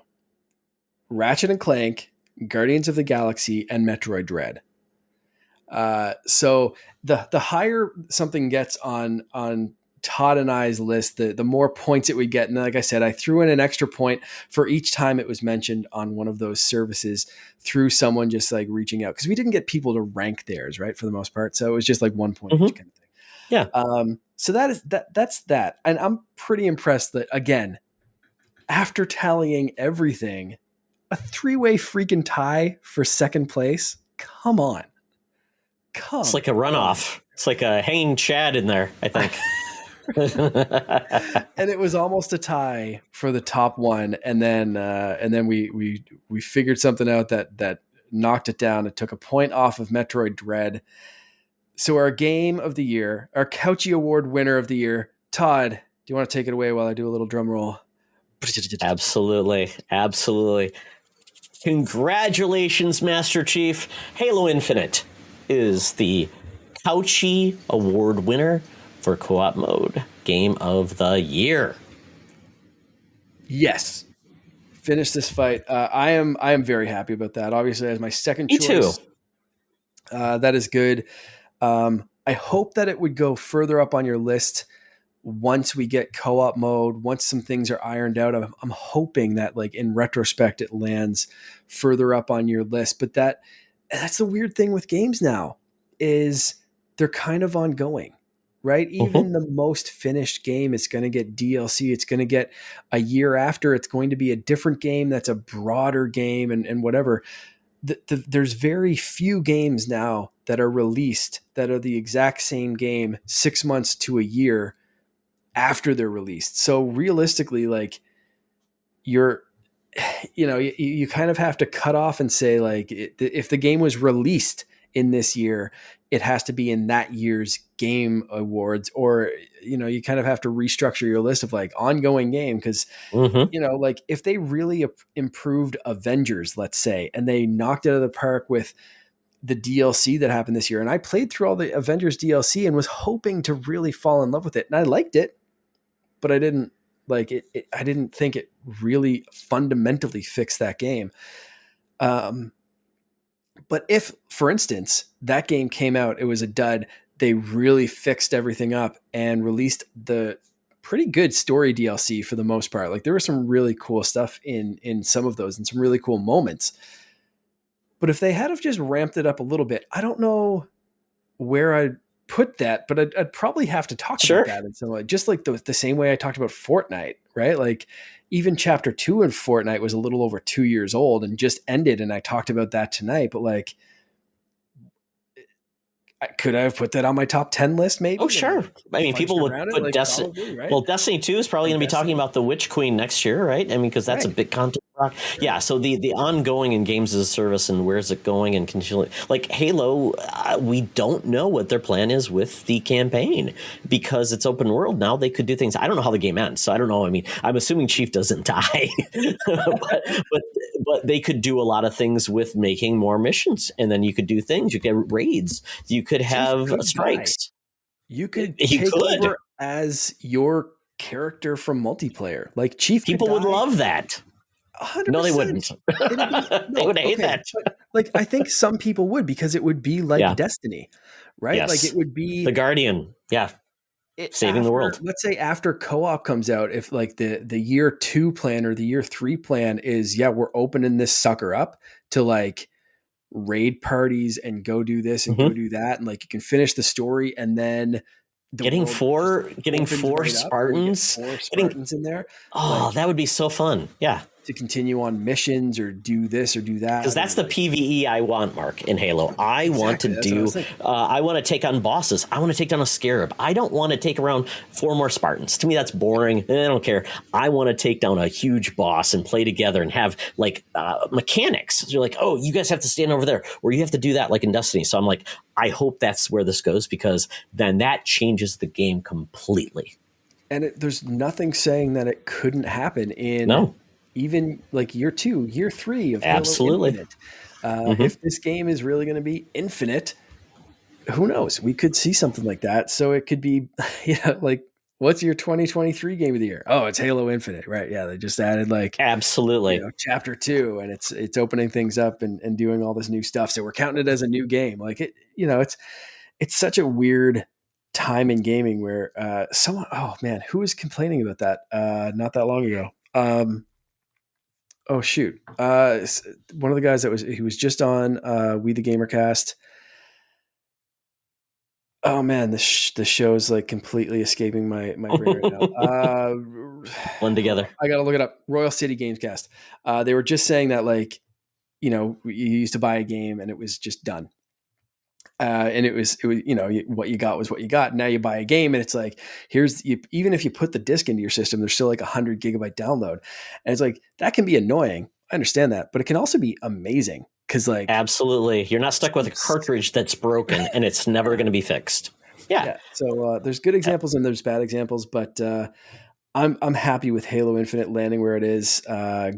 Speaker 2: Ratchet and Clank, Guardians of the Galaxy, and Metroid Dread. So the higher something gets on Todd and I's list, the more points it would get. And like I said, I threw in an extra point for each time it was mentioned on one of those services through someone just like reaching out, because we didn't get people to rank theirs, right, for the most part. So it was just like 1 point each kind of thing.
Speaker 1: Yeah.
Speaker 2: So that's that. And I'm pretty impressed that, again, after tallying everything, a 3-way freaking tie for second place. Come on.
Speaker 1: It's like a runoff. It's like a hanging Chad in there, I think.
Speaker 2: And it was almost a tie for the top one, and then we figured something out that knocked it down. It took a point off of Metroid Dread. So our game of the year, our Couchy Award winner of the year, Todd, do you want to take it away while I do a little drum roll?
Speaker 1: Absolutely. Congratulations, Master Chief. Halo Infinite is the Couchy Award winner for co-op mode game of the year.
Speaker 2: Yes. Finish this fight. I am very happy about that. Obviously, as my second choice.
Speaker 1: Me too.
Speaker 2: That is good. I hope that it would go further up on your list once we get co-op mode, once some things are ironed out. I'm hoping that, like, in retrospect, it lands further up on your list. But that's the weird thing with games now, is they're kind of ongoing, right? Even the most finished game is going to get DLC. It's going to get a year after. It's going to be a different game that's a broader game and whatever. There's very few games now that are released that are the exact same game 6 months to a year after they're released. So realistically, like, you kind of have to cut off and say, like, if the game was released in this year, it has to be in that year's game awards, or, you kind of have to restructure your list of like ongoing game. Cause like if they really improved Avengers, let's say, and they knocked it out of the park with the DLC that happened this year. And I played through all the Avengers DLC and was hoping to really fall in love with it. And I liked it, but I didn't like it. I didn't think it really fundamentally fixed that game. But if, for instance, that game came out, it was a dud, they really fixed everything up and released the pretty good story DLC for the most part. Like, there was some really cool stuff in some of those and some really cool moments. But if they had have just ramped it up a little bit, I don't know where I'd put that, but I'd probably have to talk about that in some way. Just like the same way I talked about Fortnite, right? Like, even Chapter 2 in Fortnite was a little over 2 years old and just ended, and I talked about that tonight. But like, could I have put that on my top 10 list maybe?
Speaker 1: Oh, sure. I mean, people would put Destiny. Right? Well, Destiny 2 is probably going to be talking about the Witch Queen next year, right? I mean, because that's a big content. Yeah, so the ongoing in games as a service and where's it going and continually, like Halo, we don't know what their plan is with the campaign because it's open world now. They could do things. I don't know how the game ends, so I don't know. I mean, I'm assuming Chief doesn't die, but they could do a lot of things with making more missions, and then you could do things. You could get raids. You could have strikes.
Speaker 2: You could take over as your character from multiplayer, like Chief.
Speaker 1: People would love that.
Speaker 2: 100%.
Speaker 1: No, they wouldn't. They would hate that.
Speaker 2: But, like, I think some people would, because it would be like Destiny, right?
Speaker 1: Yes.
Speaker 2: Like, it would be
Speaker 1: the Guardian. Yeah. Saving the world.
Speaker 2: Let's say after co-op comes out, if like the year 2 plan or the year 3 plan is, we're opening this sucker up to like raid parties and go do this and go do that. And like, you can finish the story and then
Speaker 1: getting four Spartans,
Speaker 2: in there.
Speaker 1: That would be so fun. Yeah.
Speaker 2: To continue on missions or do this or do that.
Speaker 1: Because that's the PvE I want, Mark, in Halo. I want to take on bosses. I want to take down a scarab. I don't want to take around 4 more Spartans. To me, that's boring. I don't care. I want to take down a huge boss and play together and have mechanics. So you're like, oh, you guys have to stand over there, or you have to do that like in Destiny. So I'm like, I hope that's where this goes, because then that changes the game completely.
Speaker 2: And there's nothing saying that it couldn't happen in even like year 2, year 3 of
Speaker 1: Absolutely.
Speaker 2: Halo Infinite. If this game is really going to be infinite, who knows? We could see something like that. So it could be, like, what's your 2023 game of the year? Oh, it's Halo Infinite, right? Yeah, they just added
Speaker 1: absolutely
Speaker 2: chapter 2, and it's opening things up and doing all this new stuff. So we're counting it as a new game. Like it, it's such a weird time in gaming where who was complaining about that not that long ago? Oh shoot! One of the guys he was just on We the Gamercast. Oh man, the show's like completely escaping my brain right now.
Speaker 1: Blend together.
Speaker 2: I gotta look it up. Royal City Gamescast. They were just saying that you used to buy a game and it was just done. And it was what you got was what you got. Now you buy a game and it's like, even if you put the disc into your system, there's still like 100 gigabyte download. And it's like, that can be annoying. I understand that, but it can also be amazing. Cause
Speaker 1: absolutely. You're not stuck with a cartridge that's broken and it's never going to be fixed. Yeah.
Speaker 2: So there's good examples and there's bad examples, but I'm happy with Halo Infinite landing where it is.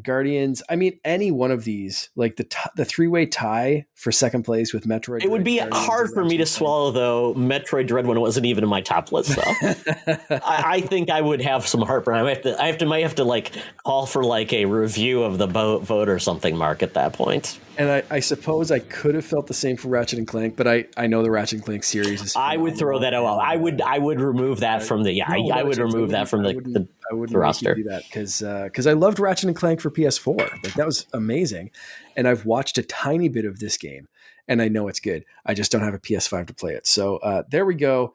Speaker 2: Guardians, I mean, any one of these, like the 3-way tie for second place with Metroid.
Speaker 1: It would be hard for me to swallow, though. Metroid Dread when it wasn't even in my top list, though. I think I would have some heartburn. I might have to call for a review of the vote or something, Mark, at that point.
Speaker 2: And I suppose I could have felt the same for Ratchet and Clank, but I know the Ratchet and Clank series is phenomenal.
Speaker 1: I would throw that out. I would remove that from the I would remove that from the roster.
Speaker 2: Do that because I loved Ratchet and Clank for PS4. Like that was amazing, and I've watched a tiny bit of this game, and I know it's good. I just don't have a PS5 to play it. So there we go.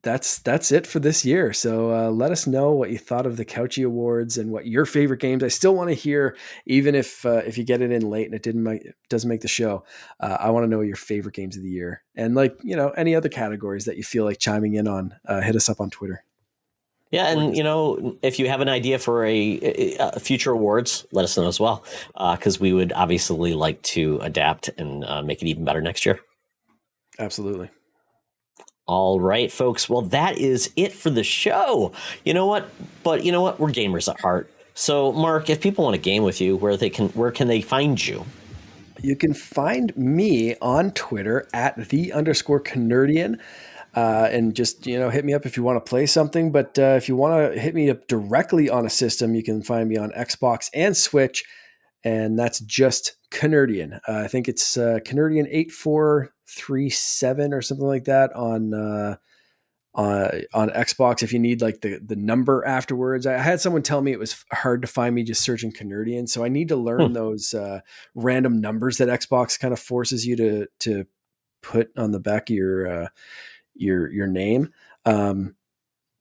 Speaker 2: That's it for this year. So let us know what you thought of the Couchy Awards and what your favorite games. I still want to hear, even if you get it in late and it doesn't make the show. I want to know your favorite games of the year, and any other categories that you feel like chiming in on. Hit us up on Twitter.
Speaker 1: Yeah, and if you have an idea for a future awards, let us know as well, because we would obviously like to adapt and make it even better next year.
Speaker 2: Absolutely.
Speaker 1: All right, folks. Well, that is it for the show. You know what? But you know what? We're gamers at heart. So, Mark, if people want to game with you, where can they find you?
Speaker 2: You can find me on Twitter at @the_Canardian. And just, hit me up if you want to play something. But if you want to hit me up directly on a system, you can find me on Xbox and Switch. And that's just Canardian. I think it's Canardian 8437 or something like that on Xbox. If you need the number afterwards, I had someone tell me it was hard to find me just searching Canardian. So I need to learn those random numbers that Xbox kind of forces you to put on the back of your name.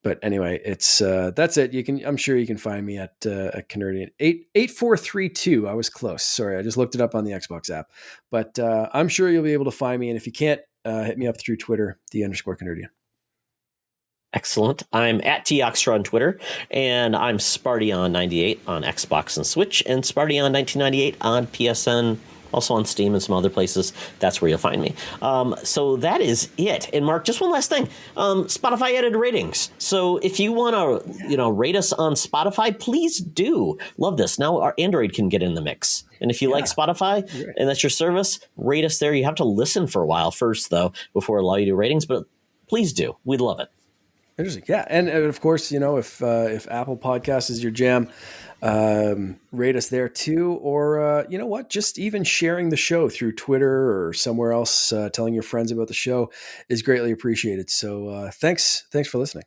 Speaker 2: But anyway, it's that's it. I'm sure you can find me at Canardian 8432. I was close. Sorry, I just looked it up on the Xbox app. But I'm sure you'll be able to find me. And if you can't, hit me up through Twitter, @the_Canardian.
Speaker 1: Excellent. I'm at Toxtra on Twitter, and I'm Spartyon98 on Xbox and Switch, and Spartyon1998 on PSN. Also on Steam and some other places. That's where you'll find me. So that is it. And Mark, just one last thing. Spotify added ratings. So if you want to, rate us on Spotify, please do. Love this. Now our Android can get in the mix. And if you like Spotify and that's your service, rate us there. You have to listen for a while first, though, before it allow you to do ratings. But please do. We'd love it.
Speaker 2: Interesting. Yeah. And of course, if Apple Podcasts is your jam, rate us there too, or just even sharing the show through Twitter or somewhere else, telling your friends about the show is greatly appreciated. So thanks for listening.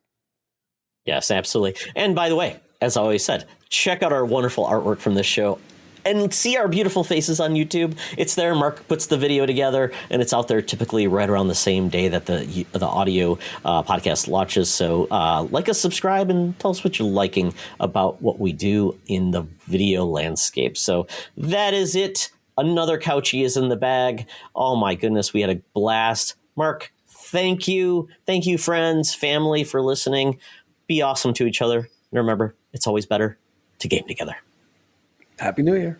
Speaker 1: Yes, absolutely. And by the way, as I always said, check out our wonderful artwork from this show. and see our beautiful faces on YouTube. It's there. Mark puts the video together, and it's out there typically right around the same day that the audio podcast launches. So like us, subscribe, and tell us what you're liking about what we do in the video landscape. So that is it. Another Couchy is in the bag. Oh my goodness, we had a blast. Mark, thank you. Thank you, friends, family, for listening. Be awesome to each other. And remember, it's always better to game together.
Speaker 2: Happy New Year.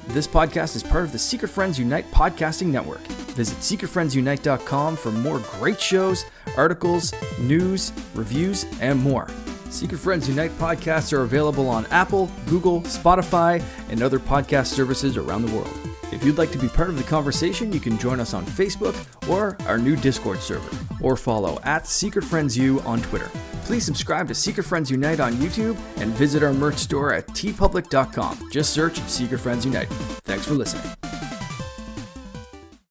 Speaker 3: This podcast is part of the Secret Friends Unite podcasting network. Visit secretfriendsunite.com for more great shows, articles, news, reviews, and more. Secret Friends Unite podcasts are available on Apple, Google, Spotify, and other podcast services around the world. If you'd like to be part of the conversation, you can join us on Facebook or our new Discord server, or follow @SecretFriendsU on Twitter. Please subscribe to Secret Friends Unite on YouTube and visit our merch store at tpublic.com. Just search Secret Friends Unite. Thanks for listening.